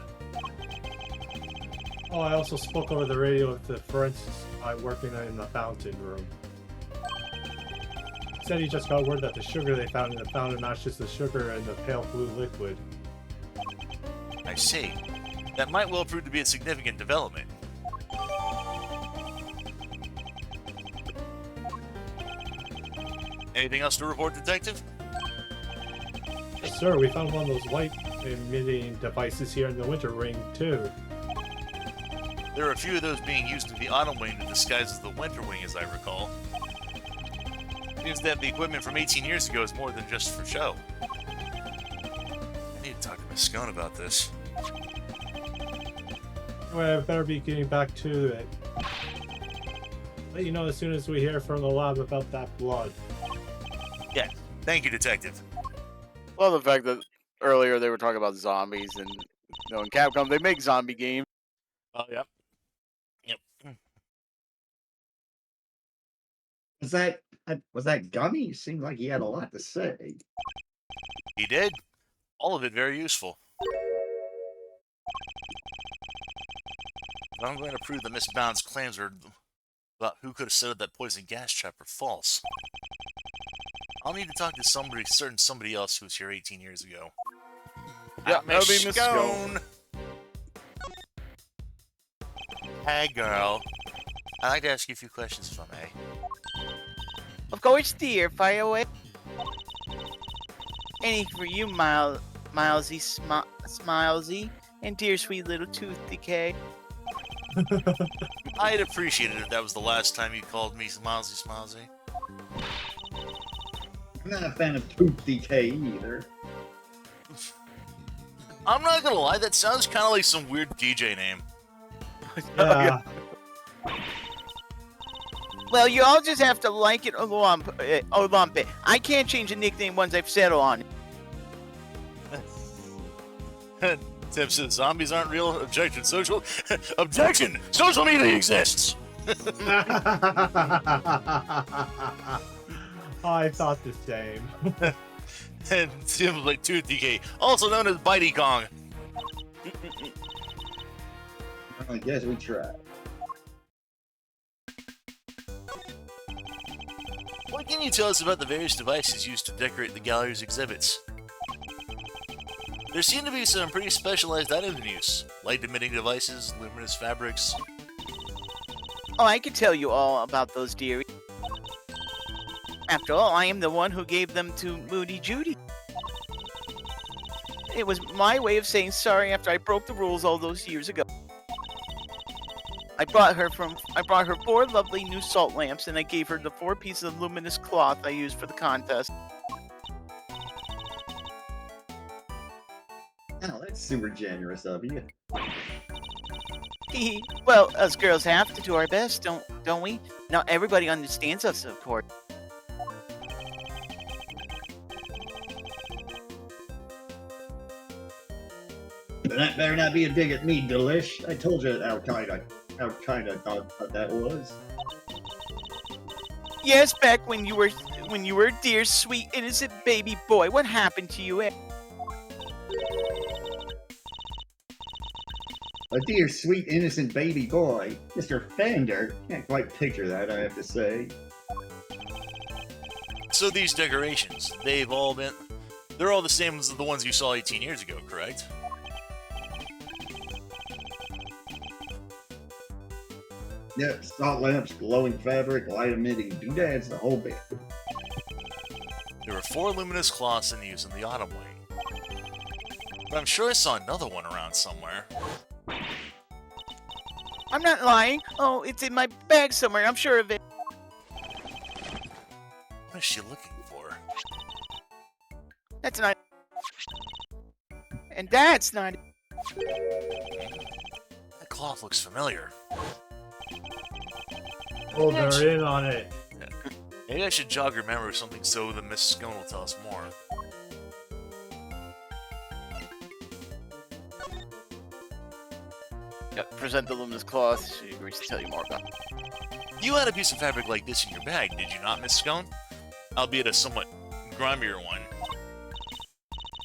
Oh, I also spoke over the radio with the forensics guy working in the fountain room. He said he just got word that the sugar they found in the fountain matches the sugar in the pale blue liquid. I see. That might well prove to be a significant development. Anything else to report, Detective? Yes, sir, we found one of those light emitting devices here in the winter ring, too. There are a few of those being used in the autumn wing to disguise as the winter wing, as I recall. Seems that the equipment from 18 years ago is more than just for show. I need to talk to Miss Scone about this. Anyway, I better be getting back to it. Let you know as soon as we hear from the lab about that blood. Yeah, thank you, Detective. Well, the fact that earlier they were talking about zombies and in Capcom they make zombie games. Oh, yep. Yep. Was that Gummy? It seemed like he had a lot to say. He did. All of it very useful. But I'm going to prove that Miss Bound's claims are about who could have set up that poison gas trap are false. I'll need to talk to somebody else who was here 18 years ago. Yeah, that would be Miss Miss Scone. Hey, girl. I'd like to ask you a few questions if I may. Of course, dear. Fire away. Anything for you, Milesy, Smilesy, and dear sweet little tooth decay. I'd appreciate it if that was the last time you called me Smilesy. I'm not a fan of tooth decay either. I'm not gonna lie, that sounds kind of like some weird DJ name. Yeah. Well, you all just have to like it or lump it. I can't change the nickname once I've settled on it. Tim says zombies aren't real. Objection. Social objection. Social media exists. I thought the same. And Tim's like Tooth DK, also known as Bitey Kong. I guess we tried. What can you tell us about the various devices used to decorate the gallery's exhibits? There seem to be some pretty specialized items in use. Light-emitting devices, luminous fabrics. Oh, I could tell you all about those, dearie. After all, I am the one who gave them to Moody Judy. It was my way of saying sorry after I broke the rules all those years ago. I brought her 4 lovely new salt lamps, and I gave her the 4 pieces of luminous cloth I used for the contest. Oh, that's super generous of you. Well, us girls have to do our best, don't we? Not everybody understands us, of course. But that better not be a dig at me, Delish. I told you how kind I thought that was. Yes, back when you were a dear, sweet, innocent baby boy. What happened to you? A dear, sweet, innocent baby boy. Mr. Fender. Can't quite picture that, I have to say. So these decorations, they're all the same as the ones you saw 18 years ago, correct? Yep, salt lamps, glowing fabric, light-emitting doodads, the whole bit. There were 4 luminous cloths in use in the autumn wing. But I'm sure I saw another one around somewhere. I'm not lying. Oh, it's in my bag somewhere. I'm sure of it. What is she looking for? That's not. And that's not. That cloth looks familiar. Oh, they're in on it. Maybe I should jog your memory of something so that Miss Scone will tell us more. Yep, present the luminous cloth. She agrees to tell you more about it. You had a piece of fabric like this in your bag, did you not, Miss Scone? Albeit a somewhat grimier one.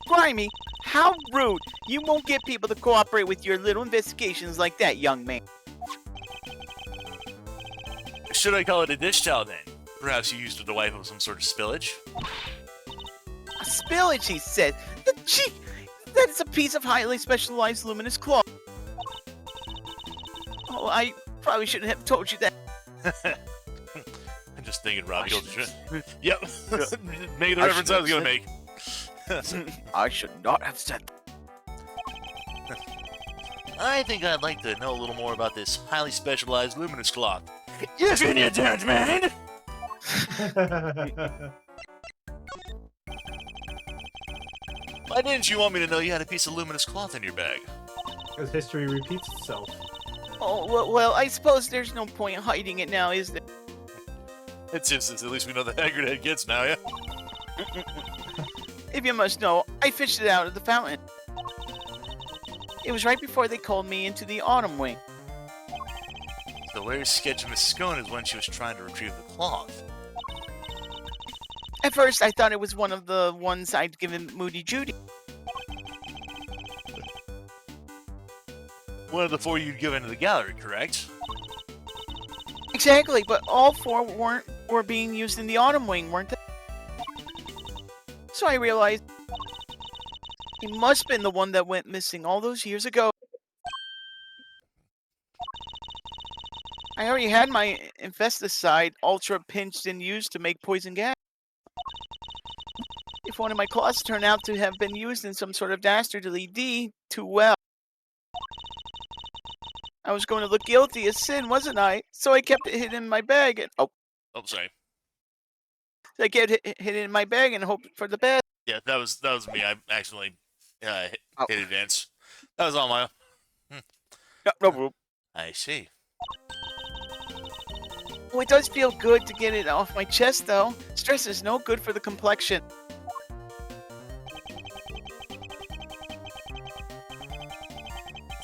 Grimy, how rude! You won't get people to cooperate with your little investigations like that, young man. Should I call it a dish towel then? Perhaps you used it to wipe up some sort of spillage? A spillage, he said. The cheek! That is a piece of highly specialized luminous cloth. Oh, I probably shouldn't have told you that. I'm just thinking, Robbie. Yep. Make the reference I was going to make. I should not have said that. I think I'd like to know a little more about this highly specialized luminous cloth. Yes, you don't mind. Why didn't you want me to know you had a piece of luminous cloth in your bag? Because history repeats itself. Oh, well, I suppose there's no point in hiding it now, is there? It's just at least we know the haggard head gets now, yeah? If you must know, I fished it out of the fountain. It was right before they called me into the autumn wing. The latest sketch of Miss Scone is when she was trying to retrieve the cloth. At first, I thought it was one of the ones I'd given Moody Judy. One of the 4 you'd given to the gallery, correct? Exactly, but all 4 were being used in the autumn wing, weren't they? So I realized it must have been the one that went missing all those years ago. I already had my infesticide ultra pinched and used to make poison gas. If one of my cloths turned out to have been used in some sort of dastardly deed, too well. I was going to look guilty as sin, wasn't I? So I kept it hidden in my bag and sorry. I kept it hidden in my bag and hoped for the best. Yeah, that was me. I accidentally hit advance. That was all my. No problem. I see. Oh, it does feel good to get it off my chest, though. Stress is no good for the complexion.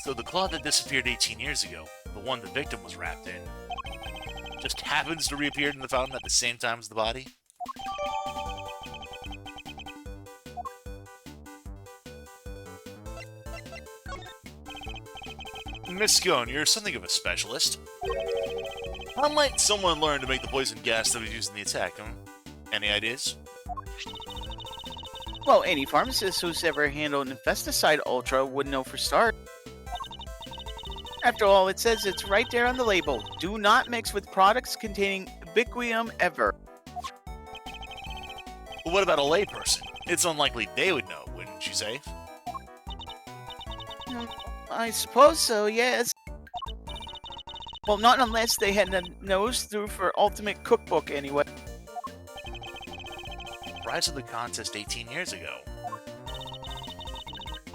So the cloth that disappeared 18 years ago, the one the victim was wrapped in, just happens to reappear in the fountain at the same time as the body? Miss Scone, you're something of a specialist. How might someone learn to make the poison gas that was used in the attack? Any ideas? Well, any pharmacist who's ever handled an infesticide ultra would know for start. After all, it says it's right there on the label. Do not mix with products containing ubiquium ever. But what about a layperson? It's unlikely they would know, wouldn't you say? I suppose so, yes. Well, not unless they had a nose through for Ultimate Cookbook anyway. Prize of the contest 18 years ago.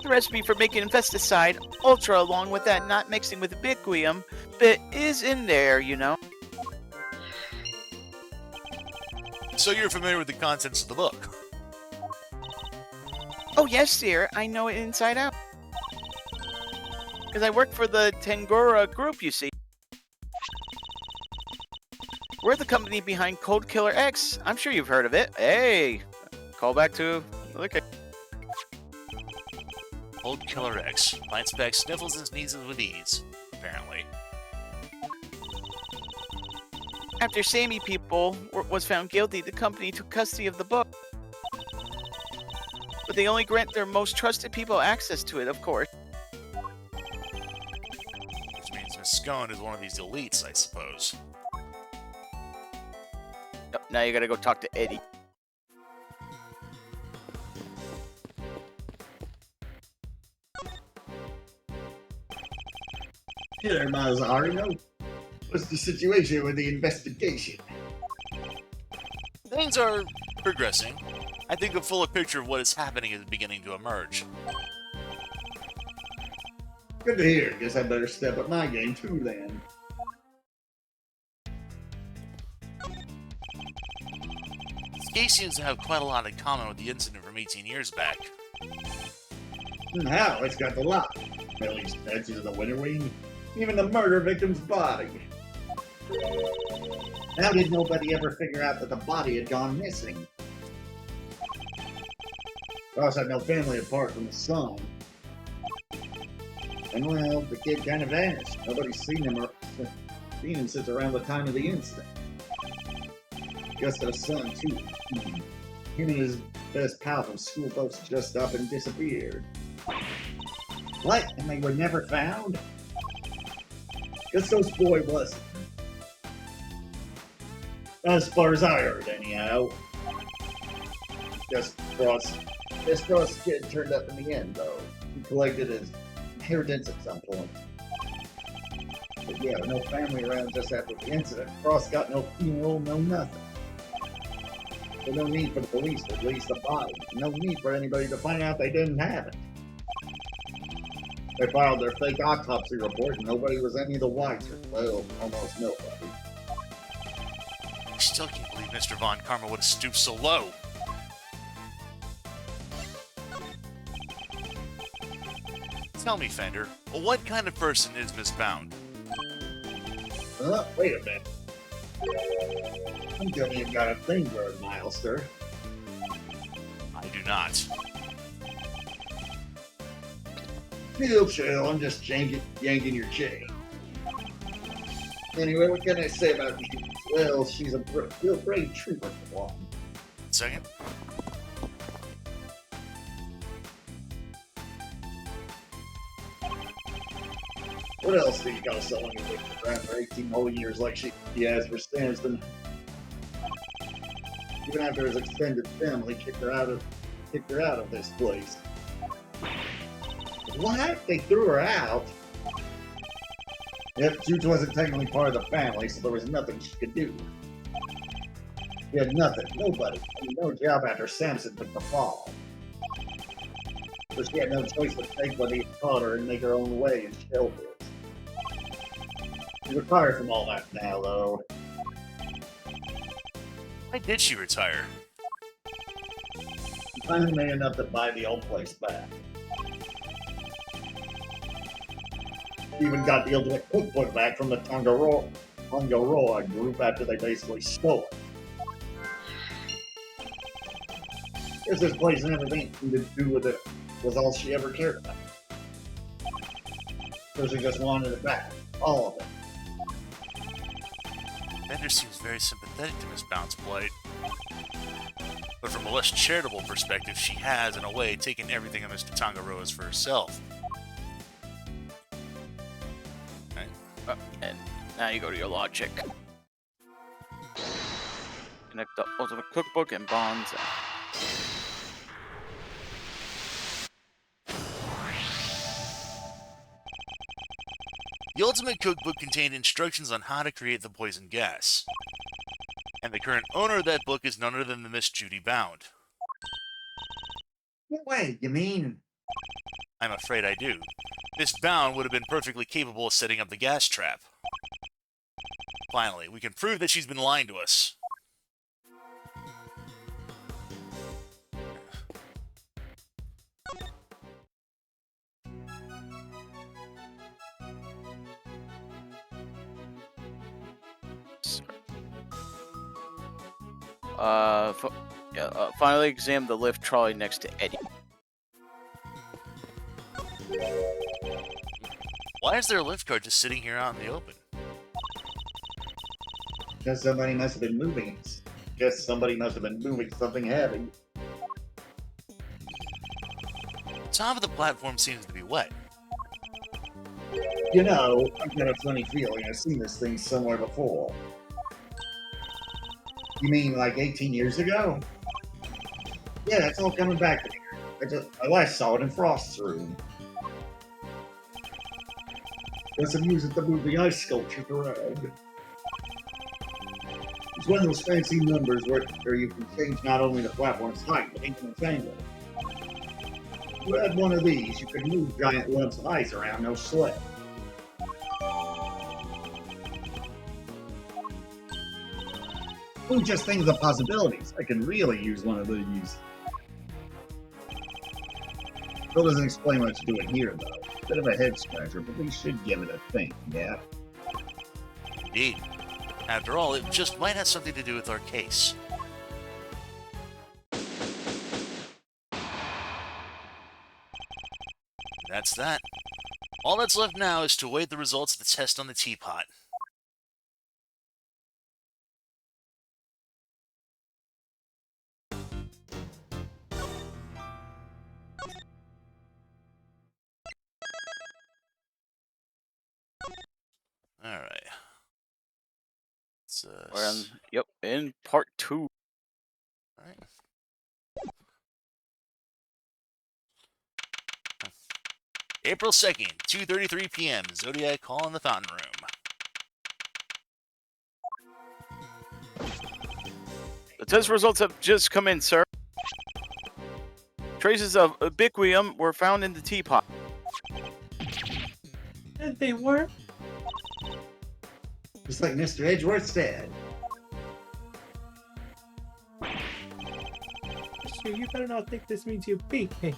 The recipe for making infesticide ultra, along with that not mixing with ubiquium, bit is in there, you know. So you're familiar with the contents of the book? Oh yes, dear, I know it inside out. Because I work for the Tangora group, you see. We're the company behind Cold Killer X. I'm sure you've heard of it. Hey, call back to the case. Cold Killer X. Bites back, sniffles, and sneezes with ease, apparently. After Sammy people was found guilty, the company took custody of the book. But they only grant their most trusted people access to it, of course. Which means Miss Scone is one of these elites, I suppose. Yep, now you gotta go talk to Eddie. Hey there, Mazzarino. What's the situation with the investigation? Things are progressing. I think a fuller picture of what is happening is beginning to emerge. Good to hear. Guess I better step up my game too then. This case seems to have quite a lot in common with the incident from 18 years back. How? It's got the lot. Millie's patches in the winter wing. Even the murder victim's body. How did nobody ever figure out that the body had gone missing? Ross had no family apart from his son. And well, the kid kind of vanished. Nobody's seen him since around the time of the incident. Just their son, too. Him and his best pal from school both just up and disappeared. What? And they were never found? Guess those boy wasn't. As far as I heard, anyhow. Guess Frost kid turned up in the end, though. He collected his inheritance at some point. But yeah, no family around just after the incident. Frost got no funeral, no nothing. So no need for the police to release the body. No need for anybody to find out they didn't have it. They filed their fake autopsy report and nobody was any the wiser. Well, almost nobody. I still can't believe Mr. Von Karma would have stooped so low. Tell me, Fender, what kind of person is Miss Bound? Wait a minute. I'm telling you've got a thing for a Milester. I do not. Chill, I'm just yanking your chain. Anyway, what can I say about you? Well, she's a real brave trooper for one. Second. What else do you got someone who lived around for 18 whole years like she has for Stanston? Even after his extended family kicked her out of this place. What? They threw her out? Yep, Jutes wasn't technically part of the family, so there was nothing she could do. She had nothing, nobody, and no job after Samson took the fall. So she had no choice but take what he had taught her and make her own way in shellfish. She's retired from all that now, though. Why did she retire? She finally made enough to buy the old place back. She even got the ultimate cookbook back from the Tongaroa group after they basically stole it. Guess this place and everything to do with it was all she ever cared about. So she just wanted it back. All of it. Bender seems very sympathetic to Miss Bound's plight. But from a less charitable perspective, she has, in a way, taken everything of Mr. Tangaroa's for herself. And now you go to your logic. Connect the ultimate cookbook and bonds. The Ultimate Cookbook contained instructions on how to create the poison gas. And the current owner of that book is none other than the Miss Judy Bound. Wait, you mean? I'm afraid I do. Miss Bound would have been perfectly capable of setting up the gas trap. Finally, we can prove that she's been lying to us. Finally examine the lift trolley next to Eddie. Why is there a lift car just sitting here out in the open? Guess somebody must have been moving it. Guess somebody must have been moving something heavy. The top of the platform seems to be wet. You know, I've got a funny feeling I've seen this thing somewhere before. You mean like 18 years ago? Yeah, it's all coming back to me. I last saw it in Frost's room. There's some music to move the ice sculptures around. It's one of those fancy numbers where you can change not only the platform's height, but even its angle. If you had one of these, you could move giant lumps of ice around no sweat. Who just thinks of possibilities? I can really use one of these. Still doesn't explain what it's doing here, though. Bit of a head scratcher, but we should give it a think, yeah? Indeed. After all, it just might have something to do with our case. That's that. All that's left now is to await the results of the test on the teapot. Alright. We're on, yep, in part 2. Alright. April 2nd, 2:33 p.m. Zodiac Hall in the Fountain Room. The test results have just come in, sir. Traces of ubiquium were found in the teapot. And they were? Just like Mr. Edgeworth said. Mister, you better not think this means you beat me.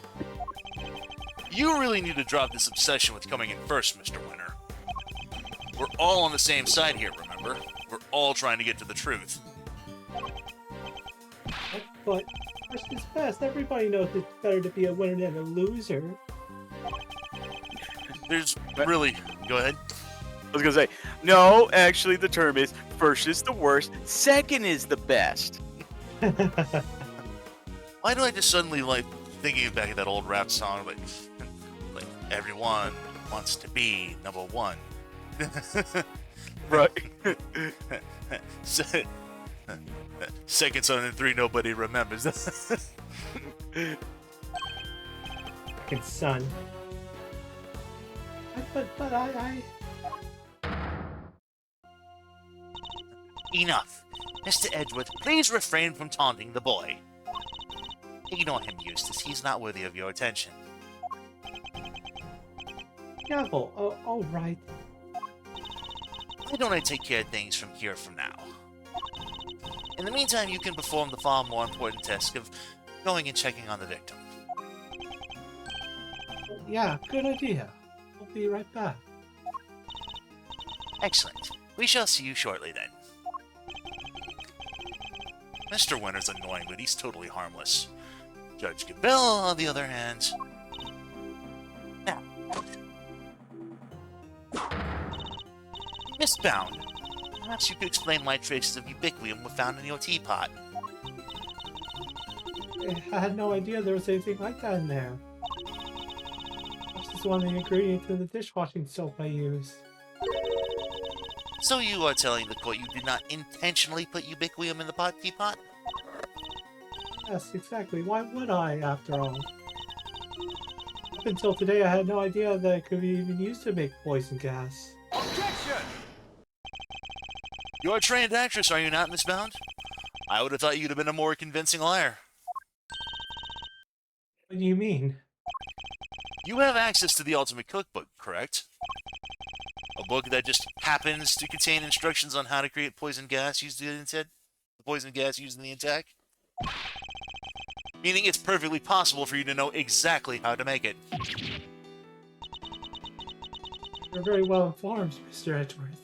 You really need to drop this obsession with coming in first, Mr. Winter. We're all on the same side here, remember? We're all trying to get to the truth. But first is best. Everybody knows it's better to be a winner than a loser. There's really... Go ahead. I was gonna say, no, actually the term is first is the worst, second is the best. Why do I just suddenly, like, thinking back at that old rap song, like everyone wants to be number one. Right. Second son and 3, nobody remembers. Fucking son. But I... Enough. Mr. Edgeworth, please refrain from taunting the boy. Ignore him, Eustace. He's not worthy of your attention. Gavel. Oh, all right. Why don't I take care of things from here from now? In the meantime, you can perform the far more important task of going and checking on the victim. Yeah, good idea. I'll be right back. Excellent. We shall see you shortly then. Mr. Winter's annoying, but he's totally harmless. Judge Gambit, on the other hand... Now. Miss Bound, perhaps you could explain why traces of ubiquium were found in your teapot. I had no idea there was anything like that in there. This is one of the ingredients in the dishwashing soap I use. So you are telling the court you did not intentionally put ubiquium in the teapot? Yes, exactly. Why would I, after all? Up until today, I had no idea that it could be even used to make poison gas. Objection! You're a trained actress, are you not, Miss Bound? I would have thought you'd have been a more convincing liar. What do you mean? You have access to the Ultimate Cookbook, correct? A book that just happens to contain instructions on how to create poison gas used in the poison gas used in the attack? Meaning it's perfectly possible for you to know exactly how to make it. You're very well informed, Mr. Edgeworth.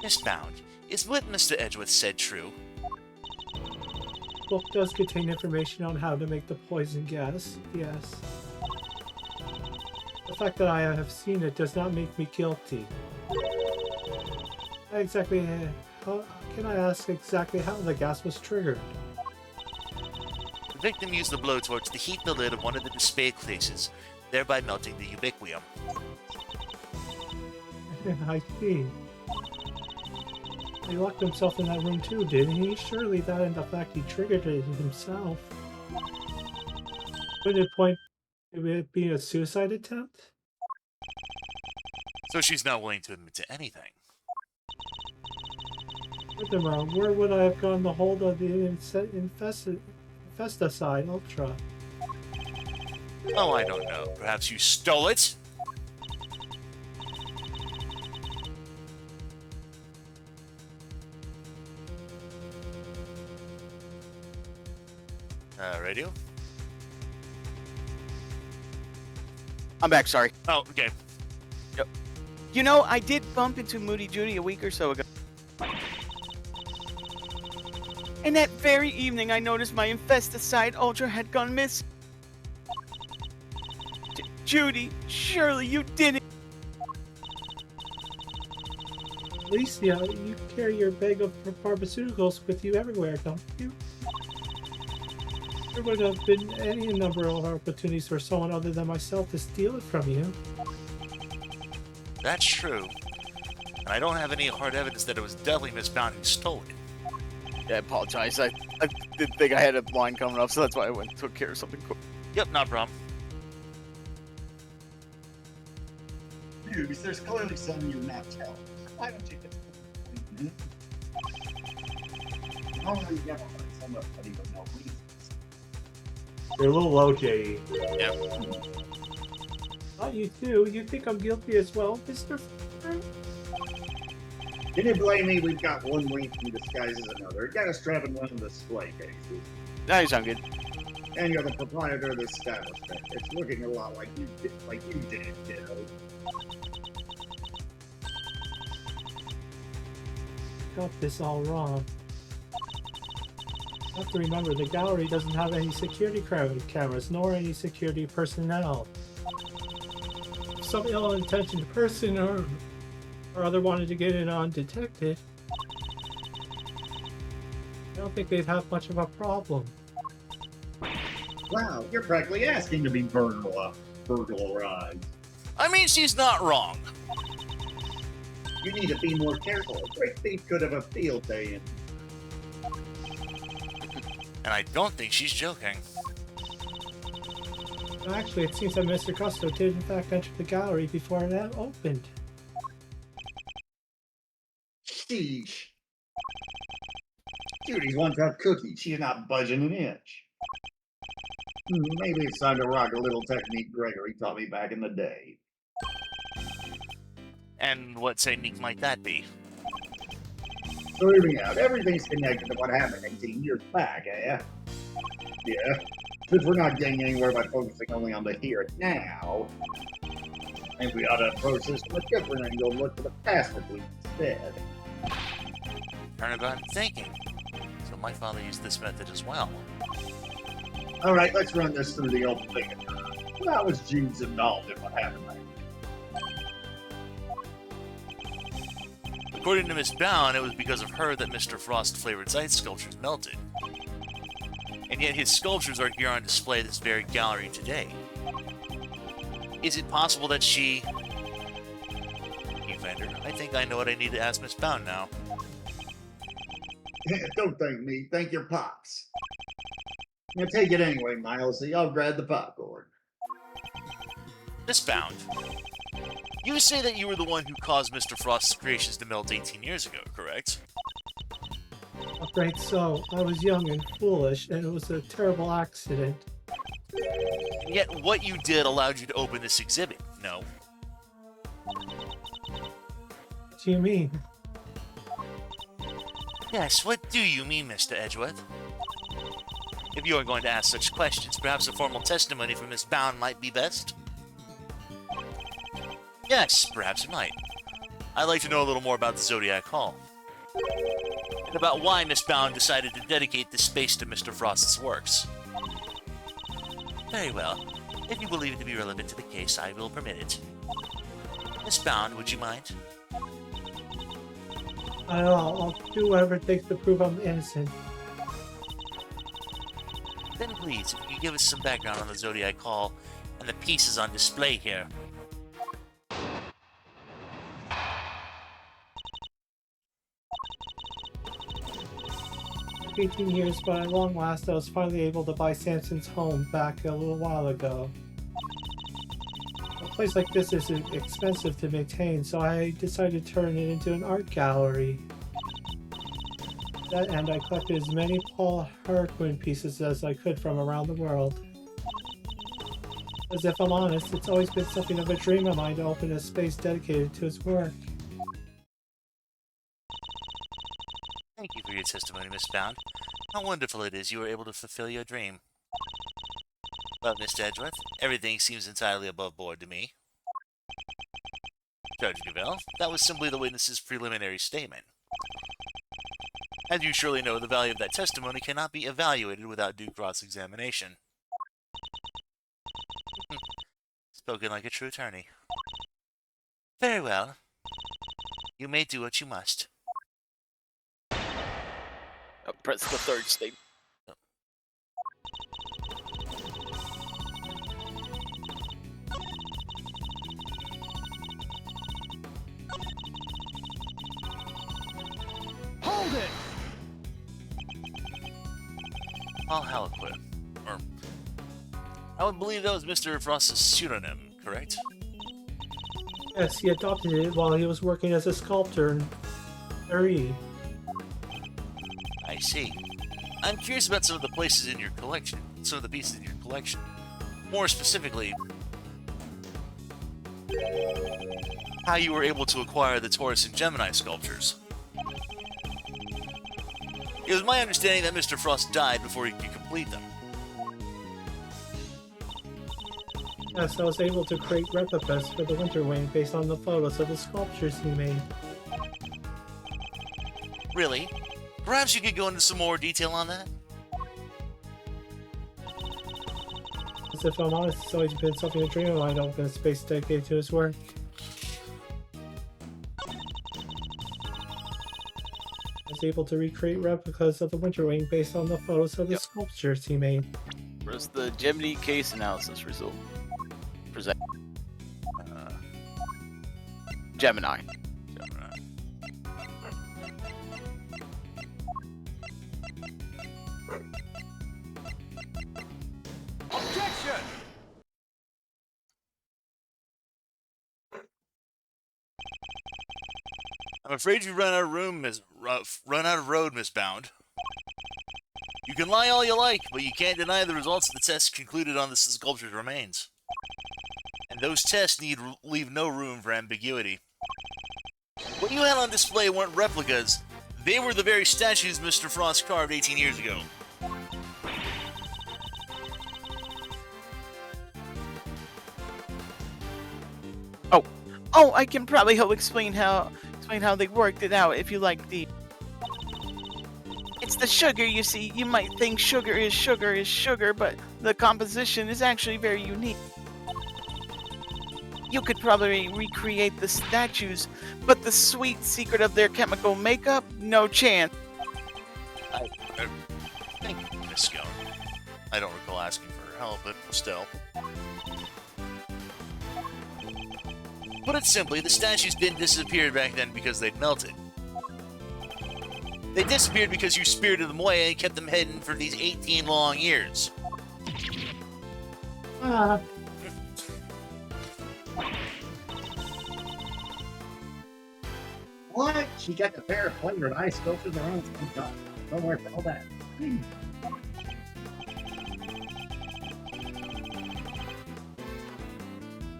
Miss Bound, is what Mr. Edgeworth said true? The book does contain information on how to make the poison gas, yes. The fact that I have seen it does not make me guilty. Exactly, can I ask exactly how the gas was triggered? The victim used the blowtorch to heat the lid of one of the display cases, thereby melting the ubiquium. I see. He locked himself in that room too, didn't he? Surely that and the fact he triggered it himself. Would it point to it being a suicide attempt? So she's not willing to admit to anything. Furthermore, where would I have gotten the hold of the Infesticide Ultra? Oh, I don't know. Perhaps you stole it? Radio? I'm back, sorry. Oh, okay. Yep. You know, I did bump into Moody Judy a week or so ago. And that very evening, I noticed my Infesticide Ultra had gone missing. Judy, surely you didn't. Alicia, you carry your bag of pharmaceuticals with you everywhere, don't you? There would have been any number of opportunities for someone other than myself to steal it from you. That's true. And I don't have any hard evidence that it was definitely Miss Bound who stole it. Yeah, I apologize. I didn't think I had a line coming up, so that's why I went and took care of something quick. Yep, not a problem. Dude, there's clearly something you're not telling. Why don't you just normally you never hurt somebody with no reasons. You're a little low, J.E. Yeah. Not you too. You think I'm guilty as well, Mr. Can you blame me? We've got one wink in disguise as another. Got us trapped in one of the display cases. Now you sound good. And you're the proprietor of this establishment. It's looking a lot like you did, kiddo. Got this all wrong. You have to remember, the gallery doesn't have any security cameras, nor any security personnel. If some ill-intentioned person or other wanted to get in undetected, I don't think they'd have much of a problem. Wow, you're practically asking to be burglarized. I mean, she's not wrong. You need to be more careful. A great thief could have a field day in. And I don't think she's joking. Actually, it seems that Mr. Custo did in fact enter the gallery before it opened. Sheesh. Judy's one tough cookie. She's not budging an inch. Maybe it's time to rock a little technique Gregory taught me back in the day. And what technique might that be? So hear me out. Everything's connected to what happened 18 years back, eh? Yeah. Since we're not getting anywhere by focusing only on the here and now, I think we ought to approach this from a different angle and look for the past week instead. Turnabout thinking. So my father used this method as well. Alright, let's run this through the old thing. How was Jude's involved in what happened back? According to Miss Bound, it was because of her that Mr. Frost's flavored Zeit sculptures melted. And yet his sculptures are here on display at this very gallery today. Is it possible that she... You vendor, I think I know what I need to ask Miss Bound now. Don't thank me, thank your pops. Now take it anyway, Miles. I'll grab the popcorn. Miss Bound, you say that you were the one who caused Mr. Frost's creations to melt 18 years ago, correct? Afraid so. I was young and foolish, and it was a terrible accident. And yet what you did allowed you to open this exhibit, no? What do you mean? Yes, what do you mean, Mr. Edgeworth? If you are going to ask such questions, perhaps a formal testimony from Miss Bound might be best? Yes, perhaps it might. I'd like to know a little more about the Zodiac Hall. And about why Miss Bound decided to dedicate this space to Mr. Frost's works. Very well. If you believe it to be relevant to the case, I will permit it. Miss Bound, would you mind? I'll do whatever it takes to prove I'm innocent. Then please, if you could give us some background on the Zodiac Hall and the pieces on display here. 18 years, but at long last I was finally able to buy Samson's home back a little while ago. A place like this is expensive to maintain, so I decided to turn it into an art gallery. To that end, I collected as many Paul Harquin pieces as I could from around the world. As if I'm honest, it's always been something of a dream of mine to open a space dedicated to his work. Thank you for your testimony, Miss Bound. How wonderful it is you were able to fulfill your dream. Well, Mr. Edgeworth, everything seems entirely above board to me. Judge Duvall, that was simply the witness's preliminary statement. As you surely know, the value of that testimony cannot be evaluated without due cross-examination. Spoken like a true attorney. Very well. You may do what you must. Press the third state. Hold it! Paul Haliquid. Or I would believe that was Mr. Frost's pseudonym, correct? Yes, he adopted it while he was working as a sculptor in Paris. I see. I'm curious about some of the places in your collection, some of the pieces in your collection. More specifically, how you were able to acquire the Taurus and Gemini sculptures. It was my understanding that Mr. Frost died before he could complete them. Yes, I was able to create replicas for the Winter Wing based on the photos of the sculptures he made. Really? Perhaps you could go into some more detail on that? As if I'm honest, it's always been something to dream of mine, open a space dedicated to his work. I was able to recreate replicas of the Winter Wing based on the photos of the sculptures he made. Where's the Gemini case analysis result? Present. Gemini. Objection! I'm afraid you've run out of room, run out of road, Miss Bound. You can lie all you like, but you can't deny the results of the tests concluded on the sculpture's remains. And those tests leave no room for ambiguity. What you had on display weren't replicas. They were the very statues Mr. Frost carved 18 years ago. Oh, I can probably help explain how they worked it out if you like the. It's the sugar, you see. You might think sugar is sugar, but the composition is actually very unique. You could probably recreate the statues, but the sweet secret of their chemical makeup, no chance. Thank you, Miss Scone. I don't recall asking for her help, but still. Put it simply, the statues didn't disappear back then because they'd melted. They disappeared because you spirited them away and kept them hidden for these 18 long years. What? She got the pair of flavored ice sculptures around. Don't worry for all that.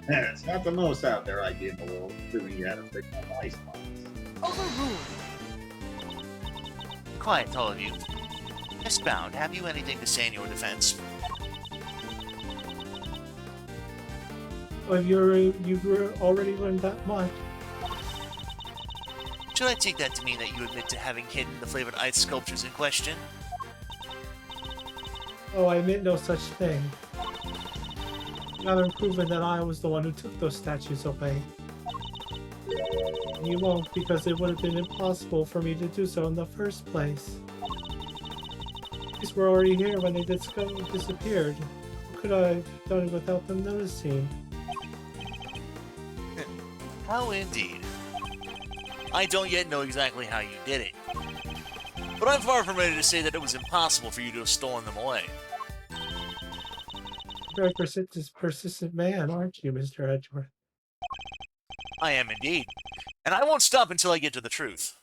Yeah, it's not the most out there idea in the world, assuming you had a big ice box. Overruled. Quiet, all of you. Miss Bound, have you anything to say in your defense? Well, you've already learned that much. Should I take that to mean that you admit to having hidden the flavored ice sculptures in question? Oh, I admit no such thing. You haven't proven that I was the one who took those statues away. You won't, because it would have been impossible for me to do so in the first place. These were already here when they disappeared. How could I have done it without them noticing? How indeed. I don't yet know exactly how you did it. But I'm far from ready to say that it was impossible for you to have stolen them away. Very persistent man, aren't you, Mr. Edgeworth? I am indeed. And I won't stop until I get to the truth.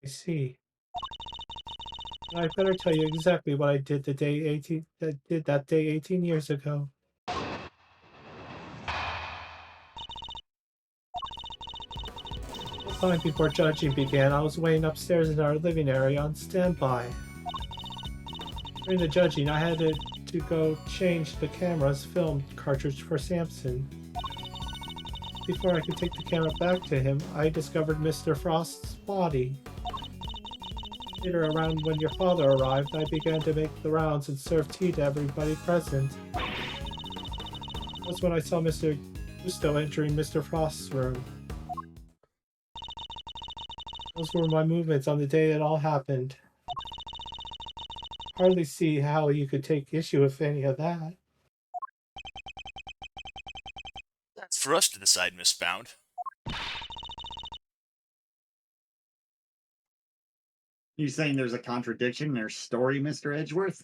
I see. I better tell you exactly what I did that day 18 years ago. The time before judging began, I was waiting upstairs in our living area on standby. During the judging, I had to go change the camera's film cartridge for Samson. Before I could take the camera back to him, I discovered Mr. Frost's body. Later, around when your father arrived, I began to make the rounds and serve tea to everybody present. was when I saw Mr. Gusto entering Mr. Frost's room. Those were my movements on the day it all happened. Hardly see how you could take issue with any of that. That's for us to decide, Miss Bound. You saying there's a contradiction in her story, Mr. Edgeworth?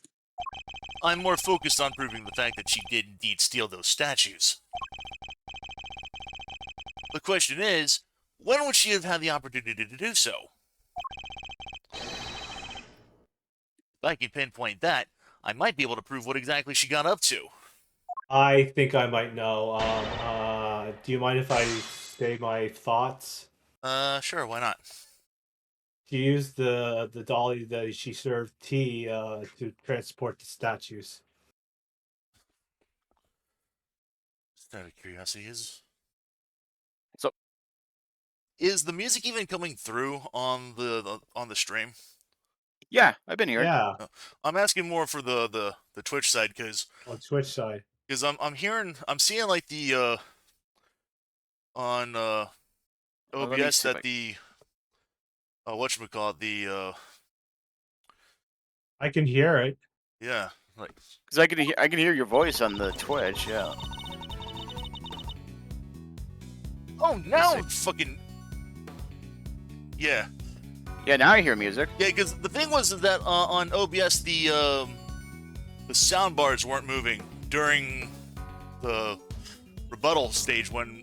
I'm more focused on proving the fact that she did indeed steal those statues. The question is, when would she have had the opportunity to do so? If I can pinpoint that, I might be able to prove what exactly she got up to. I think I might know. Do you mind if I say my thoughts? Sure, why not? She used the dolly that she served tea to transport the statues. Just out of curiosity, So- is the music even coming through on the stream? Yeah, I've been here. Yeah, I'm asking more for the Twitch side because on Twitch side. I'm seeing like the on Well, let me OBS see if that the whatchamacallit, I can hear it. yeah, like Because I can hear your voice on the Twitch. Yeah. oh now fucking yeah. Yeah, now I hear music. Yeah, because the thing was that on OBS the sound bars weren't moving during the rebuttal stage when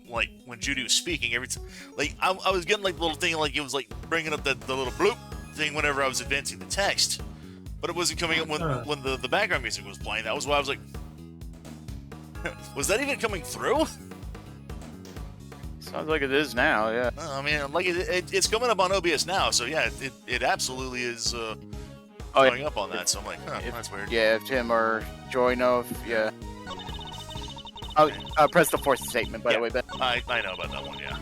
Judy was speaking. Every time, like I was getting like the little thing like it was like bringing up the little bloop thing whenever I was advancing the text, but it wasn't coming up when the background music was playing. That was why I was like, was that even coming through? Sounds like it is now. Yeah. I mean, like it's coming up on OBS now, so yeah, it absolutely is going up on that. So I'm like, huh, that's weird. Yeah, if Tim or Joy know, yeah. I'll press the fourth statement, by the way, but I know about that one, yeah.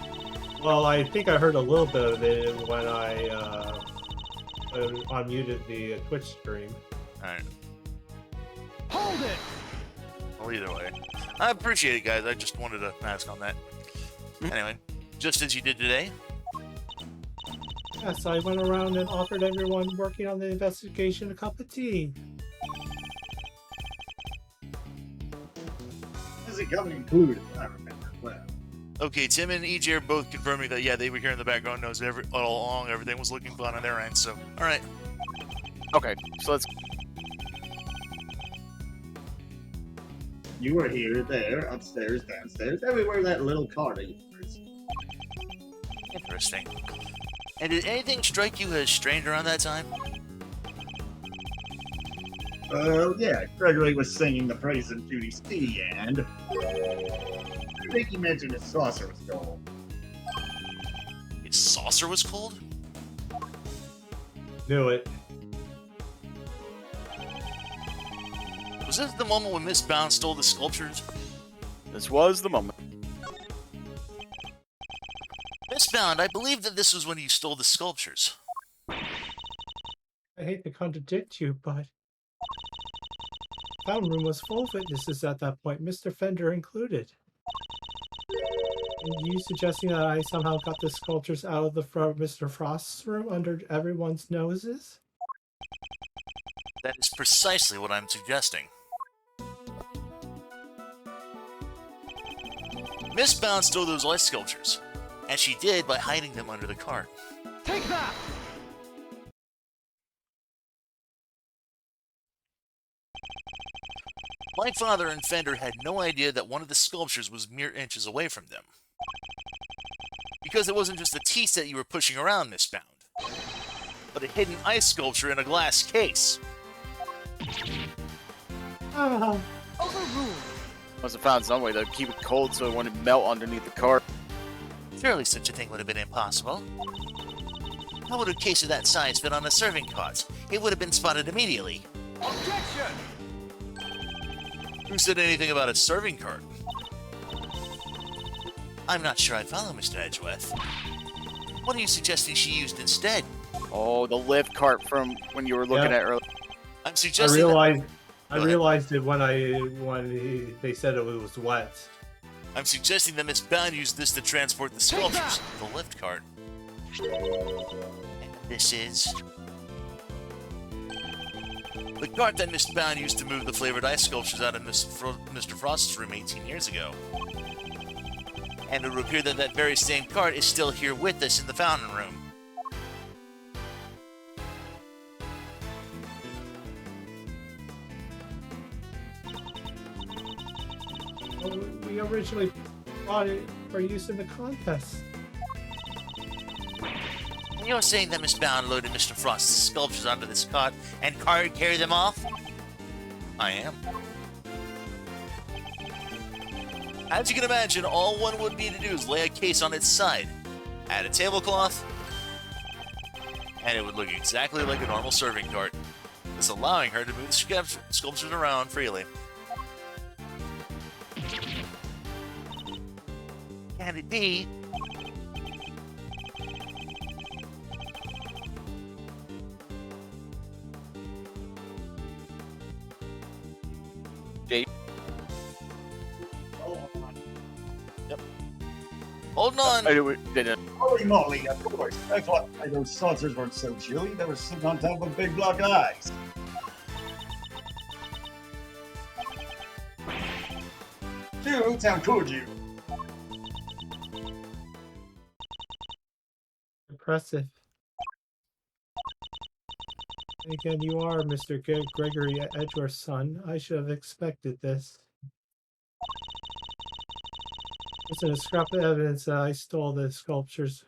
Well, I think I heard a little bit of it when I unmuted the Twitch stream. Alright. Hold it! Well, either way. I appreciate it, guys. I just wanted to ask on that. Anyway, just as you did today. Yes, I went around and offered everyone working on the investigation a cup of tea. Does it come included? I remember well. Okay, Tim and EJ are both confirming that, yeah, they were here in the background, knows all along, everything was looking fun on their end, so, alright. okay. So let's. You were here, there, upstairs, downstairs, everywhere that little card of yours. Interesting. And did anything strike you as strange around that time? Yeah, Gregory was singing the praise of Judy's tea, and I think he mentioned his saucer was gold. His saucer was cold? Knew it. Was this the moment when Miss Bound stole the sculptures? This was the moment. Miss Bound, I believe that this was when you stole the sculptures. I hate to contradict you, but the fountain room was full of witnesses at that point, Mr. Fender included. And you suggesting that I somehow got the sculptures out of Mr. Frost's room under everyone's noses? That is precisely what I'm suggesting. Miss Bound stole those ice sculptures, and she did by hiding them under the cart. Take that! My father and Fender had no idea that one of the sculptures was mere inches away from them. Because it wasn't just a tea set you were pushing around, Miss Bound, but a hidden ice sculpture in a glass case. Ah, Overruled! Must have found some way to keep it cold so it wouldn't melt underneath the cart. Surely such a thing would have been impossible. How would a case of that size fit on a serving cart? It would have been spotted immediately. Objection! Who said anything about a serving cart? I'm not sure I follow, Mr. Edgeworth. What are you suggesting she used instead? Oh, the lift cart from when you were looking Yeah. at earlier. I'm I suggesting realized I Go ahead. realized it when they said it was wet. I'm suggesting that Miss Bound used this to transport the sculptures in the lift cart. And this is the cart that Miss Bound used to move the flavored ice sculptures out of Mr. Frost's room 18 years ago. And it would appear that that very same cart is still here with us in the fountain room. Well, we originally bought it for use in the contest. And you're saying that Miss Bound loaded Mr. Frost's sculptures onto this cart and carried them off? I am. As you can imagine, all one would need to do is lay a case on its side, add a tablecloth, and it would look exactly like a normal serving cart, thus allowing her to move the sculptures around freely. Can it be? Holding on. I didn't. Holy moly, of course. I thought those saucers weren't so chilly. They were sitting on top of big block of ice. Shoot, how could you? Impressive. And again, you are Mr. Gregory Edgeworth's son. I should have expected this. There's a scrap of evidence that I stole the sculptures.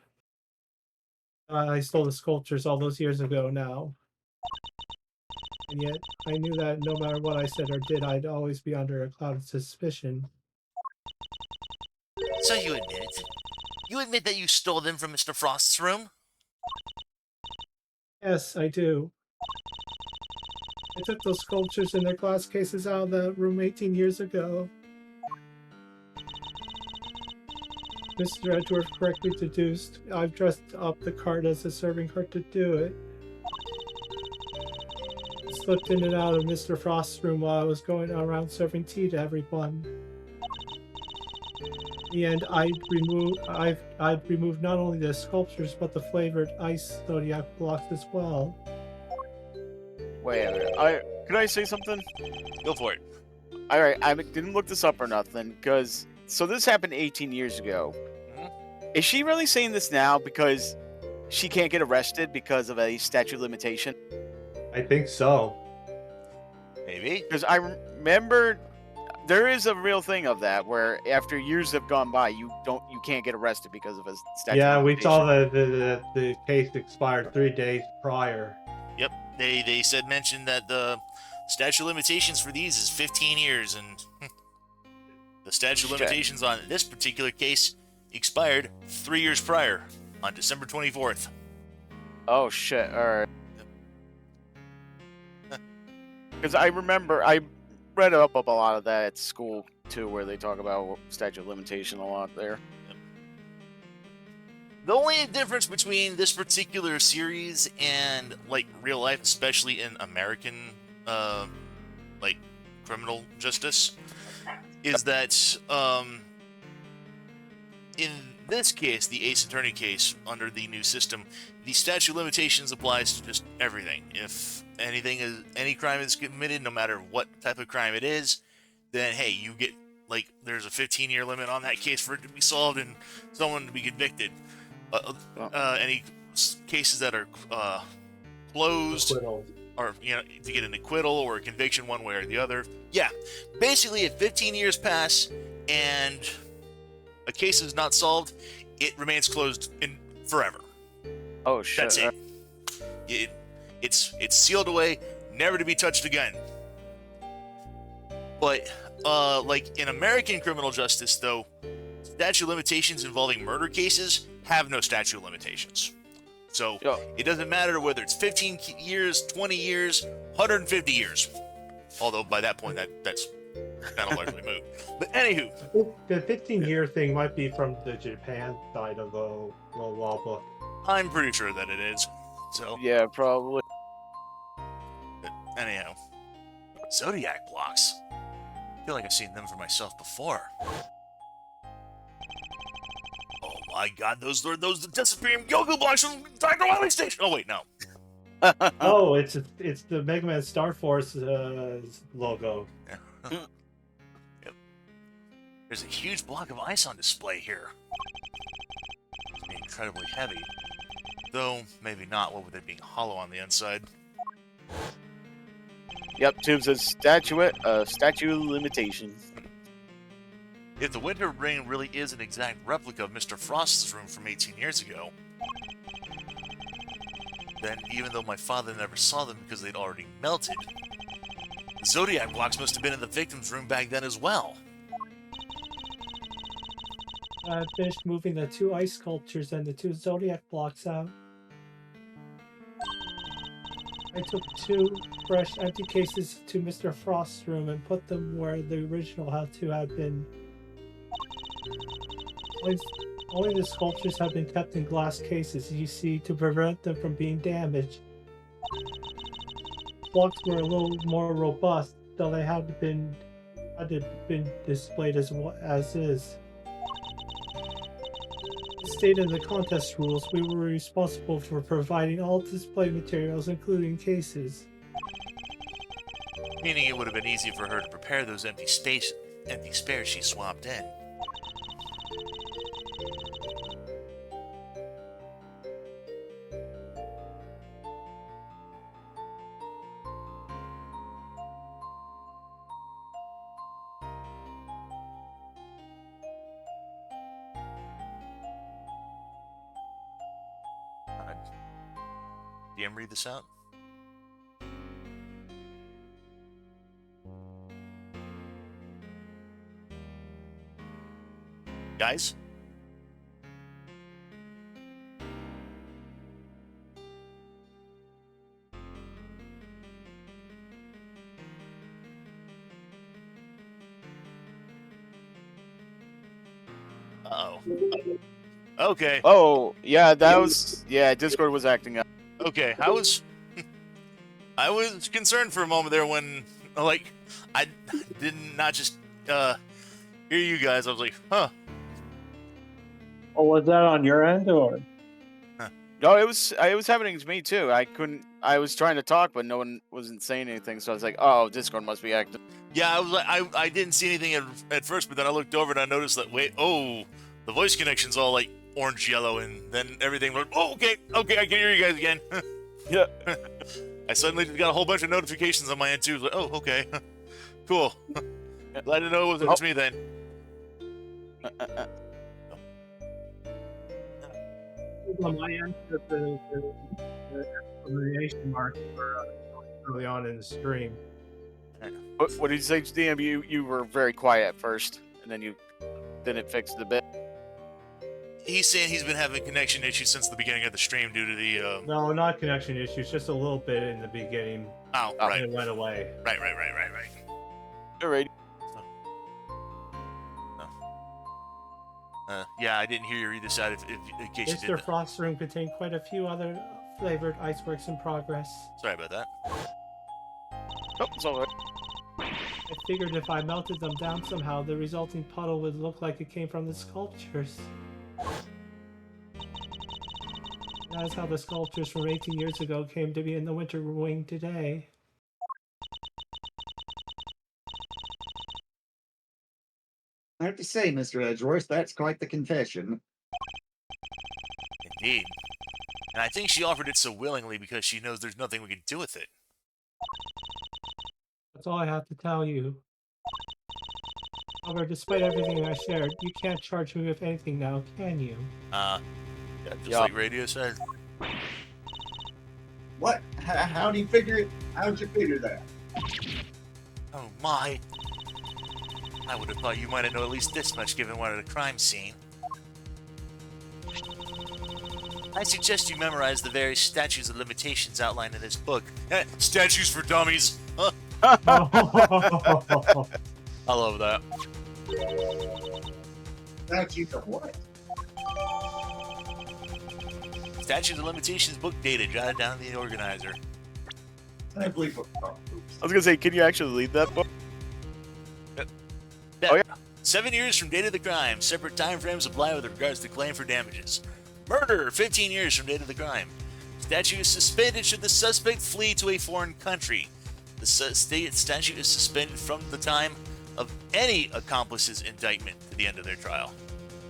I stole the sculptures all those years ago now. And yet, I knew that no matter what I said or did, I'd always be under a cloud of suspicion. So you admit it? You admit that you stole them from Mr. Frost's room? Yes, I do. I took those sculptures in their glass cases out of the room 18 years ago. Mr. Edgeworth correctly deduced I've dressed up the cart as a serving cart to do it. I slipped in and out of Mr. Frost's room while I was going around serving tea to everyone. In the end, I'd removed not only the sculptures but the flavored ice zodiac blocks as well. Wait a minute. Could I say something? Go for it. All right, I didn't look this up or nothing, because so this happened 18 years ago. Is she really saying this now because she can't get arrested because of a statute of limitation? I think so. Maybe. Because I remember there is a real thing of that where after years have gone by, you can't get arrested because of a statute. Yeah, of we limitation. saw the case expired 3 days prior. Yep. They mentioned that the statute of limitations for these is 15 years, and the statute of limitations on this particular case expired 3 years prior, on December 24th. Oh shit! All right. Because I remember I read up a lot of that at school too, where they talk about statute of limitation a lot there. The only difference between this particular series and, like, real life, especially in American, like, criminal justice, is that, in this case, the Ace Attorney case, under the new system, the statute of limitations applies to just everything. If any crime is committed, no matter what type of crime it is, then, hey, you get, like, there's a 15-year limit on that case for it to be solved and someone to be convicted. Any cases that are closed, or to get an acquittal or a conviction one way or the other. Yeah, basically, if 15 years pass and a case is not solved, it remains closed forever. Oh shit! That's it. It's sealed away, never to be touched again. But like in American criminal justice, though, statute of limitations involving murder cases have no statute of limitations. So it doesn't matter whether it's 15 years, 20 years, 150 years. Although by that point, that's kind of largely moot. But anywho, the 15-year thing might be from the Japan side of the law book. I'm pretty sure that it is. So yeah, probably. but anyhow, Zodiac blocks. I feel like I've seen them for myself before. Oh my god, those are those disappearing Goku blocks from Dr. Wily Station! Oh wait, no. Oh, it's the Mega Man Star Force logo. Yep. There's a huge block of ice on display here. It's being incredibly heavy. Though, maybe not, what with it being hollow on the inside. Yep, Tube says statue limitation. If the Winter Ring really is an exact replica of Mr. Frost's room from 18 years ago, then even though my father never saw them because they'd already melted, the Zodiac blocks must have been in the victim's room back then as well. I finished moving the 2 ice sculptures and the 2 Zodiac blocks out. I took 2 fresh empty cases to Mr. Frost's room and put them where the original had to have been. Only the sculptures have been kept in glass cases, you see, to prevent them from being damaged. Blocks were a little more robust, though they had been displayed as is. Stated in the contest rules, we were responsible for providing all display materials, including cases. Meaning it would have been easy for her to prepare those empty spares she swapped in. DM read this out? Guys? Uh-oh. Okay. Oh, yeah, that was... Yeah, Discord was acting up. Okay, I was concerned for a moment there when, like, I did not just hear you guys. I was like, huh. Oh, was that on your end or? No, it was happening to me too. I was trying to talk, but no one wasn't saying anything, so I was like, oh, Discord must be active. Yeah, I was like, I didn't see anything at first, but then I looked over and I noticed that, wait, oh, the voice connection's all, like, orange yellow, and then everything went, oh, okay, I can hear you guys again. Yeah. I suddenly got a whole bunch of notifications on my end too. Like, oh, okay, cool. Glad to know it wasn't just me then. On my end, the exclamation marks were early on in the stream. What did you say, DM? You were very quiet at first, and then it fixed the bit. He's saying he's been having connection issues since the beginning of the stream due to the... No, not connection issues, just a little bit in the beginning. Oh, right. And it went away. Right. Alright. Yeah, I didn't hear you read this out in case you did. Mr. Frost's room contained quite a few other flavored iceworks in progress. Sorry about that. Oh, it's alright. I figured if I melted them down somehow, the resulting puddle would look like it came from the sculptures. That is how the sculptures from 18 years ago came to be in the Winter Wing today. I have to say, Mr. Edgeworth, that's quite the confession. Indeed. And I think she offered it so willingly because she knows there's nothing we can do with it. That's all I have to tell you. However, despite everything I shared, you can't charge me with anything now, can you? Yeah, just like Radio said. What? How'd you figure it? How'd you figure that? Oh my. I would have thought you might have known at least this much given one at a crime scene. I suggest you memorize the various statutes of limitations outlined in this book. Statues for dummies! Huh? I love that. Statutes of what? Statutes of limitations book data jotted down in the organizer. Simply put, I was gonna say, can you actually lead that book? Yeah. Oh, yeah. 7 years from date of the crime. Separate time frames apply with regards to claim for damages. Murder, 15 years from date of the crime. Statute is suspended should the suspect flee to a foreign country. The statute is suspended from the time of any accomplice's indictment to the end of their trial.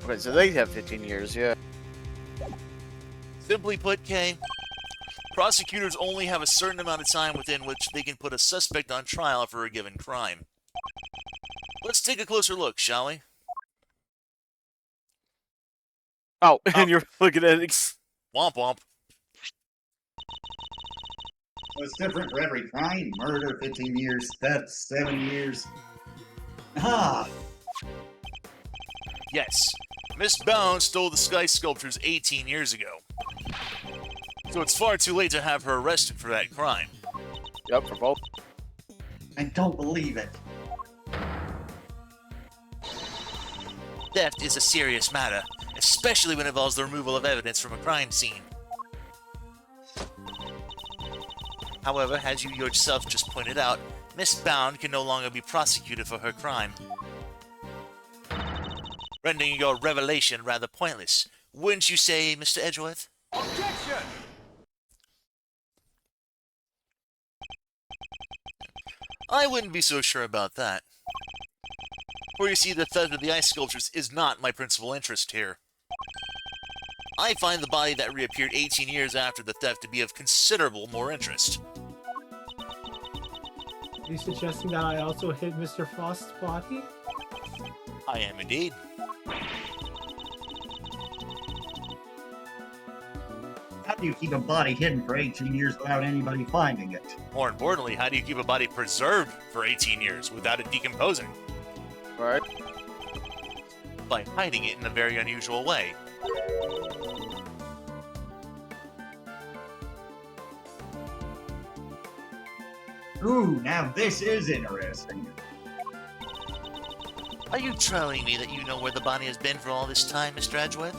Okay, so they have 15 years, yeah. Simply put, Kay, prosecutors only have a certain amount of time within which they can put a suspect on trial for a given crime. Let's take a closer look, shall we? Oh, and you're looking at it. Womp womp. So it's different for every crime. Murder, 15 years. Theft, 7 years. Ah, Yes, Miss Bound stole the sky sculptures 18 years ago. So it's far too late to have her arrested for that crime. Yep, for both. I don't believe it. Theft is a serious matter, especially when it involves the removal of evidence from a crime scene. However, as you yourself just pointed out, Miss Bound can no longer be prosecuted for her crime, rendering your revelation rather pointless. Wouldn't you say, Mr. Edgeworth? Objection! I wouldn't be so sure about that. For you see, the theft of the ice sculptures is not my principal interest here. I find the body that reappeared 18 years after the theft to be of considerable more interest. Are you suggesting that I also hit Mr. Frost's body? I am indeed. How do you keep a body hidden for 18 years without anybody finding it? More importantly, how do you keep a body preserved for 18 years without it decomposing? Right. By hiding it in a very unusual way. Ooh, now this is interesting. Are you telling me that you know where the body has been for all this time, Mr. Edgeworth?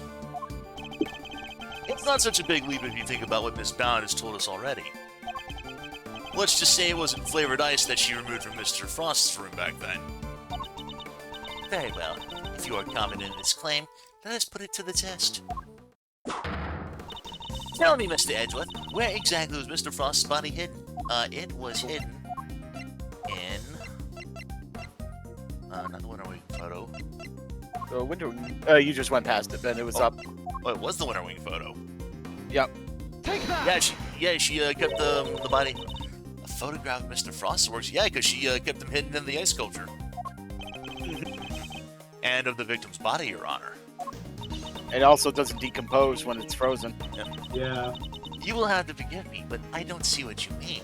It's not such a big leap if you think about what Miss Bound has told us already. Let's just say it wasn't flavored ice that she removed from Mr. Frost's room back then. Very well. If you are confident in this claim, let us put it to the test. Tell me, Mr. Edgeworth, where exactly was Mr. Frost's body hidden? It was hidden in... not the Winter Wing photo. The winter. You just went past it, Ben. It was up. Oh, it was the Winter Wing photo. Yep. Take that! Yeah, she kept the body... A photograph of Mr. Frost's works? Yeah, because she kept them hidden in the ice sculpture. And of the victim's body, Your Honor. It also doesn't decompose when it's frozen. Yeah. You will have to forgive me, but I don't see what you mean.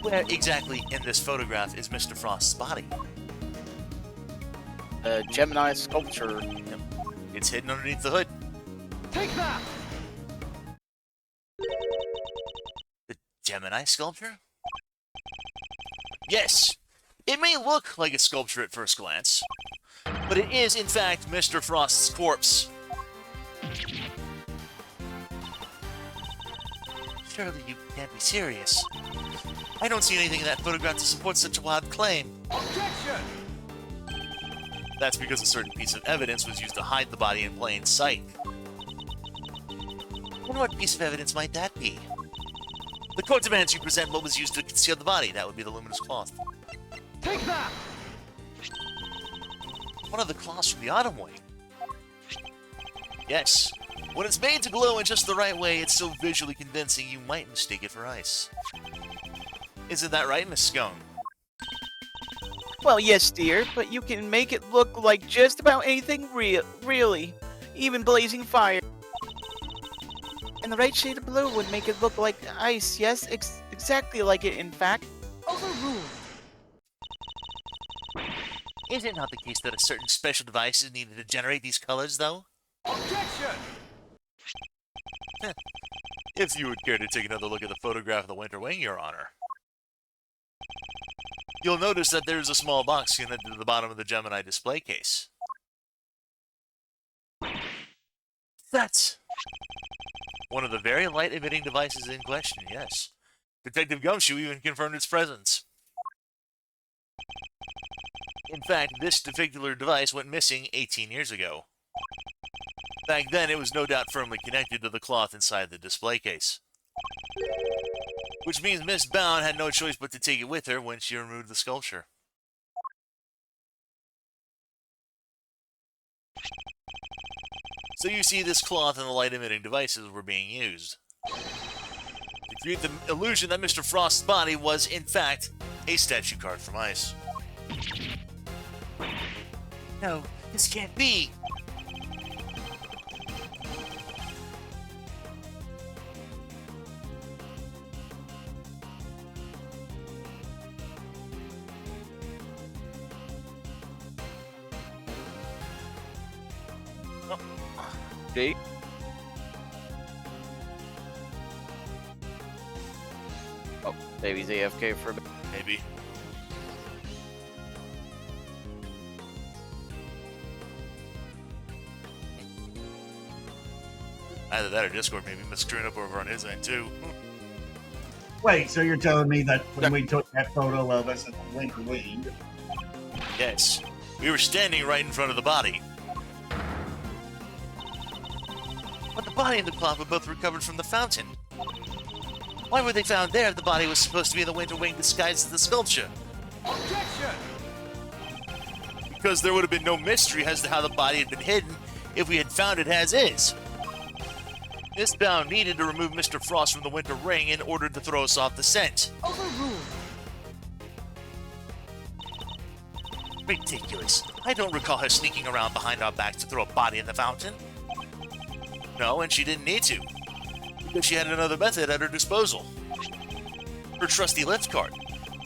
Where exactly in this photograph is Mr. Frost's body? Gemini sculpture. Yep. It's hidden underneath the hood. Take that! The Gemini sculpture? Yes, it may look like a sculpture at first glance, but it is, in fact, Mr. Frost's corpse. Surely you can't be serious. I don't see anything in that photograph to support such a wild claim. Objection! That's because a certain piece of evidence was used to hide the body in plain sight. And what piece of evidence might that be? The court demands you present what was used to conceal the body. That would be the luminous cloth. Take that! One of the cloths from the Autumn Wing. Yes. When it's made to glow in just the right way, it's so visually convincing you might mistake it for ice. Isn't that right, Miss Scone? Well, yes, dear, but you can make it look like just about anything really. Even blazing fire. And the right shade of blue would make it look like ice, yes? Exactly like it, in fact. Overruled! Is it not the case that a certain special device is needed to generate these colors, though? Objection! If you would care to take another look at the photograph of the Winter Wing, Your Honor. You'll notice that there's a small box connected to the bottom of the Gemini display case. That's one of the very light-emitting devices in question, yes. Detective Gumshoe even confirmed its presence. In fact, this particular device went missing 18 years ago. Back then, it was no doubt firmly connected to the cloth inside the display case. Which means Miss Bound had no choice but to take it with her when she removed the sculpture. So you see, this cloth and the light-emitting devices were being used to create the illusion that Mr. Frost's body was, in fact, a statue carved from ice. No, this can't be! Jake? Oh, maybe he's AFK for a bit. Maybe. Either that or Discord maybe screwing up over on his end too. Wait, so you're telling me that when we took that photo of us at the Winter Wing, Yes. We were standing right in front of the body. But the body and the cloth were both recovered from the fountain. Why were they found there if the body was supposed to be in the Winter Wing disguised as the sculpture? Objection! Because there would have been no mystery as to how the body had been hidden if we had found it as is. Miss Bound needed to remove Mr. Frost from the Winter Ring in order to throw us off the scent. Overruled. Ridiculous. I don't recall her sneaking around behind our backs to throw a body in the fountain. No, and she didn't need to, because she had another method at her disposal. Her trusty lift card.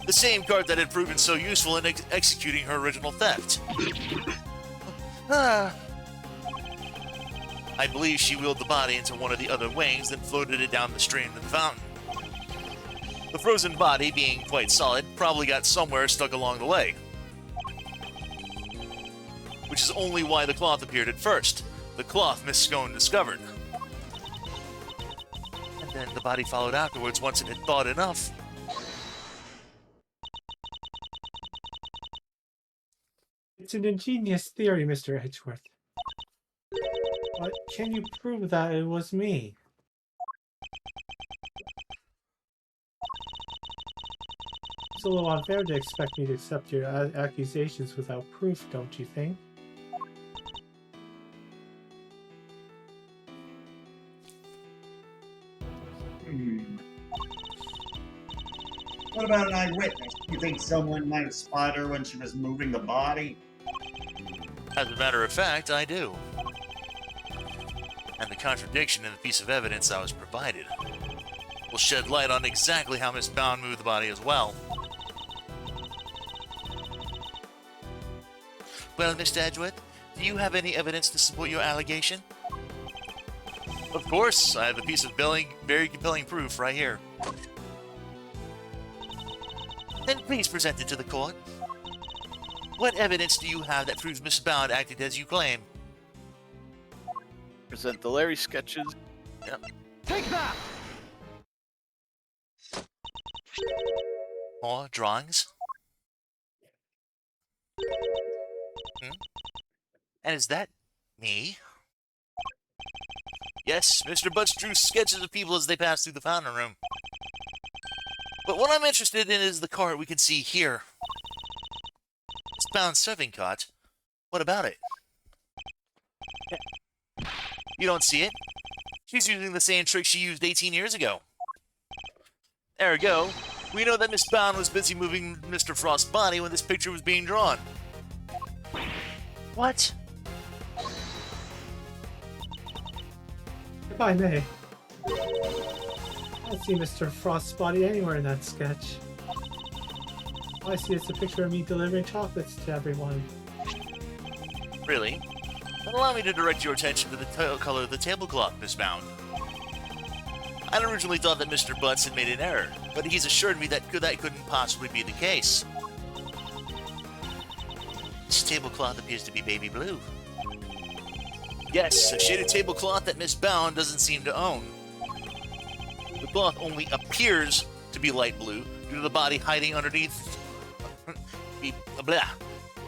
The same card that had proven so useful in executing her original theft. I believe she wheeled the body into one of the other wings, then floated it down the stream to the fountain. The frozen body, being quite solid, probably got somewhere stuck along the way. Which is only why the cloth appeared at first. The cloth Miss Scone discovered. And then the body followed afterwards once it had thawed enough. It's an ingenious theory, Mr. Edgeworth. But can you prove that it was me? It's a little unfair to expect me to accept your accusations without proof, don't you think? what about an eyewitness? You think someone might have spotted her when she was moving the body? As a matter of fact, I do. And the contradiction in the piece of evidence I was provided will shed light on exactly how Miss Bound moved the body as well. Well, Mr. Edgeworth, do you have any evidence to support your allegation? Of course, I have a piece of very compelling proof right here. Then please present it to the court. What evidence do you have that proves Miss Bound acted as you claim? Present the Larry sketches. Yep. Take that! More drawings? And is that me? Yes, Mr. Butts drew sketches of people as they passed through the fountain room. But what I'm interested in is the cart we can see here. It's Bound's serving cart. What about it? You don't see it? She's using the same trick she used 18 years ago. Ergo, we know that Miss Bound was busy moving Mr. Frost's body when this picture was being drawn. What? If I may. I don't see Mr. Frost's body anywhere in that sketch. All I see is a picture of me delivering chocolates to everyone. Really? Then allow me to direct your attention to the color of the tablecloth, Miss Bound. I'd originally thought that Mr. Butts had made an error, but he's assured me that couldn't possibly be the case. This tablecloth appears to be baby blue. Yes, a shaded tablecloth that Miss Bound doesn't seem to own. The cloth only appears to be light blue due to the body hiding underneath.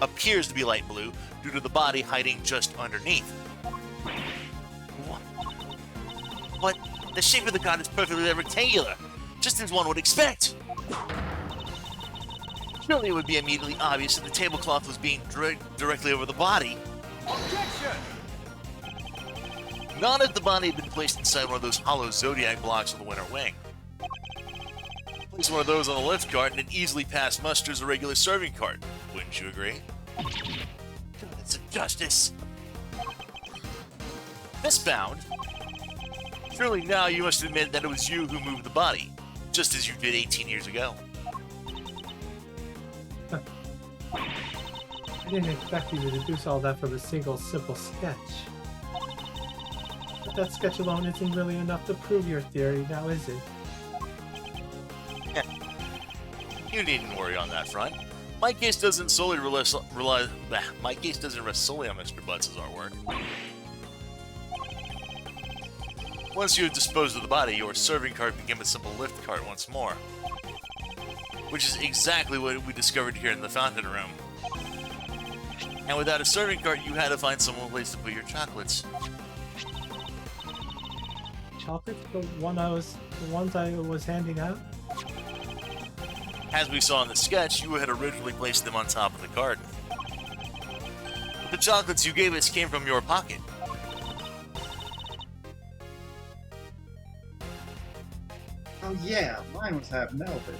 Appears to be light blue due to the body hiding just underneath. But the shape of the god is perfectly rectangular, just as one would expect. Surely it would be immediately obvious that the tablecloth was being directly over the body. Objection! Not if the body had been placed inside one of those hollow zodiac blocks on the winter wing. Place one of those on a lift cart and it easily passed muster as a regular serving cart. Wouldn't you agree? Gods of justice. Misbound. Surely now you must admit that it was you who moved the body, just as you did 18 years ago. I didn't expect you to deduce all that from a single, simple sketch. But that sketch alone isn't really enough to prove your theory, now is it? You needn't worry on that front. My case doesn't solely my case doesn't rest solely on Mr. Butts' artwork. Once you have disposed of the body, your serving cart became a simple lift cart once more. Which is exactly what we discovered here in the fountain room. And without a serving cart, you had to find some place to put your chocolates. Chocolates? The ones I was handing out? As we saw in the sketch, you had originally placed them on top of the cart. But the chocolates you gave us came from your pocket. Oh yeah, mine was half melted.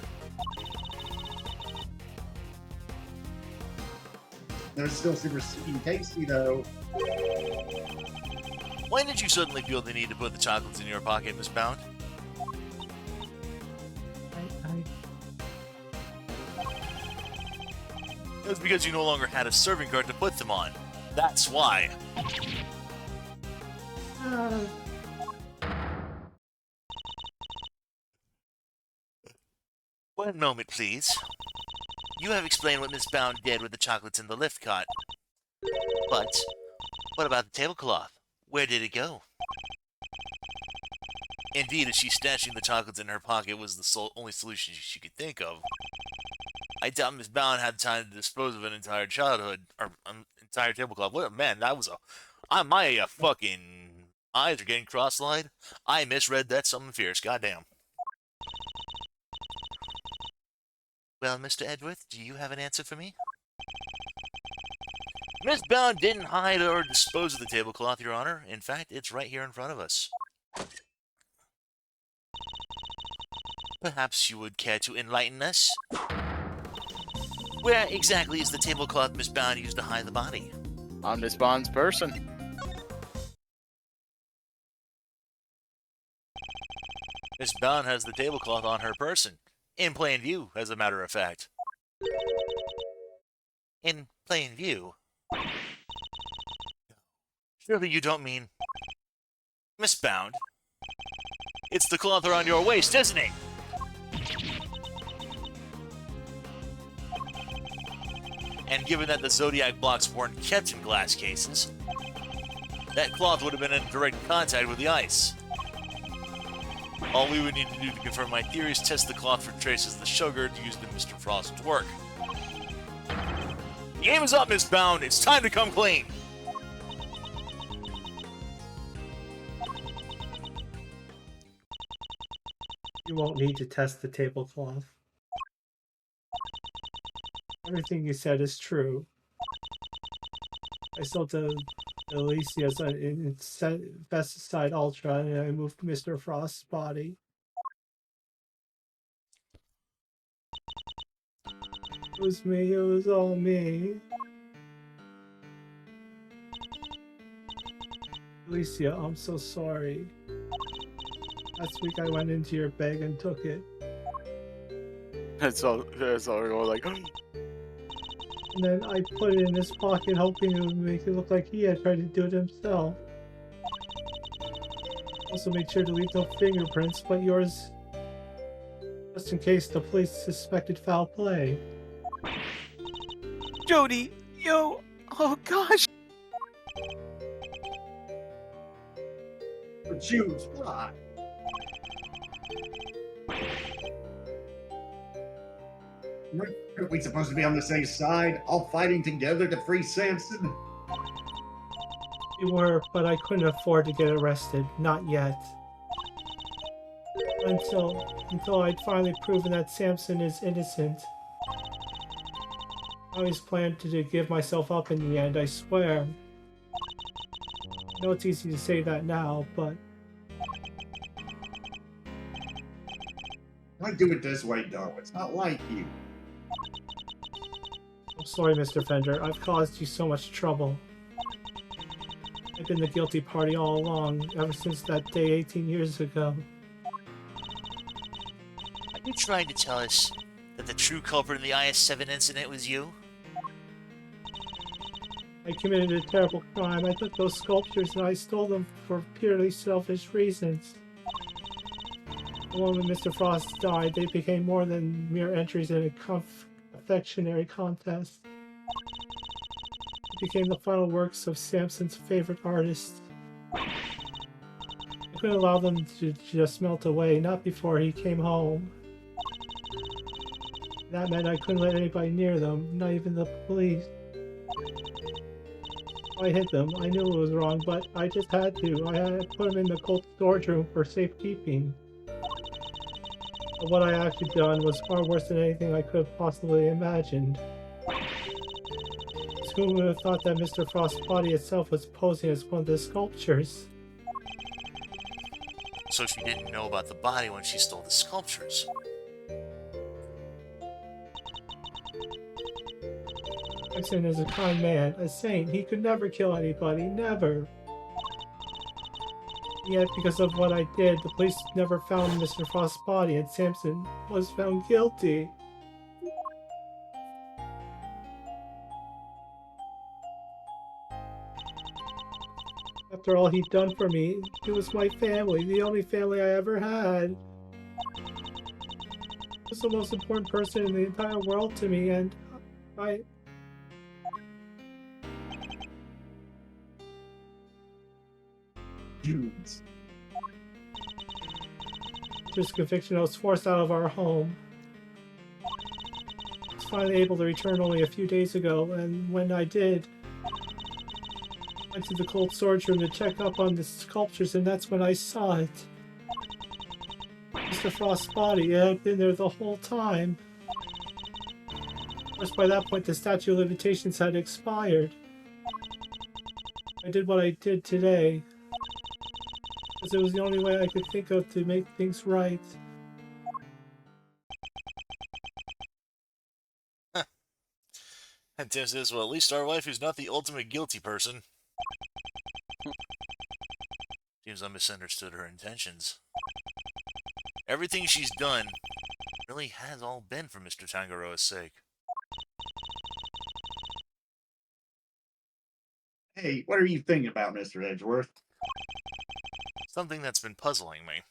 They're still super sweet and tasty though. Why did you suddenly feel the need to put the chocolates in your pocket, Miss Bound? It was because you no longer had a serving cart to put them on. That's why. One moment, please. You have explained what Miss Bound did with the chocolates in the lift cart. But what about the tablecloth? Where did it go? Indeed, as she snatching the chocolates in her pocket was the only solution she could think of. I doubt Miss Bound had time to dispose of an entire childhood, or entire tablecloth. What, man, that was my fucking eyes are getting cross-eyed. I misread that something fierce, goddamn. Well, Mr. Edworth, do you have an answer for me? Miss Bound didn't hide or dispose of the tablecloth, Your Honor. In fact, it's right here in front of us. Perhaps you would care to enlighten us? Where exactly is the tablecloth Miss Bound used to hide the body? On Miss Bond's person. Miss Bound has the tablecloth on her person. In plain view, as a matter of fact. In plain view? Surely you don't mean... Miss Bound? It's the cloth around your waist, isn't it? And given that the Zodiac blocks weren't kept in glass cases, that cloth would have been in direct contact with the ice. All we would need to do to confirm my theory is test the cloth for traces of the sugar used in Mr. Frost's work. The game is up, Miss Bound. It's time to come clean. You won't need to test the tablecloth. Everything you said is true. I sold to Alicia's Pesticide Ultra and I moved Mr. Frost's body. It was me, it was all me. Alicia, I'm so sorry. Last week I went into your bag and took it. That's all we're going like... And then I put it in his pocket hoping it would make it look like he had tried to do it himself. Also made sure to leave no fingerprints but yours, just in case the police suspected foul play. Jody, yo, oh gosh. For Jews, why? Aren't we supposed to be on the same side, all fighting together to free Samson? We were, but I couldn't afford to get arrested. Not yet. Until I'd finally proven that Samson is innocent. I always planned to give myself up in the end, I swear. I know it's easy to say that now, but Why do it this way, though? It's not like you. I'm sorry, Mr. Fender. I've caused you so much trouble. I've been the guilty party all along, ever since that day 18 years ago. Are you trying to tell us that the true culprit in the IS-7 incident was you? I committed a terrible crime. I took those sculptures and I stole them for purely selfish reasons. The moment Mr. Frost died, they became more than mere entries in a confectionery contest. It became the final works of Samson's favorite artist. I couldn't allow them to just melt away, not before he came home. That meant I couldn't let anybody near them, not even the police. I hid them. I knew it was wrong, but I just had to. I had to put them in the cold storage room for safekeeping. But what I actually done was far worse than anything I could have possibly imagined. Who would have thought that Mr. Frost's body itself was posing as one of the sculptures? So she didn't know about the body when she stole the sculptures. Samson is a kind man, a saint. He could never kill anybody, never. Yet, because of what I did, the police never found Mr. Frost's body, and Samson was found guilty. After all he'd done for me, he was my family, the only family I ever had. He was the most important person in the entire world to me, and I... Dudes. After conviction, I was forced out of our home. I was finally able to return only a few days ago, and when I did, I went to the cold storage room to check up on the sculptures, and that's when I saw it. Mr. Frost's body. It had been there the whole time. Of course, by that point, the statute of limitations had expired. I did what I did today, because it was the only way I could think of to make things right. And Tim says, well, at least our wife is not the ultimate guilty person. Seems I misunderstood her intentions. Everything she's done really has all been for Mr. Tangaroa's sake. Hey, what are you thinking about, Mr. Edgeworth? Something that's been puzzling me.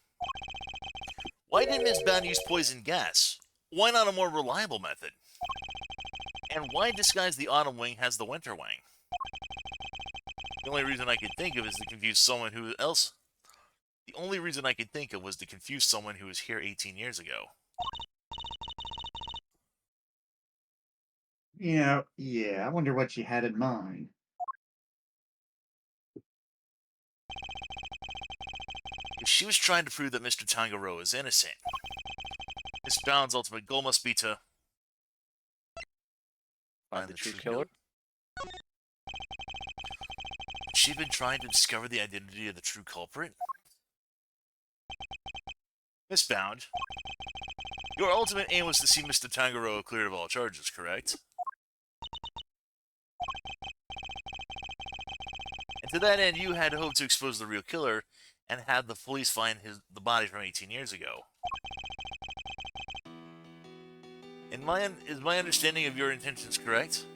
Why didn't Miss Bound use poison gas? Why not a more reliable method? And why disguise the autumn wing as the winter wing? The only reason I could think of is to confuse someone who else. The only reason I could think of was to confuse someone who was here 18 years ago. Yeah, I wonder what she had in mind. If she was trying to prove that Mr. Tangaroa is innocent, Miss Bound's ultimate goal must be to Find the true killer. She'd been trying to discover the identity of the true culprit? Miss Bound, your ultimate aim was to see Mr. Tangaroa cleared of all charges, correct? And to that end, you had hoped to expose the real killer and have the police find the body from 18 years ago. Is my understanding of your intentions correct?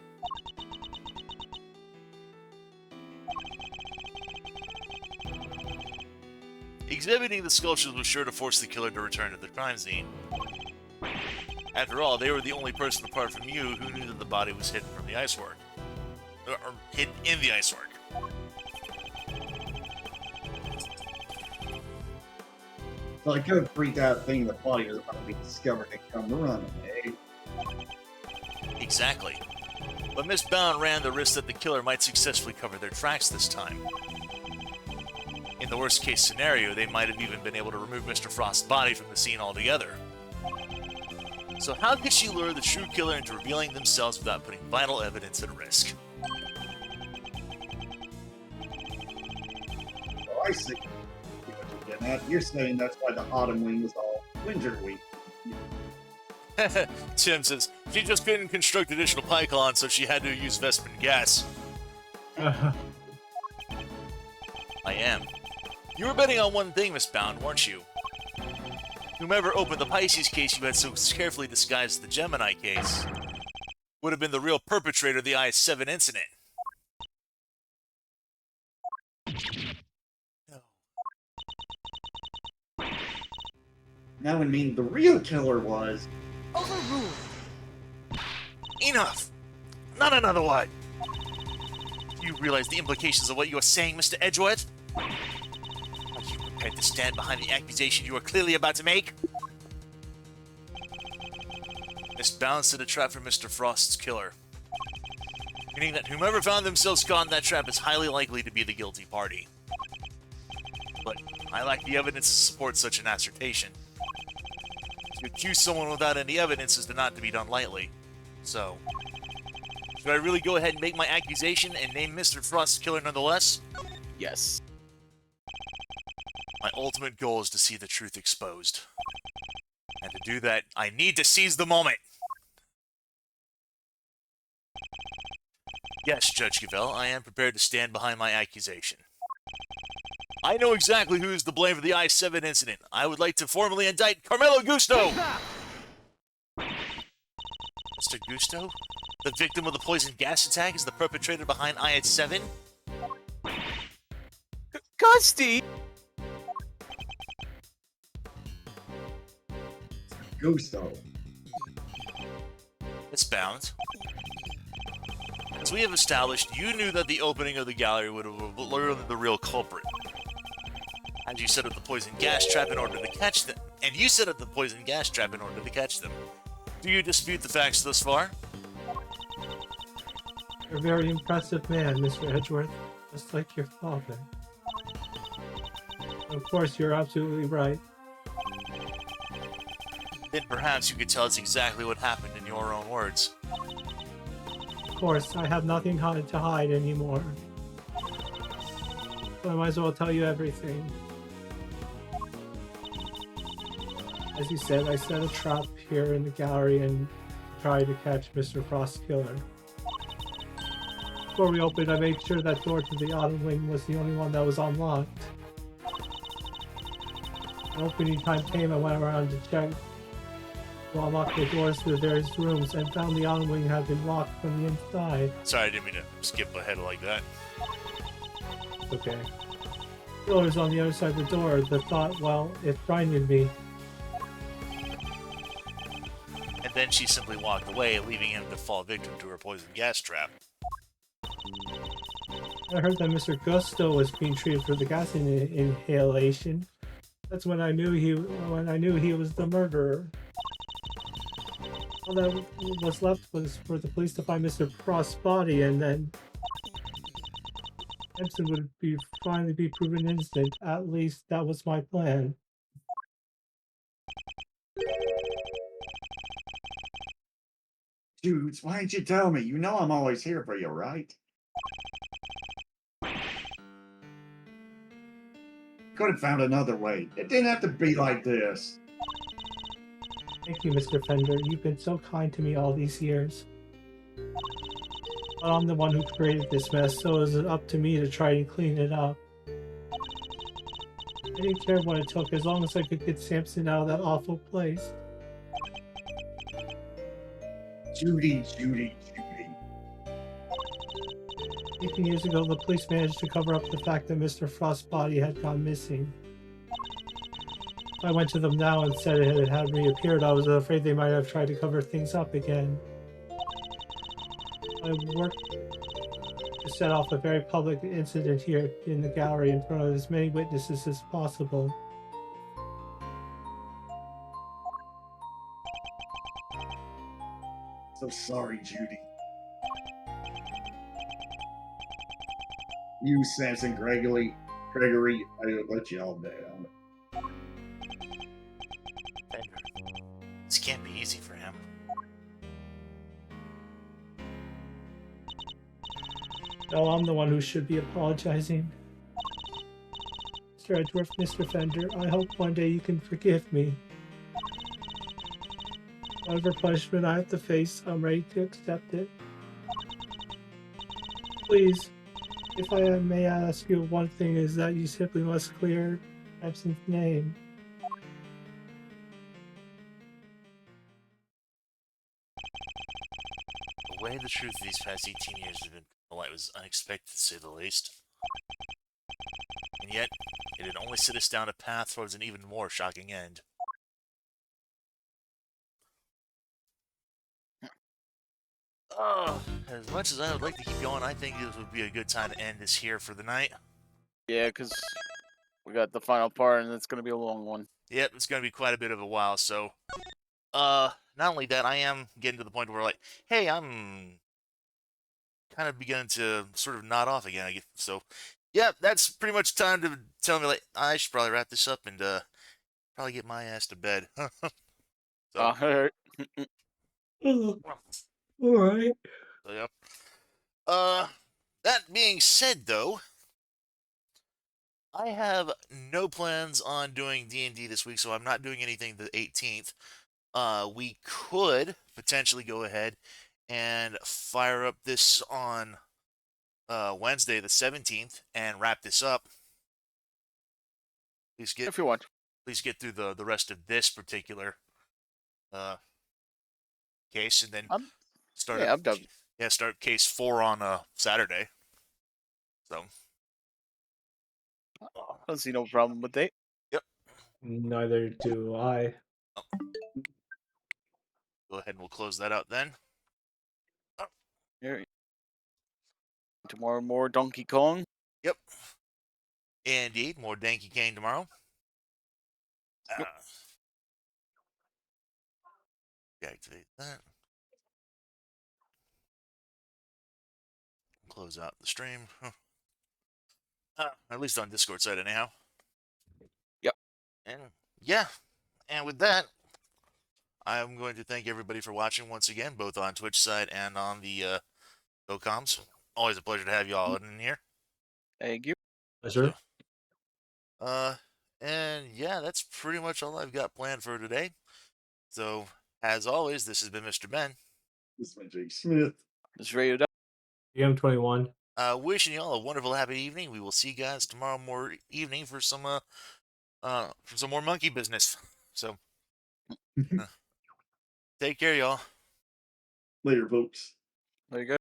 Exhibiting the sculptures was sure to force the killer to return to the crime scene. After all, they were the only person apart from you who knew that the body was hidden from the icework. Or hidden in the icework. So I could freak out thinking the body was about to be discovered and come running, eh? Exactly. But Miss Bound ran the risk that the killer might successfully cover their tracks this time. In the worst case scenario, they might have even been able to remove Mr. Frost's body from the scene altogether. So how could she lure the true killer into revealing themselves without putting vital evidence at risk? Oh, I see what you're getting at. You're saying that's why the autumn wing was all winter week. Tim says, she just couldn't construct additional pylons, so she had to use Vespin gas. I am. You were betting on one thing, Miss Bound, weren't you? Whomever opened the Pisces case you had so carefully disguised as the Gemini case would have been the real perpetrator of the I-7 incident. Now, I mean, the real killer was... Overruled. Enough! Not another one! Do you realize the implications of what you are saying, Mr. Edgeworth? Are you prepared to stand behind the accusation you are clearly about to make? Miss Bound set a trap for Mr. Frost's killer, meaning that whomever found themselves caught in that trap is highly likely to be the guilty party. But I lack the evidence to support such an assertion. To accuse someone without any evidence is not to be done lightly. So, should I really go ahead and make my accusation and name Mr. Frost's killer nonetheless? Yes. My ultimate goal is to see the truth exposed. And to do that, I need to seize the moment! Yes, Judge Gavelle, I am prepared to stand behind my accusation. I know exactly who is to blame for the I-7 incident. I would like to formally indict Carmelo Gusto! Mr. Gusto? The victim of the poison gas attack is the perpetrator behind I-7? Gusty! Gusto. It's bound. As we have established, you knew that the opening of the gallery would have lured the real culprit. And you set up the poison gas trap in order to catch them. Do you dispute the facts thus far? You're a very impressive man, Mr. Edgeworth, just like your father. Of course, you're absolutely right. Then perhaps you could tell us exactly what happened in your own words. Of course, I have nothing to hide anymore. So I might as well tell you everything. As you said, I set a trap here in the gallery and tried to catch Mr. Frost's killer. Before we opened, I made sure that door to the autumn wing was the only one that was unlocked. When opening time came, I went around to check to unlock the doors to the various rooms and found the autumn wing had been locked from the inside. Sorry, I didn't mean to skip ahead like that. Okay. The killer's on the other side of the door. The thought, well, it frightened me. And then she simply walked away, leaving him to fall victim to her poison gas trap. I heard that Mr. Gusto was being treated for the gas inhalation. That's when I knew he was the murderer. All that was left was for the police to find Mr. Frost's body, and then Simpson would finally be proven innocent. At least that was my plan. Dudes, why didn't you tell me? You know I'm always here for you, right? Could have found another way. It didn't have to be like this. Thank you, Mr. Fender. You've been so kind to me all these years. But I'm the one who created this mess, so it's up to me to try and clean it up. I didn't care what it took, as long as I could get Samson out of that awful place. Judy. 18 years ago, the police managed to cover up the fact that Mr. Frost's body had gone missing. I went to them now and said it had reappeared. I was afraid they might have tried to cover things up again. I worked to set off a very public incident here in the gallery in front of as many witnesses as possible. So sorry, Judy. You, Samson, Gregory, I let you all down. Fender. This can't be easy for him. No, I'm the one who should be apologizing. Mr. Edgeworth, Mr. Fender, I hope one day you can forgive me. Whatever punishment I have to face, I'm ready to accept it. Please, if I may ask you one thing, is that you simply must clear Samson's name. The way the truth of these past 18 years have been to light was unexpected, to say the least. And yet, it had only set us down a path towards an even more shocking end. As much as I would like to keep going, I think this would be a good time to end this here for the night. Yeah, because we got the final part, and it's going to be a long one. Yep, it's going to be quite a bit of a while, so... not only that, I am getting to the point where, like, hey, I'm kind of beginning to sort of nod off again. So, yeah, that's pretty much time to tell me, like, I should probably wrap this up and probably get my ass to bed. So, Alright. Oh, alright. so, yeah. That being said, though, I have no plans on doing D&D this week, so I'm not doing anything the 18th. We could potentially go ahead and fire up this on Wednesday the 17th and wrap this up. If you want. Please get through the rest of this particular case, and then start. Yeah, I'm done. Yeah, start case 4 on Saturday. So I don't see no problem with that. Neither do I. go ahead and we'll close that out then. Here. Tomorrow, more Donkey Kong. Yep. Indeed, more Danky Kane tomorrow. Yep. Deactivate that. Close out the stream. At least on Discord side, anyhow. Yep. And yeah, and with that, I'm going to thank everybody for watching once again, both on Twitch side and on the GoComs. Always a pleasure to have you all in here. Thank you. Pleasure. And yeah, that's pretty much all I've got planned for today. So, as always, this has been Mr. Ben. This is my Jake Smith. This is Radio PM21. Wishing you all a wonderful, happy evening. We will see you guys tomorrow evening for some more monkey business. So, take care, y'all. Later, folks. There you go.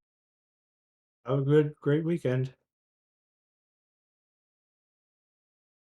Have a great weekend.